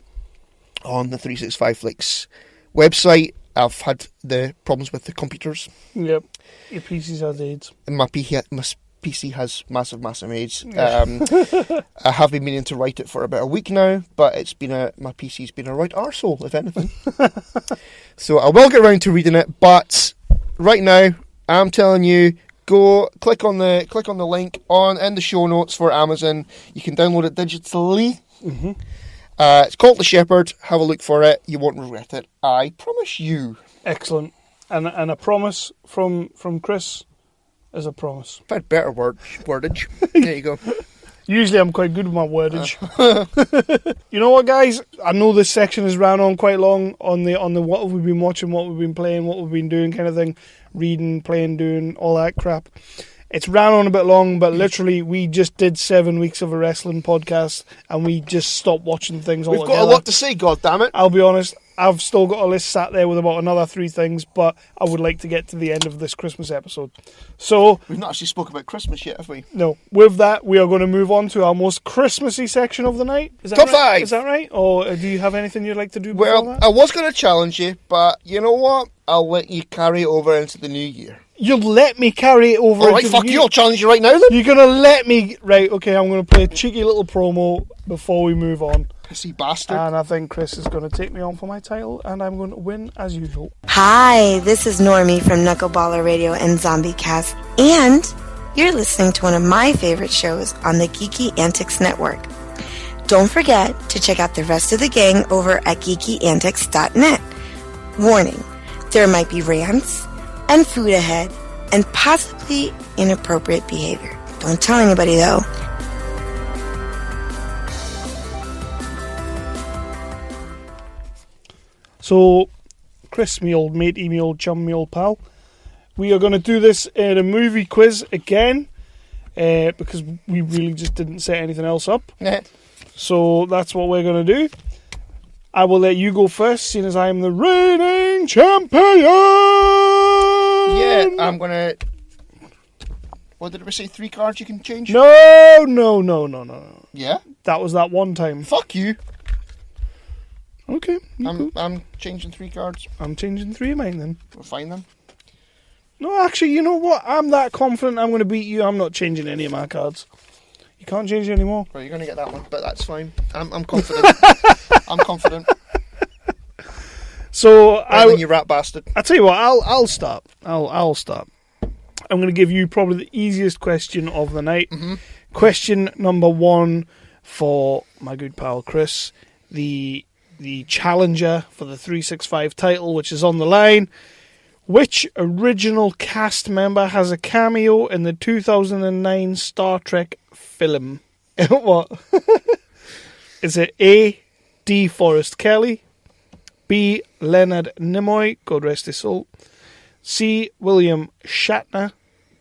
on the 365X website. I've had the problems with the computers. Yep. Your PC's has AIDS. My PC has massive AIDS. I have been meaning to write it for about a week now, but my PC's been a right arsehole, if anything. So I will get around to reading it, but right now I'm telling you, go click on the link in the show notes for Amazon. You can download it digitally. Mm-hmm. It's called The Shepherd. Have a look for it. You won't regret it. I promise you. Excellent. And a promise from Chris is a promise. I've had better wordage. There you go. Usually I'm quite good with my wordage. You know what, guys? I know this section has ran on quite long on the what have we been watching, what we've been playing, what we've been doing kind of thing. Reading, playing, doing, all that crap. It's ran on a bit long, but literally we just did 7 weeks of a wrestling podcast and we just stopped watching things altogether. We've got a lot to say, goddammit. I'll be honest, I've still got a list sat there with about another 3 things, but I would like to get to the end of this Christmas episode. So we've not actually spoken about Christmas yet, have we? No. With that, we are going to move on to our most Christmassy section of the night. Is that Top right? 5! Is that right? Or do you have anything you'd like to do before that? I was going to challenge you, but you know what? I'll let you carry it over into the new year. You'll let me carry it over. All right, fuck you. I'll challenge you right now, then. You're going to let me... Right, okay, I'm going to play a cheeky little promo before we move on. Pissy bastard. And I think Chris is going to take me on for my title, and I'm going to win as usual. Hi, this is Normie from Knuckleballer Radio and Zombie Cast, and you're listening to one of my favorite shows on the Geeky Antics Network. Don't forget to check out the rest of the gang over at geekyantics.net. Warning, there might be rants and food ahead and possibly inappropriate behavior. Don't tell anybody, though. So, Chris, me old matey, me old chum, me old pal, we are going to do this in a movie quiz again, because we really just didn't set anything else up. Yeah. So that's what we're going to do. I will let you go first, seeing as I am the reigning champion. Yeah, I'm going to... What did we say? 3 cards you can change? No. Yeah? That was that one time. Fuck you. Okay. I'm changing 3 cards. I'm changing 3 of mine then. We're fine then. No, actually, you know what? I'm that confident I'm going to beat you. I'm not changing any of my cards. You can't change it anymore. Well, you're going to get that one, but that's fine. I'm confident. I'm confident. So you rat bastard. I tell you what, I'll start. I'll start. I'm going to give you probably the easiest question of the night. Mm-hmm. Question number 1 for my good pal Chris, the challenger for the 365 title, which is on the line. Which original cast member has a cameo in the 2009 Star Trek film? What? Is it A, D. Forrest Kelly, B. Leonard Nimoy, God rest his soul, C. William Shatner,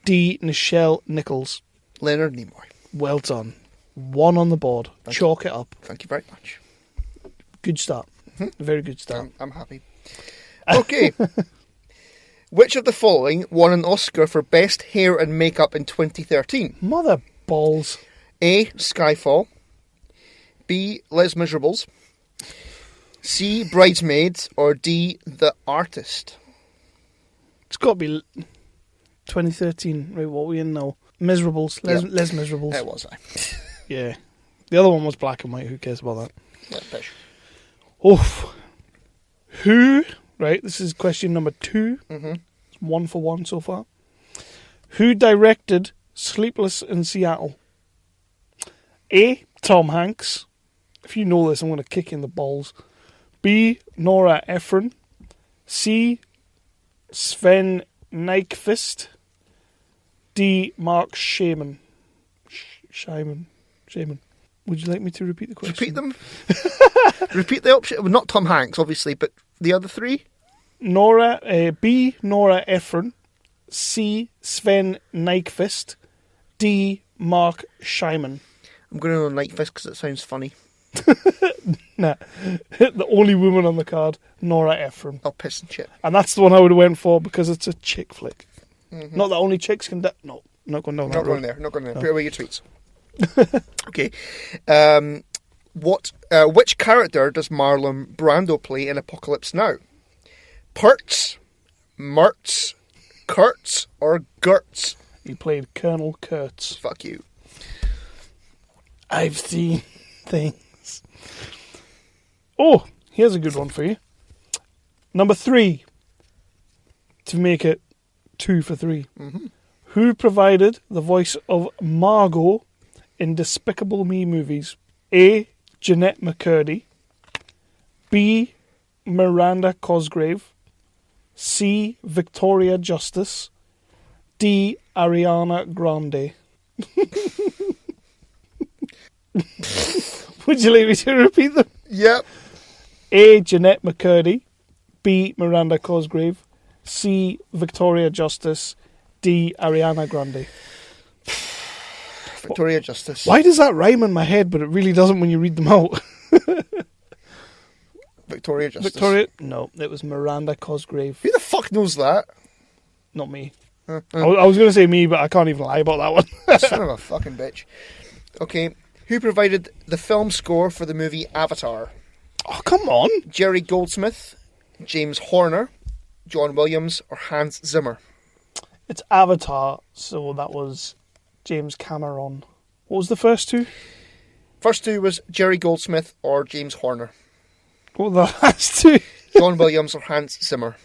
D. Nichelle Nichols? Leonard Nimoy. Well done. 1 on the board. Chalk it up. Thank you very much. Good start. Mm-hmm. Very good start. I'm happy. Okay. Which of the following won an Oscar for Best Hair and Makeup in 2013? Mother balls. A. Skyfall, B. Les Miserables, C. Bridesmaids, or D. The Artist? It's got to be 2013. Right, what are we in now? Miserables. Les Miserables. It was I. Yeah. The other one was black and white. Who cares about that? Yeah, pish. Oof. Who... Right, this is question number 2. Mm-hmm. It's 1 for 1 so far. Who directed Sleepless in Seattle? A. Tom Hanks. If you know this, I'm going to kick you in the balls. B. Nora Ephron. C. Sven Nykvist. D. Mark Shaman. Shaman. Would you like me to repeat the question? Repeat them? Repeat the option. Well, not Tom Hanks, obviously, but the other 3? B. Nora Ephron. C. Sven Nykvist. D. Mark Shaman. I'm going to go Nykvist because it sounds funny. Nah. The only woman on the card, Nora Ephron. Oh, piss and shit. And that's the one I would have went for because it's a chick flick. Mm-hmm. Not that only chicks can... No, not going down that road. Not going there. No. Put away your tweets. Okay. Which character does Marlon Brando play in Apocalypse Now? Pertz, Mertz, Kurtz, or Gertz? He played Colonel Kurtz. Fuck you. I've seen things. Oh, here's a good one for you. Number 3. To make it 2 for 3. Mm-hmm. Who provided the voice of Margot in Despicable Me movies? A. Jeanette McCurdy. B. Miranda Cosgrave. C. Victoria Justice. D. Ariana Grande. Would you like me to repeat them? Yep. A. Jeanette McCurdy. B. Miranda Cosgrave. C. Victoria Justice. D. Ariana Grande. Victoria Justice. Why does that rhyme in my head, but it really doesn't when you read them out? Victoria Justice. No, it was Miranda Cosgrave. Who the fuck knows that? Not me. I was going to say me, but I can't even lie about that one. Son of a fucking bitch. Okay. Who provided the film score for the movie Avatar? Oh, come on. Jerry Goldsmith, James Horner, John Williams, or Hans Zimmer? It's Avatar, so that was James Cameron. What was the first two? First two was Jerry Goldsmith or James Horner. What were the last two? John Williams or Hans Zimmer.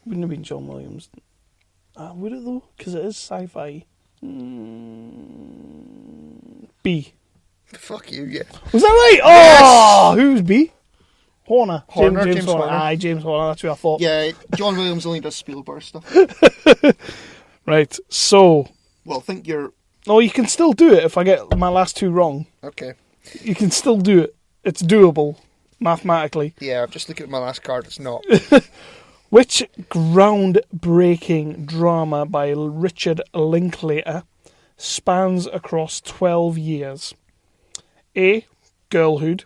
Wouldn't have been John Williams. Would it though? Because it is sci-fi. B. Fuck you, yeah. Was that right? Oh, who was B? Horner. James Horner. Horner. Aye, James Horner. That's who I thought. Yeah, John Williams only does Spielberg stuff. Right. So. Well, I think you're... Oh, you can still do it if I get my last two wrong. Okay. You can still do it. It's doable, mathematically. Yeah, I'm just looking at my last card. It's not. Which groundbreaking drama by Richard Linklater spans across 12 years? A. Girlhood.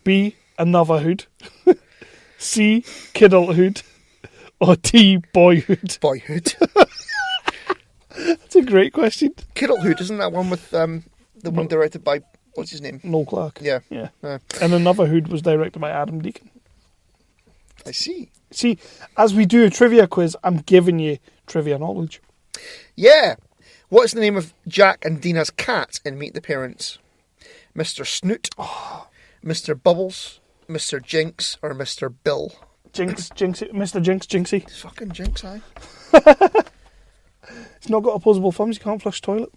B. Anotherhood. C. Kidulthood. Or D. Boyhood. Boyhood. That's a great question. Kidulthood, isn't that one with the one directed by, what's his name? Noel Clarke. Yeah. Yeah. And Anotherhood was directed by Adam Deacon. I see. See, as we do a trivia quiz, I'm giving you trivia knowledge. Yeah. What is the name of Jack and Dina's cat in Meet the Parents? Mr. Snoot, Mr. Bubbles, Mr. Jinx, or Mr. Bill? Jinxie, Mr. Jinxie. It's fucking Jinx, aye. He's not got opposable thumbs, you can't flush toilet.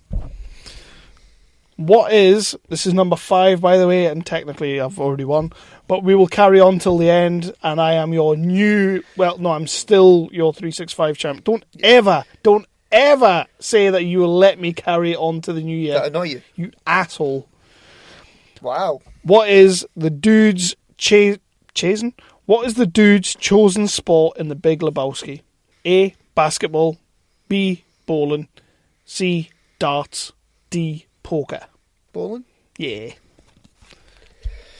This is number 5, by the way, and technically I've already won, but we will carry on till the end, and I am your I'm still your 365 champ. Don't ever say that you will let me carry on to the new year. That annoy you? You asshole. Wow. What is the dude's chosen? What is the dude's chosen sport in The Big Lebowski? A. Basketball. B. Bowling. C. Darts. D. Poker. Bowling? Yeah.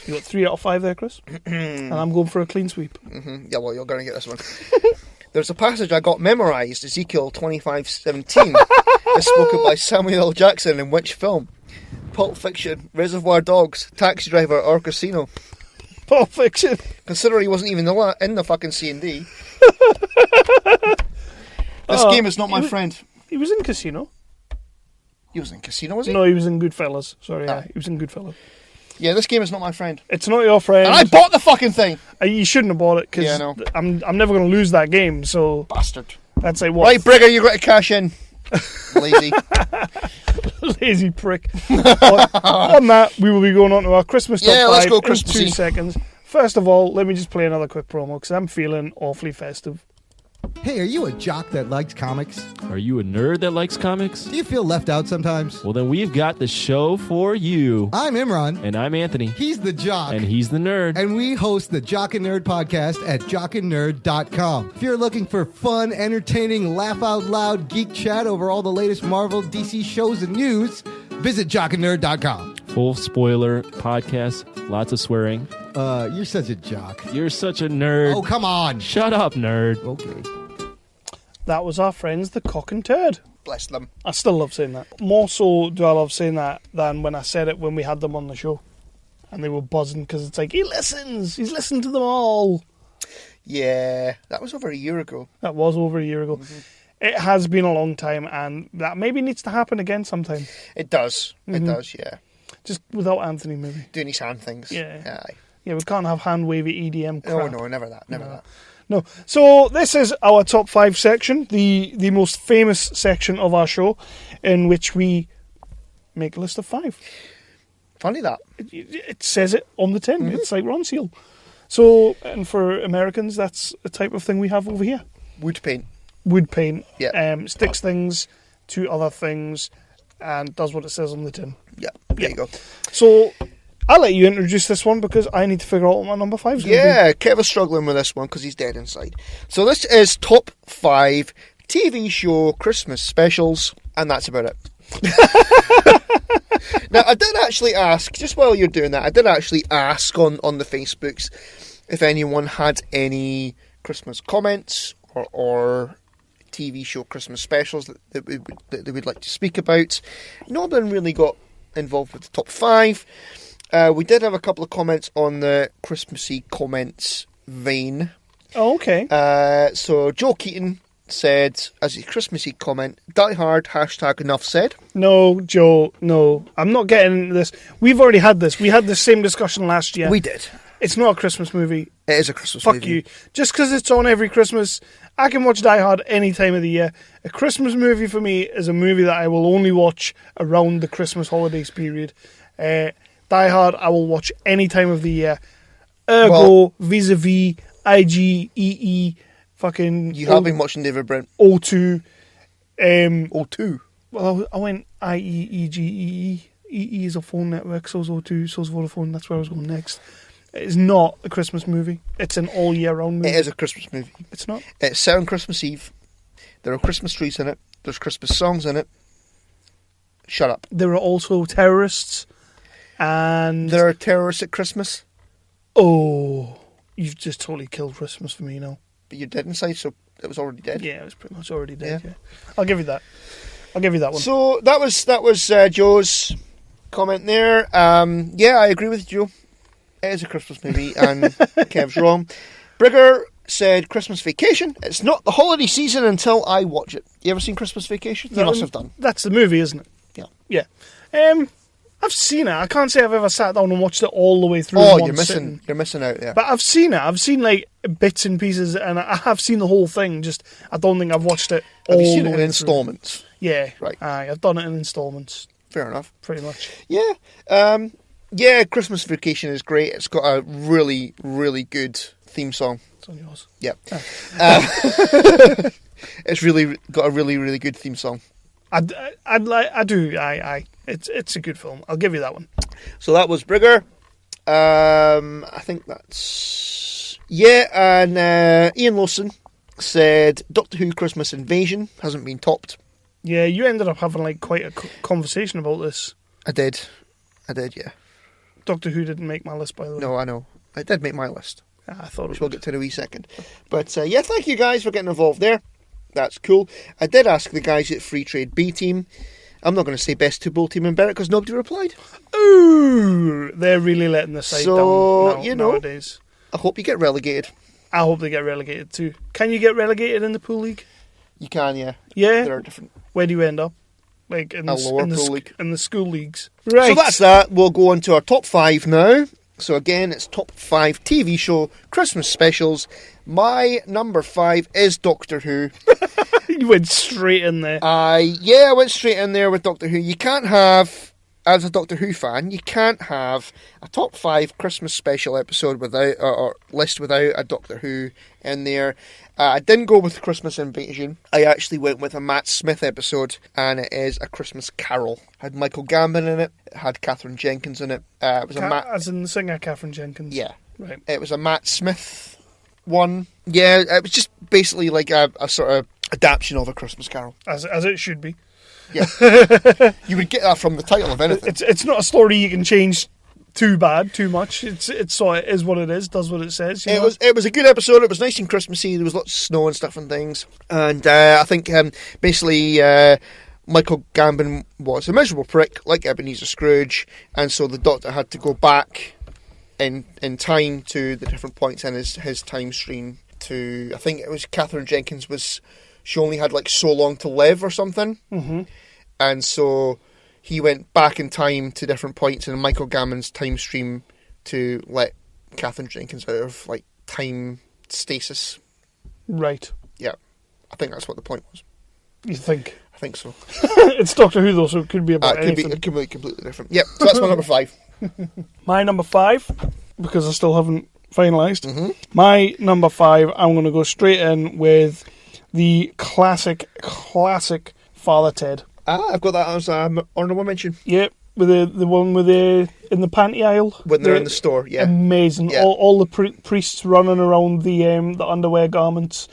You got 3 out of 5 there, Chris. And I'm going for a clean sweep. Mm-hmm. Yeah, well, you're going to get this one. There's a passage I got memorised, Ezekiel 25:17. It's spoken by Samuel L. Jackson in which film? Pulp Fiction, Reservoir Dogs, Taxi Driver, or Casino? Pulp Fiction. Consider he wasn't even in the fucking C&D. This game is not my friend. He was in Casino. He was in Casino, was he? No, he was in Goodfellas. Sorry, he was in Goodfellas. Yeah, this game is not my friend. It's not your friend. And I bought the fucking thing! You shouldn't have bought it, because I'm never going to lose that game, so... Bastard. That's like what... Right, Brigger, you got to cash in. Lazy. Lazy prick. On that, we will be going on to our Christmas top 5 let's go in Christmassy. 2 seconds. First of all, let me just play another quick promo, because I'm feeling awfully festive. Hey, are you a jock that likes comics? Are you a nerd that likes comics? Do you feel left out sometimes? Well, then we've got the show for you. I'm Imran. And I'm Anthony. He's the jock. And he's the nerd. And we host the Jock and Nerd podcast at jockandnerd.com. If you're looking for fun, entertaining, laugh-out-loud geek chat over all the latest Marvel, DC shows and news, visit jockandnerd.com. Full spoiler podcast, lots of swearing. You're such a jock. You're such a nerd. Oh, come on. Shut up, nerd. Okay. That was our friends, the Cock and Turd. Bless them. I still love saying that. More so do I love saying that than when I said it when we had them on the show. And they were buzzing because it's like, he listens. He's listened to them all. Yeah, that was over a year ago. That was over a year ago. Mm-hmm. It has been a long time, and that maybe needs to happen again sometime. It does. Mm-hmm. It does, yeah. Just without Anthony, maybe. Doing his hand things. Yeah. Aye. Yeah, we can't have hand-wavy EDM crap. No, never that. Never that. No. So this is our top 5 section, the most famous section of our show, in which we make a list of 5. Funny that. It says it on the tin. Mm-hmm. It's like Ron Seal. So, and for Americans, that's a type of thing we have over here. Wood paint. Yeah. Sticks things to other things and does what it says on the tin. Yeah. There you go. So I'll let you introduce this one because I need to figure out what my number 5 is going to be. Yeah, Kev is struggling with this one because he's dead inside. So this is top 5 TV show Christmas specials, and that's about it. Now, I did actually ask, just while you're doing that, on the Facebooks if anyone had any Christmas comments or TV show Christmas specials that they would like to speak about. No one really got involved with the top 5. We did have a couple of comments on the Christmassy comments vein. Oh, okay. So Joe Keaton said, as a Christmassy comment, Die Hard, #enough said. No, Joe, no. I'm not getting into this. We've already had this. We had the same discussion last year. We did. It's not a Christmas movie. It is a Christmas Fuck movie. you. Just because it's on every Christmas, I can watch Die Hard any time of the year. A Christmas movie for me is a movie that I will only watch around the Christmas holidays period. Die Hard, I will watch any time of the year. Ergo, vis-a-vis, IGEE, fucking... You have been watching David Brent. O2. O2? Well, I went IEEGEE. EE is a phone network, so's O2, so's Vodafone. That's where I was going next. It's not a Christmas movie. It's an all year round movie. It is a Christmas movie. It's not. It's set on Christmas Eve. There are Christmas trees in it. There's Christmas songs in it. Shut up. There are also terrorists, and There are terrorists at Christmas. oh, you've just totally killed Christmas for me now. But you're dead inside, so it was already dead. Yeah, it was pretty much already dead. Yeah. I'll give you that. I'll give you that one. So that was Joe's comment there. Yeah, I agree with you, Joe. It is a Christmas movie, and Kev's wrong. Brigger said Christmas Vacation. It's not the holiday season until I watch it. You ever seen Christmas Vacation? You must have done. That's the movie, isn't it? Yeah. Yeah. I've seen it. I can't say I've ever sat down and watched it all the way through. Oh, in one you're sitting. missing out there. But I've seen it. I've seen like bits and pieces, and I have seen the whole thing. Just I don't think I've watched it all Have you seen the it in way installments? through. Yeah, Right. Aye, I've done it in installments, Fair enough. pretty much. Yeah. Yeah, Christmas Vacation is great. It's got a really, really good theme song. It's on yours. Yeah. It's really got a really, really good theme song. I do. It's a good film. I'll give you that one. So that was Brigger. I think that's... Yeah, and Ian Lawson said Doctor Who Christmas Invasion hasn't been topped. Yeah, you ended up having like quite a conversation about this. I did, yeah. Doctor Who didn't make my list, by the way. No, I know. I did make my list, I thought it which was. we'll get to in a wee second. But yeah, thank you guys for getting involved there. That's cool. I did ask the guys at Free Trade B Team. I'm not going to say best two bowl team in Berwick because nobody replied. Ooh, they're really letting the side down nowadays. I hope you get relegated. I hope they get relegated too. Can you get relegated in the pool league? You can, yeah. Yeah. There are different. Where do you end up? Like in A the, lower in the pool sc- league. in the school leagues. Right. So that's that. We'll go on to our top 5 now. So again, it's top 5 TV show Christmas specials. My number 5 is Doctor Who. You went straight in there. I went straight in there with Doctor Who. You can't have, as a Doctor Who fan, you can't have a top 5 Christmas special episode without or list without a Doctor Who in there. I didn't go with Christmas Invasion. I actually went with a Matt Smith episode, and it is A Christmas Carol. It had Michael Gambon in it. It had Catherine Jenkins in it. It was a Matt. As in the singer Catherine Jenkins. Yeah. Right. It was a Matt Smith one. Yeah, it was just basically like a sort of adaptation of A Christmas Carol. As it should be. Yeah. You would get that from the title of anything. It's not a story you can change too much. It's so it is what it is, does what it says. You know? It was a good episode. It was nice and Christmassy. There was lots of snow and stuff and things. And I think basically Michael Gambon was a miserable prick, like Ebenezer Scrooge, and so the Doctor had to go back in time to the different points in his time stream. To I think it was Catherine Jenkins she only had like so long to live or something, and so he went back in time to different points in Michael Gambon's time stream to let Catherine Jenkins out of like time stasis. Right. Yeah, I think that's what the point was. You think? I think so. It's Doctor Who though, so it could be about It anything. could be completely different. Yep, so that's my number 5. My number 5, because I still haven't finalised. Mm-hmm. My number 5, I'm going to go straight in with the classic Father Ted. I've got that as honourable mention. Yep, with the one with in the panty aisle When they're in the store, yeah. Amazing. Yeah. All the priests running around the underwear garments.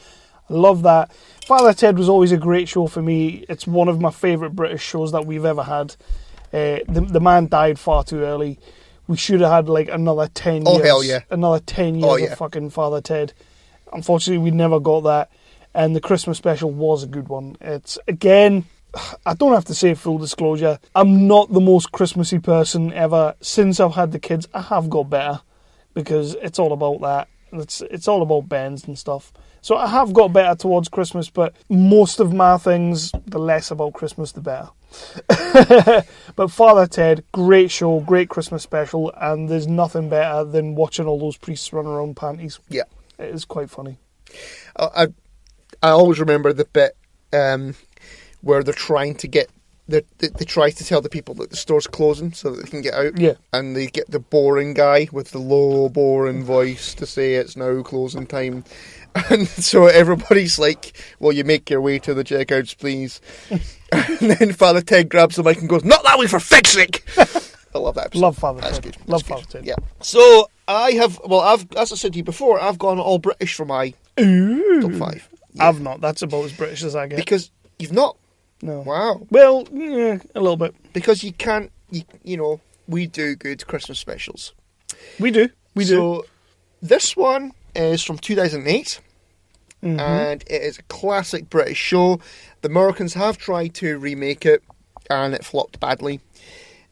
I love that. Father Ted was always a great show for me. It's one of my favourite British shows that we've ever had. The man died far too early. We should have had like another 10 years. Oh, hell yeah. Another 10 years of fucking Father Ted. Unfortunately, we never got that. And the Christmas special was a good one. It's, again, I don't have to say full disclosure, I'm not the most Christmassy person ever. Since I've had the kids, I have got better. Because it's all about that. It's all about bands and stuff. So I have got better towards Christmas, but most of my things, the less about Christmas, the better. But Father Ted, great show, great Christmas special, and there's nothing better than watching all those priests run around panties. Yeah. It is quite funny. I always remember the bit where they're trying to get... They try to tell the people that the store's closing so that they can get out. Yeah. And they get the boring guy with the low, boring voice to say it's now closing time. And so everybody's like, well, you make your way to the checkouts, please. And then Father Ted grabs the mic and goes, not that way, for fuck's sake! I love that episode. Love Father That's Ted. good. Love That's Father good. Ted. Yeah. So as I said to you before, I've gone all British for my top 5. Yeah. I've not. That's about as British as I get. Because you've not. No. Wow. Well, yeah, a little bit. Because you can't, you know, we do good Christmas specials. We do. So this one is from 2008. And it is a classic British show. The Americans have tried to remake it, and it flopped badly.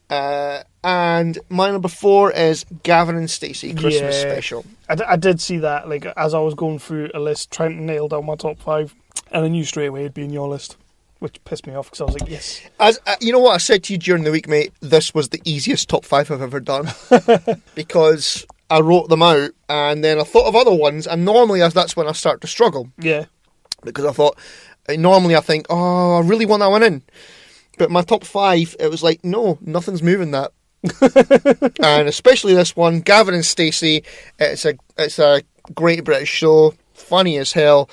And my number 4 is Gavin and Stacey Christmas special. I did see that, like, as I was going through a list, trying to nail down my top 5, and I knew straight away it'd be in your list, which pissed me off, because I was like, yes. As you know what I said to you during the week, mate? This was the easiest top 5 I've ever done. Because I wrote them out, and then I thought of other ones, and normally that's when I start to struggle. Yeah. Because I thought, normally I think, oh, I really want that one in. But my top 5, it was like, no, nothing's moving that. And especially this one, Gavin and Stacey, it's a great British show, funny as hell.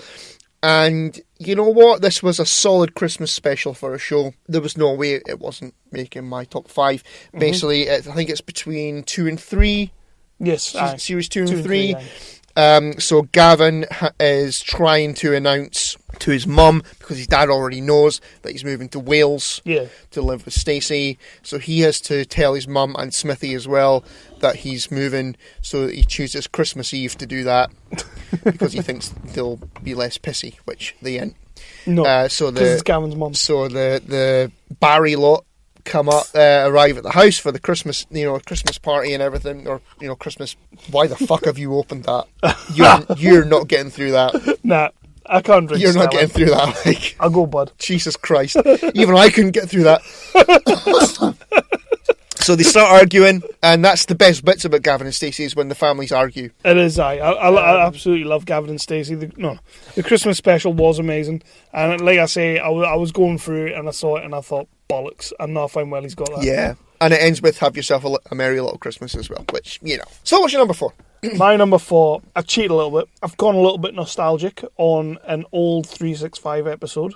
And you know what? This was a solid Christmas special for a show. There was no way it wasn't making my top 5. Basically, I think it's between 2 and 3. Yes, series 2 and 3. Aye. So Gavin is trying to announce to his mum, because his dad already knows, that he's moving to Wales to live with Stacey. So he has to tell his mum and Smithy as well that he's moving. So he chooses Christmas Eve to do that because he thinks they'll be less pissy, which they ain't. No, because it's Gavin's mum. So the Barry lot come up, arrive at the house for the Christmas, Christmas party and everything, or Christmas. Why the fuck have you opened that? You're not getting through that. Nah, I can't drink. You're not getting through that. Like, I'll go, bud. Jesus Christ! Even I couldn't get through that. So they start arguing, and that's the best bits about Gavin and Stacey, is when the families argue. It is. I absolutely love Gavin and Stacey. The Christmas special was amazing, and like I say, I was going through it and I saw it and I thought, bollocks, and now I find he's got that. Yeah, and it ends with "Have yourself a merry little Christmas" as well, which So what's your number 4? My number 4, I cheat a little bit. I've gone a little bit nostalgic on an old 365 episode.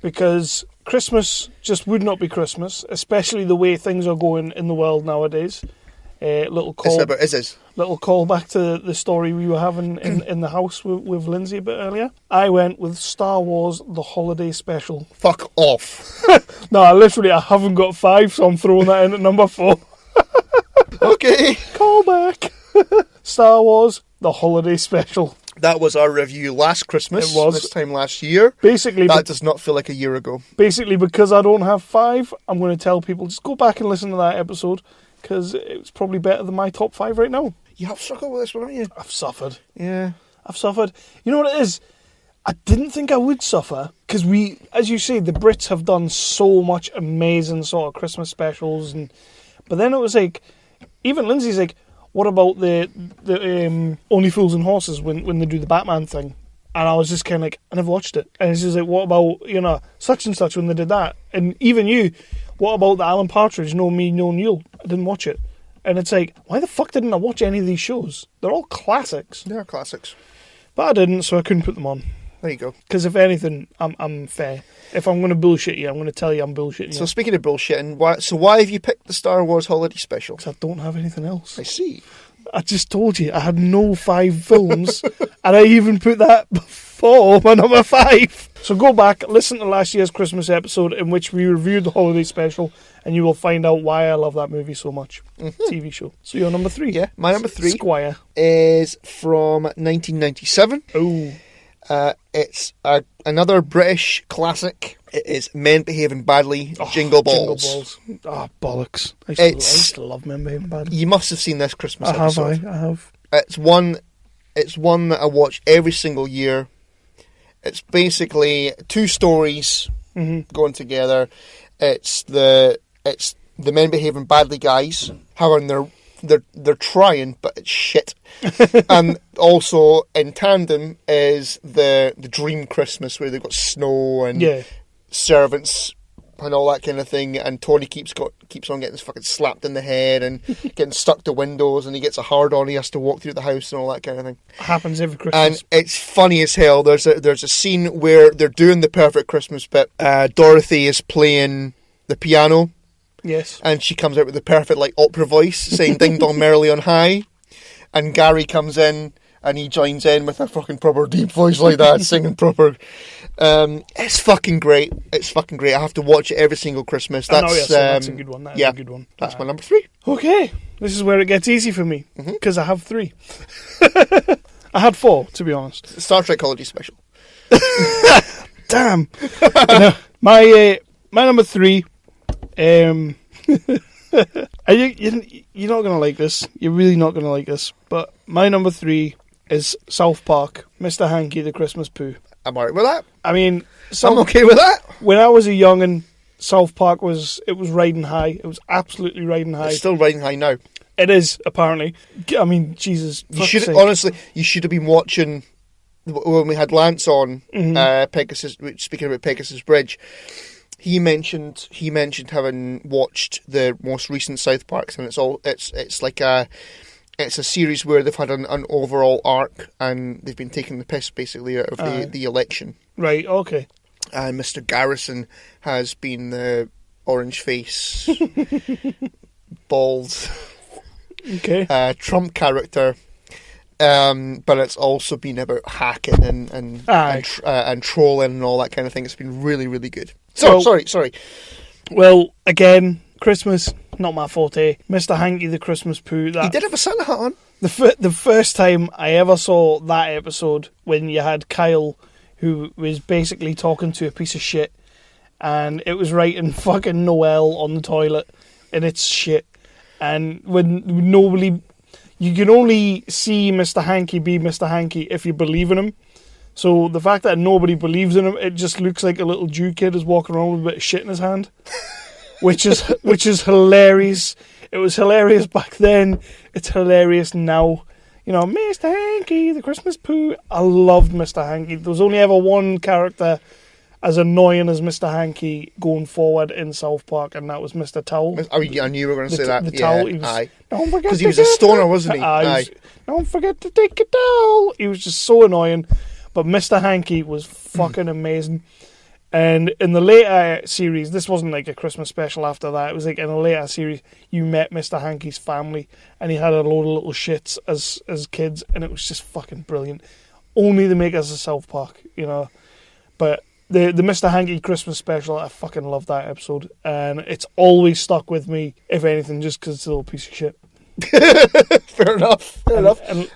Because Christmas just would not be Christmas, especially the way things are going in the world nowadays. Little call back to the story we were having in the house with Lindsay a bit earlier. I went with Star Wars The Holiday Special. Fuck off. No, I haven't got 5, so I'm throwing that in at number 4. Okay. Call back. Star Wars The Holiday Special. That was our review last Christmas. It was. This time last year. Basically, that does not feel like a year ago. Basically, because I don't have 5, I'm going to tell people, just go back and listen to that episode, because it's probably better than my top 5 right now. You have struggled with this one, haven't you? I've suffered. Yeah. I've suffered. You know what it is? I didn't think I would suffer, because as you say, the Brits have done so much amazing sort of Christmas specials, but then it was like, even Lindsay's like, what about the Only Fools and Horses when they do the Batman thing? And I was just kind of like, I never watched it. And it's just like, what about, such and such when they did that? And even you, what about the Alan Partridge, No Me, No Neil? I didn't watch it. And it's like, why the fuck didn't I watch any of these shows? They're all classics. They are classics. But I didn't, so I couldn't put them on. There you go. Because if anything, I'm fair. If I'm going to bullshit you, I'm going to tell you I'm bullshitting you. So speaking of bullshitting, why have you picked the Star Wars Holiday Special? Because I don't have anything else. I see. I just told you, I had no 5 films, and I even put that before my number 5. So go back, listen to last year's Christmas episode in which we reviewed the Holiday Special, and you will find out why I love that movie so much. TV show. So your number 3. Yeah, my number 3 Squire is from 1997. Oh. It's another British classic. It is Men Behaving Badly, Jingle Balls. Jingle Balls. Bollocks. I used to love Men Behaving Badly. You must have seen this Christmas episode. I have. It's one It's one that I watch every single year. It's basically two stories going together. It's the men behaving badly guys. However, they're trying, but it's shit. And also in tandem is the Dream Christmas, where they've got snow and servants and all that kind of thing. And Tony keeps on getting fucking slapped in the head and getting stuck to windows, and he gets a hard on. He has to walk through the house and all that kind of thing. Happens every Christmas. And it's funny as hell. There's a scene where they're doing the perfect Christmas bit. Dorothy is playing the piano. Yes. And she comes out with the perfect opera voice, saying "Ding Dong Merrily on High," and Gary comes in and he joins in with a fucking proper deep voice like that, singing proper. It's fucking great. It's fucking great. I have to watch it every single Christmas. That's a good one. That's a good one. That's my number 3. Okay, this is where it gets easy for me because I have 3. I had 4, to be honest. Star Trek Holiday Special. Damn. No, my number 3. You're not gonna like this. You're really not gonna like this. But my number 3 is South Park, Mr. Hanky the Christmas Pooh. I'm alright with that. I mean, I'm okay with that. When I was a young'un, South Park was riding high. It was absolutely riding high. It's still riding high now. It is, apparently. I mean, Jesus. You should have been watching when we had Lance on Pegasus. Speaking about Pegasus Bridge. He mentioned having watched the most recent South Parks, and it's a series where they've had an overall arc, and they've been taking the piss basically out of the election. Right. Okay. And Mr. Garrison has been the orange face, bald, Trump character. But it's also been about hacking and trolling and all that kind of thing. It's been really, really good. Sorry. Well, again, Christmas, not my forte. Mr. Hanky the Christmas Pooh. He did have a Santa hat on. The first time I ever saw that episode, when you had Kyle, who was basically talking to a piece of shit, and it was writing fucking Noel on the toilet, and it's shit. And when nobody... You can only see Mr. Hanky be Mr. Hanky if you believe in him. So the fact that nobody believes in him, it just looks like a little Jew kid is walking around with a bit of shit in his hand, which is hilarious. It was hilarious back then. It's hilarious now. You know, Mr. Hanky, the Christmas Pooh. I loved Mr. Hanky. There was only ever one character as annoying as Mr. Hanky going forward in South Park, and that was Mr. Towel. Oh, I knew you were going to say that. The towel. Don't forget, because he was a stoner, wasn't he? Don't forget to take a towel. He was just so annoying. But Mr. Hanky was fucking amazing. And in the later series, this wasn't like a Christmas special after that. It was like in a later series, you met Mr. Hanky's family, and he had a load of little shits as kids, and it was just fucking brilliant. Only the makers of South Park, you know. But the Mr. Hanky Christmas special, I fucking love that episode, and it's always stuck with me, if anything, just because it's a little piece of shit. Fair enough. And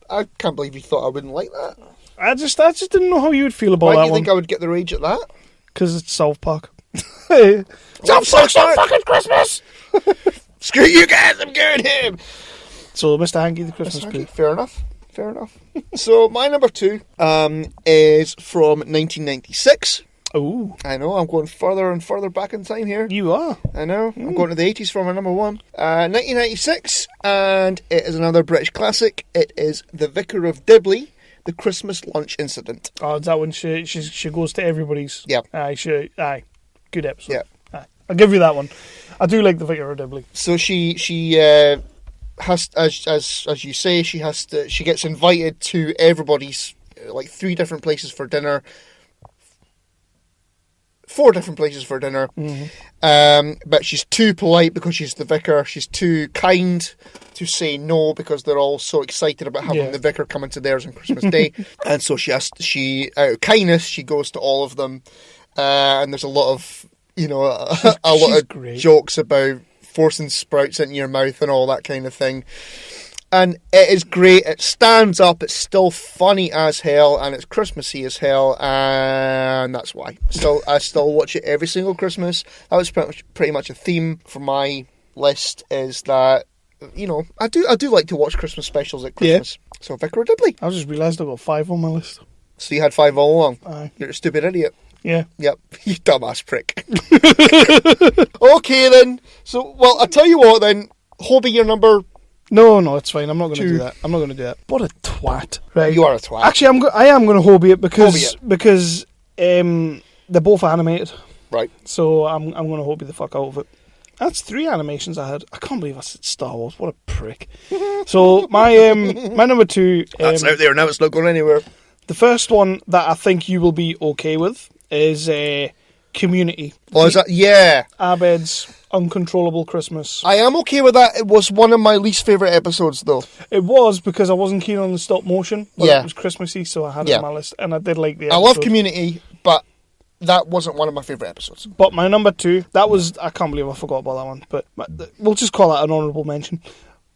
I can't believe you thought I wouldn't like that. I just didn't know how you would feel about that one. Why do you think I would get the rage at that? Because it's South Park. South Park's not fucking Christmas! Screw you guys, I'm going home! So, Mr. Hanky the Christmas Pooh. Fair enough. So, my number 2 is from 1996. Ooh. I know, I'm going further and further back in time here. You are. I know. I'm going to the 80s for my number 1. 1996, and it is another British classic. It is The Vicar of Dibley, The Christmas Lunch Incident. Oh, is that when she goes to everybody's? Yeah. Aye. Good episode. Yeah. Aye. I'll give you that one. I do like The Vicar of Dibley. So she has, as you say, she gets invited to everybody's, 3 different places for dinner. 4 different places for dinner. Mm-hmm. But she's too polite because she's the vicar. She's too kind to say no because they're all so excited about having the vicar coming to theirs on Christmas Day. And so she out of kindness, she goes to all of them. And there's a lot of, a lot of great jokes about forcing sprouts into your mouth and all that kind of thing. And it is great. It stands up. It's still funny as hell, and it's Christmassy as hell, and that's why. I still watch it every single Christmas. That was pretty much a theme for my list. Is that I do like to watch Christmas specials at Christmas. So Vicar Dibley. I just realised I got 5 on my list. So you had 5 all along. Aye. You're a stupid idiot. Yeah. Yep, you dumbass prick. Okay then. So, well, I'll tell you what then. Hobie, your number. No, it's fine. I'm not going to 2. do that. I'm not going to do that. What a twat. Right. You are a twat. Actually, I am going to hobie it Hobie because they're both animated. Right. So I'm going to hobie the fuck out of it. That's 3 animations I had. I can't believe I said Star Wars. What a prick. So my number 2. That's out there now. It's not going anywhere. The first one that I think you will be okay with is Community. Oh, is that? Yeah. Abed's Uncontrollable Christmas. I am okay with that. It was one of my least favourite episodes, though. It was because I wasn't keen on the stop motion. But Yeah. It was Christmassy, so I had it on my list. And I did like the I episode. love Community, but that wasn't one of my favourite episodes. But my number 2, that was... I can't believe I forgot about that one. But we'll just call that an honourable mention.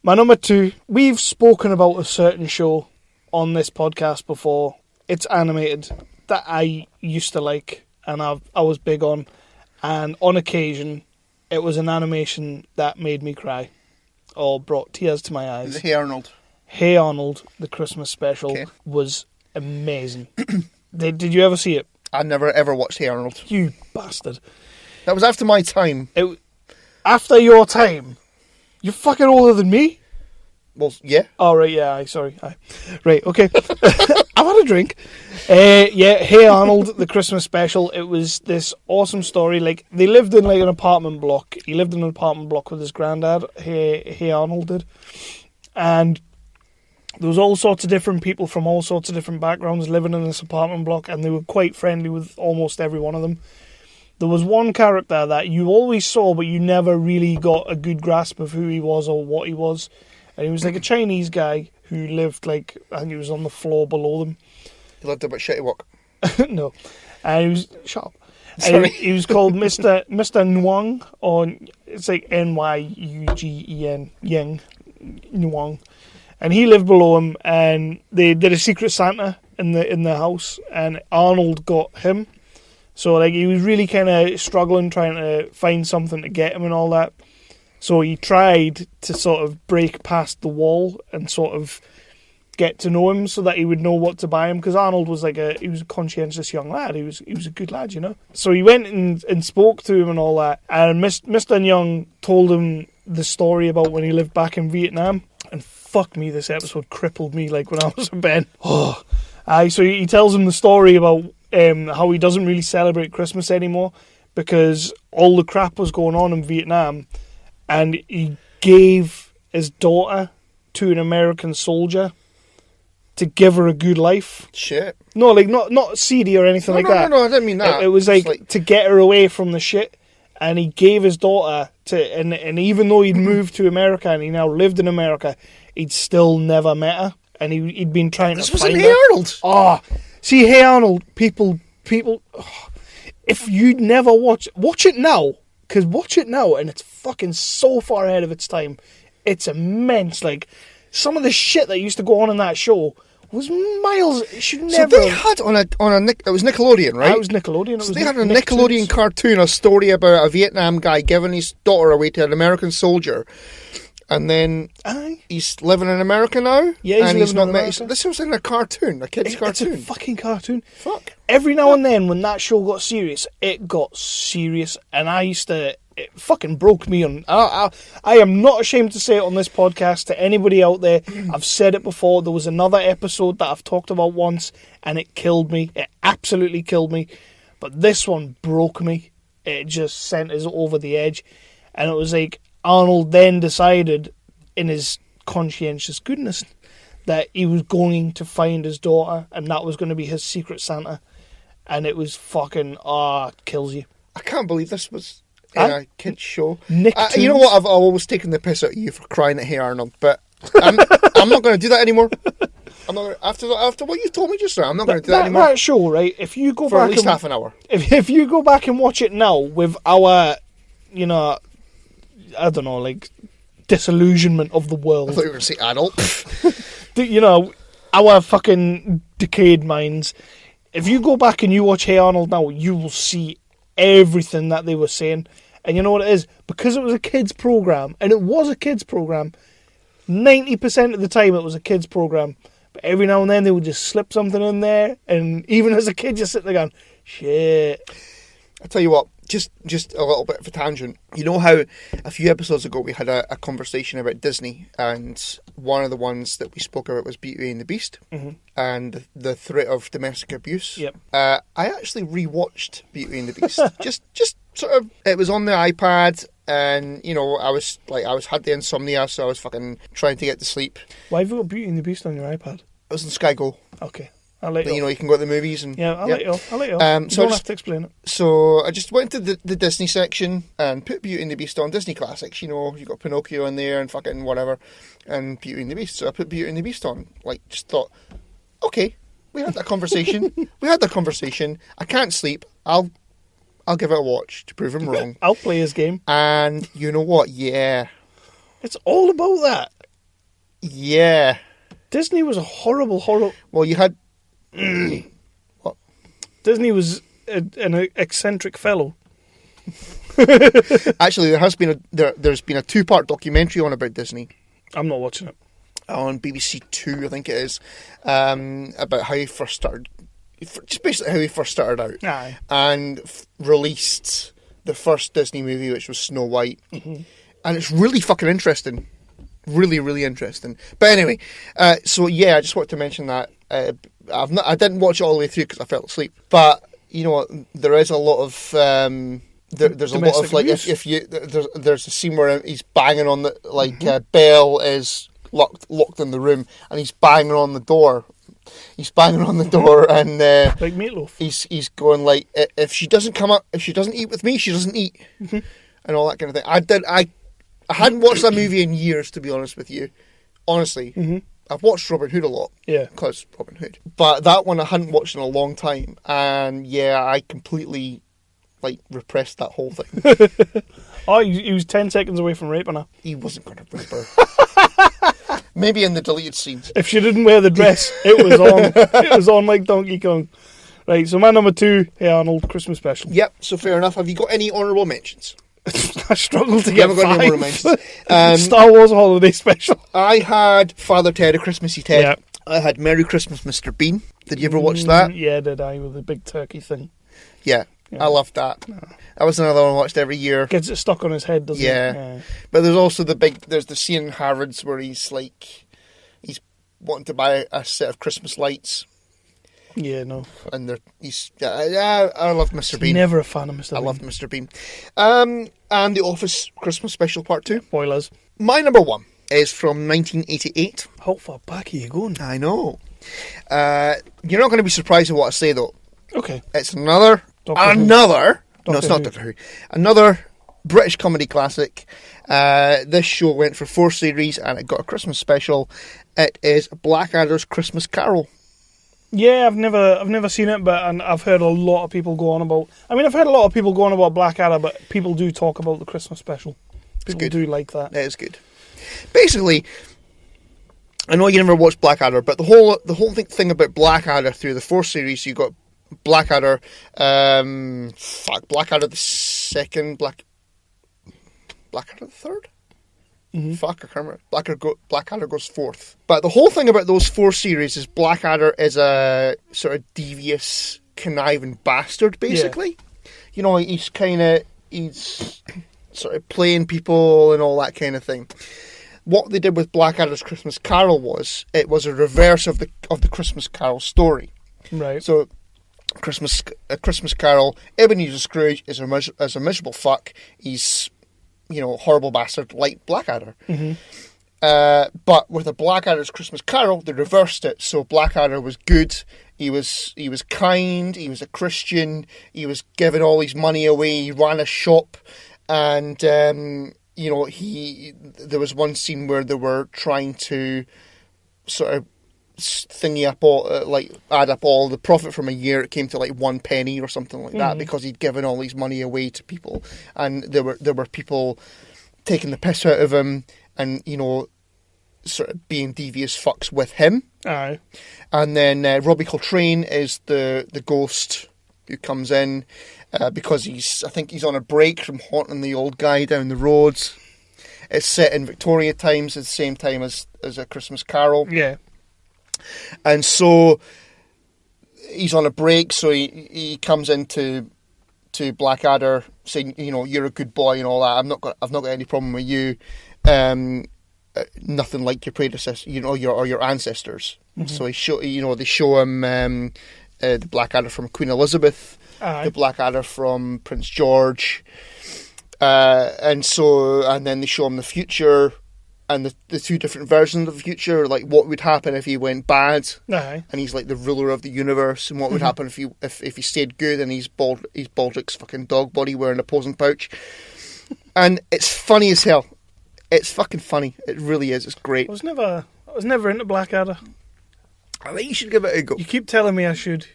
My number 2, we've spoken about a certain show on this podcast before. It's animated, that I used to like, and I was big on. And on occasion, it was an animation that made me cry. Or brought tears to my eyes. Hey Arnold. Hey Arnold, the Christmas special, was amazing. Did you ever see it? I never ever watched Hey Arnold. You bastard. That was after my time. After your time? You're fucking older than me? Well, yeah. Oh, right, yeah, sorry. Right, okay. I've had a drink. Yeah, Hey Arnold, the Christmas special. It was this awesome story. Like, they lived in, like, an apartment block. He lived in an apartment block with his granddad. Hey Arnold did. And there was all sorts of different people from all sorts of different backgrounds living in this apartment block, and they were quite friendly with almost every one of them. There was one character that you always saw, but you never really got a good grasp of who he was or what he was. And he was like a Chinese guy who lived, like, I think he was on the floor below them. He lived a bit shitty walk. No. And he was... Shut up. Sorry. He was called Mr. Nguyen, or it's like N-Y-U-G-E-N, Yang, Nguyen. And he lived below him, and they did a Secret Santa in the house, and Arnold got him. So, like, he was really kind of struggling, trying to find something to get him and all that. So he tried to sort of break past the wall and sort of get to know him so that he would know what to buy him. Because Arnold was he was a conscientious young lad. He was a good lad, you know. So he went and spoke to him and all that. And Mr. Young told him the story about when he lived back in Vietnam. And fuck me, this episode crippled me like when I was in bed. So he tells him the story about how he doesn't really celebrate Christmas anymore because all the crap was going on in Vietnam. And he gave his daughter to an American soldier to give her a good life. Shit. No, like not seedy or anything like that. No, I didn't mean that. It was like to get her away from the shit. And he gave his daughter to, and even though he'd moved to America and he now lived in America, he'd still never met her. And he'd been trying to find her. This was in Hey Arnold. Oh, see, Hey Arnold, people. Oh, if you'd never watch it now. Because watch it now, and it's fucking so far ahead of its time. It's immense. Like, some of the shit that used to go on in that show was miles. It should never. So they had it was Nickelodeon, right? It was Nickelodeon. So they had a Nickelodeon cartoon, a story about a Vietnam guy giving his daughter away to an American soldier. And then he's living in America now. Yeah, he's living in America. This was in a cartoon, a kid's cartoon. It's a fucking cartoon. Fuck. Every now and then, when that show got serious, it got serious, and it fucking broke me. I am not ashamed to say it on this podcast to anybody out there. I've said it before. There was another episode that I've talked about once, and it killed me. It absolutely killed me. But this one broke me. It just sent us over the edge, and it was like Arnold then decided, in his conscientious goodness, that he was going to find his daughter, and that was going to be his Secret Santa. And it was fucking, it kills you. I can't believe this was in a kid's show. Nicktoons. You know what? I've always taken the piss out of you for crying at Hey Arnold, but I'm not going to do that anymore. I'm not gonna, after what you told me just now. I'm not going to do that anymore. That show, right? If you go for back at least half an hour, if you go back and watch it now with our, I don't know, like disillusionment of the world. I thought you were going to say adult. Our fucking decayed minds. If you go back and you watch Hey Arnold now, you will see everything that they were saying. And you know what it is? Because it was a kids' program, and it was a kids' program, 90% of the time it was a kids' program, But every now and then they would just slip something in there, and even as a kid, you're sitting there going, shit. I tell you what, just a little bit of a tangent. You know how a few episodes ago we had a conversation about Disney, and one of the ones that we spoke about was Beauty and the Beast, and the threat of domestic abuse. Yep. I actually rewatched Beauty and the Beast. just sort of, it was on the iPad, and I had the insomnia, so I was fucking trying to get to sleep. Why have you got Beauty and the Beast on your iPad? It was on Sky Go. Okay. I'll let you off. You can go to the movies and... Yeah, I'll let you off. You don't have to explain it. So I just went to the Disney section and put Beauty and the Beast on Disney Classics. You've got Pinocchio in there and fucking whatever, and Beauty and the Beast. So I put Beauty and the Beast on. Just thought, okay, we had that conversation. I can't sleep. I'll give it a watch to prove him wrong. I'll play his game. And you know what? Yeah. It's all about that. Yeah. Disney was a horrible... Well, you had... What? Disney was an eccentric fellow. Actually, there's been a 2-part documentary on about Disney. I'm not watching it. On BBC Two, I think it is, about how he first started... Just basically how he first started out. Aye. And released the first Disney movie, which was Snow White. Mm-hmm. And it's really fucking interesting. Really, really interesting. But anyway, so yeah, I just wanted to mention that. I didn't watch it all the way through because I fell asleep. But you know what? There is a lot of there's a lot of if you there's a scene where he's banging on the Belle is locked in the room and he's banging on the door. And like Meatloaf. He's going like, if she doesn't come up, if she doesn't eat with me, she doesn't eat, and all that kind of thing. I hadn't watched that movie in years, to be honest with you. Honestly, I've watched Robin Hood a lot, because Robin Hood. But that one I hadn't watched in a long time, and yeah, I completely repressed that whole thing. Oh, he was 10 seconds away from raping her. He wasn't going to rape her. Maybe in the deleted scenes. If she didn't wear the dress, it was on. It was on like Donkey Kong. Right, so my number 2, Hey Arnold, Christmas special. Yep, so fair enough. Have you got any honourable mentions? I struggled to get 5. Got any honourable mentions. Star Wars Holiday Special. I had Father Ted, A Christmassy Ted. Yep. I had Merry Christmas, Mr. Bean. Did you ever watch that? Yeah, did I, with the big turkey thing. Yeah. I loved that. No. That was another one I watched every year. Gets it stuck on his head, doesn't it? Yeah. But there's also there's the scene in Harrods where he's wanting to buy a set of Christmas lights. Yeah, no. And I loved Mr. Bean. Never a fan of Mr. Bean. I loved Mr. Bean. And The Office Christmas Special Part 2. Spoilers. My number 1 is from 1988. How far back are you going? I know. You're not going to be surprised at what I say, though. Okay. It's another... No, it's not Doctor Who. Another British comedy classic. This show went for 4 series and it got a Christmas special. It is Blackadder's Christmas Carol. Yeah, I've never seen it, but I've heard a lot of people go on about... I've heard a lot of people go on about Blackadder, but people do talk about the Christmas special. People do like that. It is good. Basically, I know you never watched Blackadder, but the whole thing about Blackadder through the 4 series, you got Blackadder, Blackadder the second, Blackadder the third? I can't remember. Blackadder goes 4th. But the whole thing about those 4 series is Blackadder is a sort of devious, conniving bastard, basically. Yeah. He's sort of playing people and all that kind of thing. What they did with Blackadder's Christmas Carol was a reverse of the Christmas Carol story. Right. So A Christmas Carol, Ebenezer Scrooge is a miserable fuck. He's, horrible bastard like Blackadder. Mm-hmm. But with a Blackadder's Christmas Carol, they reversed it. So Blackadder was good. He was kind. He was a Christian. He was giving all his money away. He ran a shop, and there was one scene where they were trying to sort of add up all the profit from a year. It came to 1 penny or something like that, because he'd given all his money away to people, and there were people taking the piss out of him, and sort of being devious fucks with him. Aye. And then Robbie Coltrane is the ghost who comes in because I think he's on a break from haunting the old guy down the roads. It's set in Victoria times at the same time as A Christmas Carol. Yeah. And so he's on a break, so he comes into Blackadder saying, you're a good boy and all that. I've not got any problem with you. Nothing like your predecessor, your ancestors. Mm-hmm. So they show him the Blackadder from Queen Elizabeth, the Blackadder from Prince George, and then they show him the future. And the two different versions of the future, like what would happen if he went bad, and he's like the ruler of the universe, and what would happen if he stayed good, and he's Baldric's fucking dog body wearing a posing pouch, and it's funny as hell. It's fucking funny. It really is. It's great. I was never into Blackadder. I think you should give it a go. You keep telling me I should.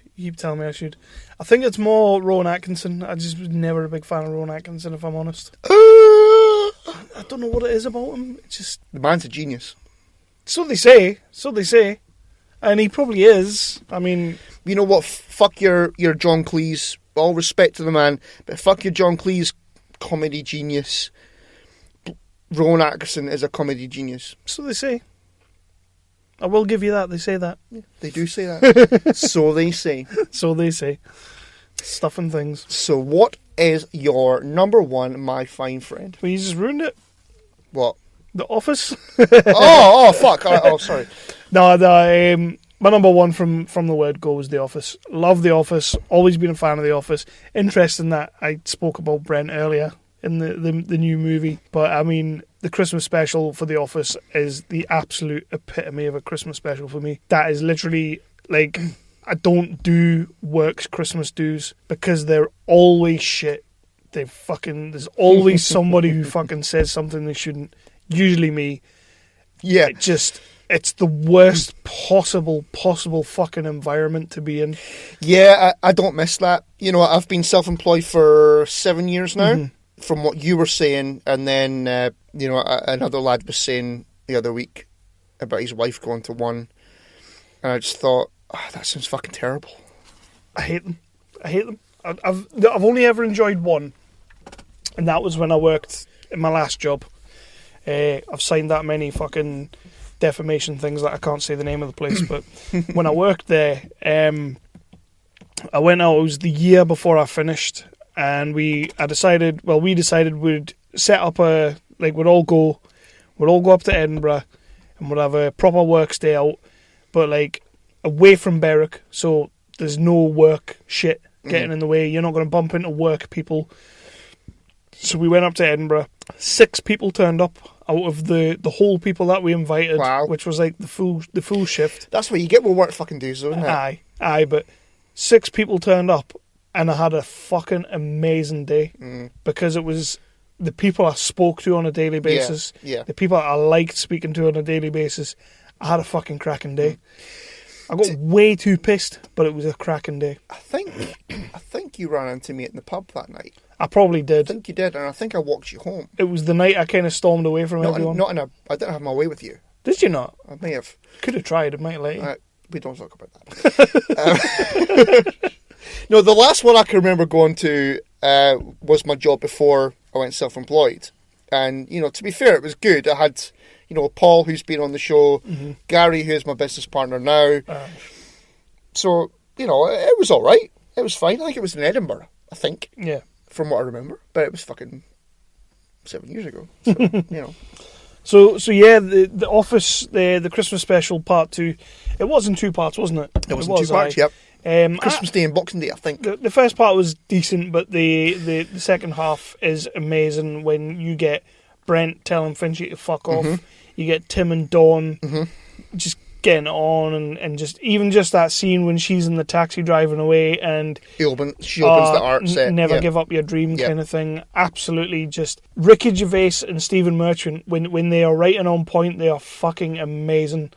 I think it's more Rowan Atkinson. I just was never a big fan of Rowan Atkinson, if I'm honest. I don't know what it is about him. It's just... The man's a genius. So they say. And he probably is. I mean... You know what? Fuck your John Cleese. All respect to the man. But fuck your John Cleese comedy genius. Rowan Atkinson is a comedy genius. So they say. I will give you that. They say that. Yeah, they do say that. So they say. So they say. Stuff and things. So what is your number one, my fine friend? Well, you just ruined it. What? The Office. oh, fuck. Oh, sorry. No, my number one from the word go was The Office. Love The Office. Always been a fan of The Office. Interesting that I spoke about Brent earlier in the new movie. But, I mean, the Christmas special for The Office is the absolute epitome of a Christmas special for me. That is literally, like... I don't do works Christmas dues because they're always shit. There's always somebody who fucking says something they shouldn't. Usually me. Yeah. It's the worst possible fucking environment to be in. Yeah, I don't miss that. I've been self-employed for 7 years now, from what you were saying, and then, another lad was saying the other week about his wife going to one, and I just thought, that sounds fucking terrible. I hate them. I've only ever enjoyed one, and that was when I worked in my last job. I've signed that many fucking defamation things that I can't say the name of the place, but when I worked there, I went out, it was the year before I finished, and we decided we'd set up we'd all go up to Edinburgh, and we'd have a proper works day out, but away from Berwick, so there's no work shit getting in the way. You're not going to bump into work people. So we went up to Edinburgh. 6 people turned up out of the whole people that we invited, which was like the full shift. That's what you get with work fucking dues, isn't it? Aye, but 6 people turned up, and I had a fucking amazing day because it was the people I spoke to on a daily basis, the people I liked speaking to on a daily basis. I had a fucking cracking day. I got way too pissed, but it was a cracking day. I think you ran into me at the pub that night. I probably did. I think you did, and I think I walked you home. It was the night I kind of stormed away from everyone. I didn't have my way with you. Did you not? I may have. Could have tried. It might let you. We don't talk about that. No, the last one I can remember going to was my job before I went self-employed. And, to be fair, it was good. I had... Paul, who's been on the show, Gary, who's my business partner now. So, it was all right. It was fine. I think it was in Edinburgh, I think. Yeah. From what I remember. But it was fucking 7 years ago. So, So yeah, the Office, the Christmas special part 2, it was in 2 parts, wasn't it? It was in 2 parts, yep. Christmas Day and Boxing Day, I think. The first part was decent, but the second half is amazing when you get Brent telling Finchy to fuck off. You get Tim and Dawn just getting on, and just even just that scene when she's in the taxi driving away, and she opens the art set. Never give up your dream kind of thing. Absolutely, just Ricky Gervais and Stephen Merchant, when they are writing on point, they are fucking amazing.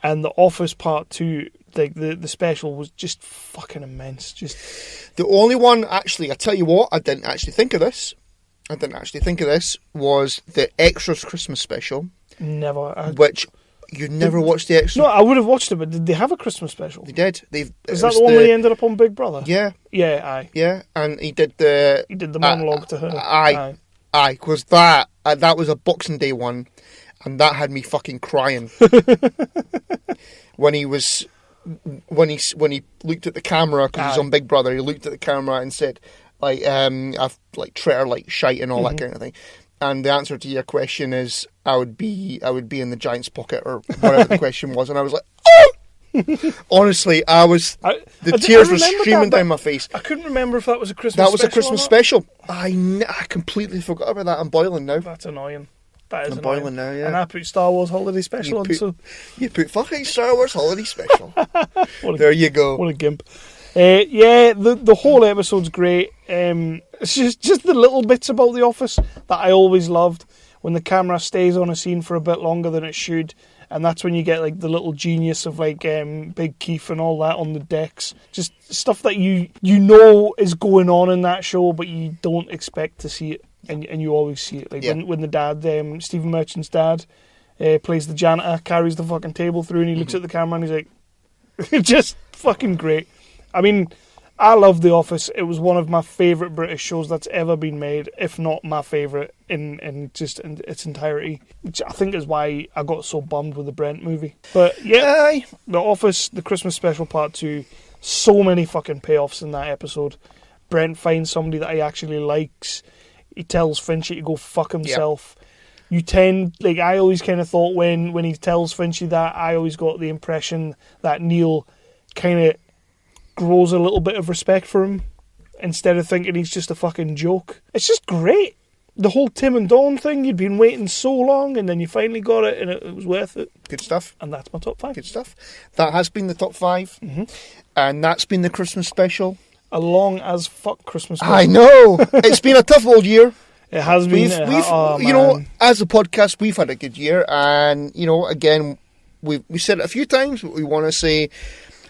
And The Office Part 2, the special was just fucking immense. Just the only one, actually, I tell you what, I didn't actually think of this, was the Extras Christmas special. Never. Which you never watched the Extras? No, I would have watched it, but did they have a Christmas special? They did. Is that the one where he ended up on Big Brother? Yeah. Yeah, aye. Yeah, and he did the monologue to her. Aye, because that was a Boxing Day one, and that had me fucking crying. when he looked at the camera, because he's on Big Brother, he looked at the camera and said, like, I've like treated her like shite and all that kind of thing. And the answer to your question is, I would be in the Giant's pocket, or whatever the question was, and I was like, oh! Honestly, the tears were streaming down my face. I couldn't remember if that was a Christmas special. That was special a Christmas special. I completely forgot about that. I'm boiling now. That's annoying. That is I'm annoying. boiling now, yeah. And I put Star Wars Holiday Special on, so... You put fucking Star Wars Holiday Special. There you go. What a gimp. The whole episode's great. It's just the little bits about The Office that I always loved. When the camera stays on a scene for a bit longer than it should, and that's when you get like the little genius of like Big Keith and all that on the decks. Just stuff that you know is going on in that show, but you don't expect to see it, and you always see it. Like when the dad, Stephen Merchant's dad, plays the janitor, carries the fucking table through, and he looks at the camera and he's like, just fucking great. I mean, I love The Office. It was one of my favourite British shows that's ever been made, if not my favourite in its entirety, which I think is why I got so bummed with the Brent movie. But yeah, The Office, the Christmas special part 2, so many fucking payoffs in that episode. Brent finds somebody that he actually likes. He tells Finchy to go fuck himself. Yep. I always kind of thought when he tells Finchy that, I always got the impression that Neil kind of grows a little bit of respect for him instead of thinking he's just a fucking joke. It's just great. The whole Tim and Dawn thing, you'd been waiting so long and then you finally got it and it was worth it. Good stuff. And that's my top 5. Good stuff. That has been the top 5. Mm-hmm. And that's been the Christmas special. A long as fuck Christmas special. I know. It's been a tough old year. It has been. You know, as a podcast, we've had a good year. And, you know, again, we said it a few times, but we want to say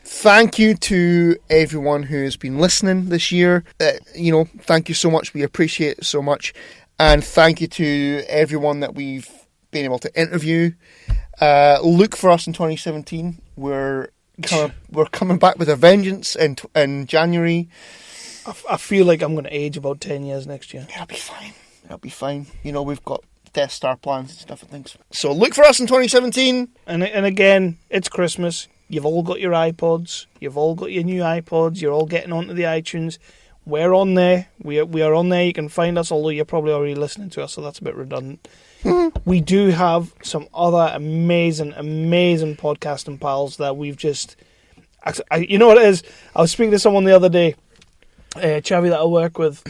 thank you to everyone who has been listening this year. Thank you so much. We appreciate it so much. And thank you to everyone that we've been able to interview. Look for us in 2017. We're coming back with a vengeance in January. I feel like I'm going to age about 10 years next year. It'll be fine. It'll be fine. You know, we've got Death Star plans and stuff and things. So look for us in 2017. And again, it's Christmas. You've all got your iPods. You've all got your new iPods. You're all getting onto the iTunes. We're on there. We are on there. You can find us, although you're probably already listening to us, so that's a bit redundant. We do have some other amazing podcasting pals that we've just... you know what it is? I was speaking to someone the other day. Chavi that I work with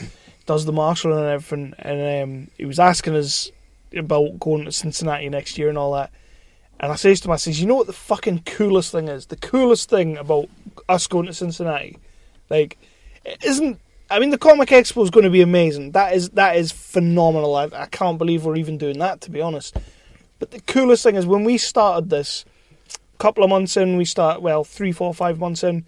does the marshal and everything, and he was asking us about going to Cincinnati next year and all that. And I says to him, you know what the fucking coolest thing is? The coolest thing about us going to Cincinnati, like, it isn't... I mean, the Comic Expo is going to be amazing. That is phenomenal. I can't believe we're even doing that, to be honest. But the coolest thing is when we started this, a couple of months in, 3, 4, 5 months in,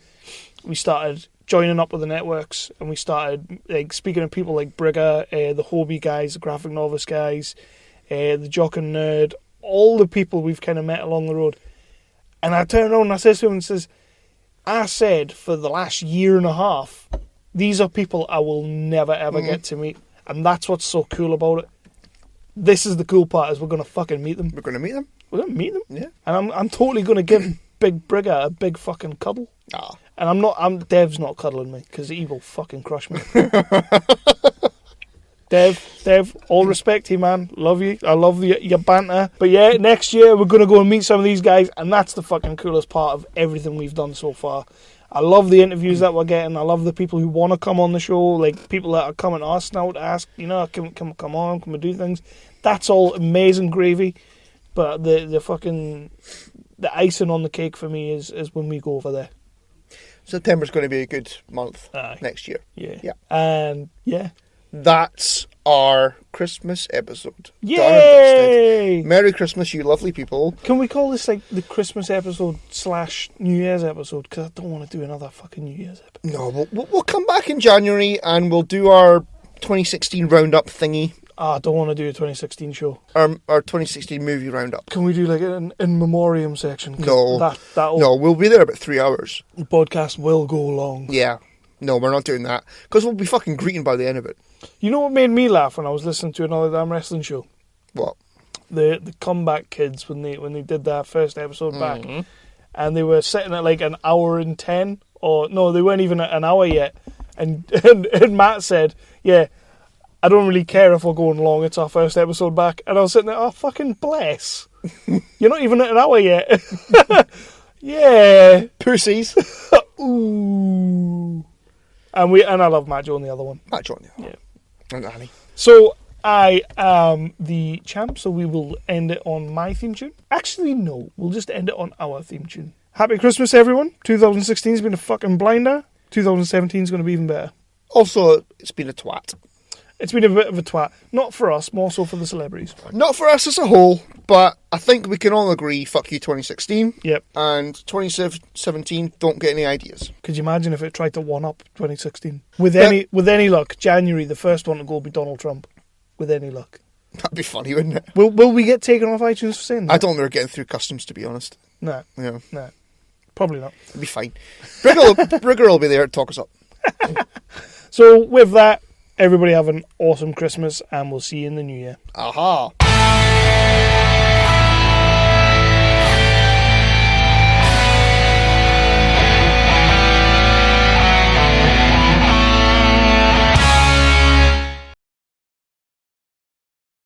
we started joining up with the networks, and we started like speaking to people like Brigger, the Hobie guys, the Graphic Novice guys, the Jock and Nerd, all the people we've kind of met along the road. And I turned around and I said to him, I said for the last year and a half, these are people I will never ever get to meet. And that's what's so cool about it. This is the cool part, is we're going to fucking meet them. We're going to meet them? We're going to meet them. Yeah. And I'm totally going to give Big Brigger a big fucking cuddle. And Dev's not cuddling me, because he will fucking crush me. Dev, all respect to you, man. Love you. I love your banter. But yeah, next year we're going to go and meet some of these guys, and that's the fucking coolest part of everything we've done so far. I love the interviews that we're getting. I love the people who want to come on the show, like people that are coming to us now to ask, can come on, can we do things? That's all amazing gravy. But the icing on the cake for me is when we go over there. September's going to be a good month next year. Yeah. And yeah. That's our Christmas episode. Yay! Merry Christmas, you lovely people. Can we call this like the Christmas episode / New Year's episode? Because I don't want to do another fucking New Year's episode. No, we'll come back in January and we'll do our 2016 roundup thingy. I don't want to do a 2016 show. Our 2016 movie roundup. Can we do like an in memoriam section? No. No, we'll be there about 3 hours. The podcast will go long. Yeah. No, we're not doing that. Because we'll be fucking greeting by the end of it. You know what made me laugh when I was listening to another damn wrestling show? What? the comeback kids when they did their first episode back, and they were sitting at like an hour and 10, or no, they weren't even at an hour yet, and Matt said, "Yeah, I don't really care if we're going long. It's our first episode back," and I was sitting there, "Oh, fucking bless! You're not even at an hour yet." Yeah, Pussies. Ooh. And I love Matt Joe on the other one. Matt John, Yeah. And Annie. So I am the champ, so we will end it on my theme tune. Actually, no, we'll just end it on our theme tune. Happy Christmas, everyone. 2016's been a fucking blinder. 2017's going to be even better. Also, it's been a twat. It's been a bit of a twat. Not for us, more so for the celebrities. Not for us as a whole, but I think we can all agree, fuck you 2016. Yep. And 2017, don't get any ideas. Could you imagine if it tried to one-up 2016? With any luck, January, the first one to go will be Donald Trump. With any luck. That'd be funny, wouldn't it? Will we get taken off iTunes for saying that? I don't think they're getting through customs, to be honest. No. Yeah. No. Probably not. It'd be fine. Brigger will be there to talk us up. So, with that, everybody have an awesome Christmas, and we'll see you in the new year. Aha.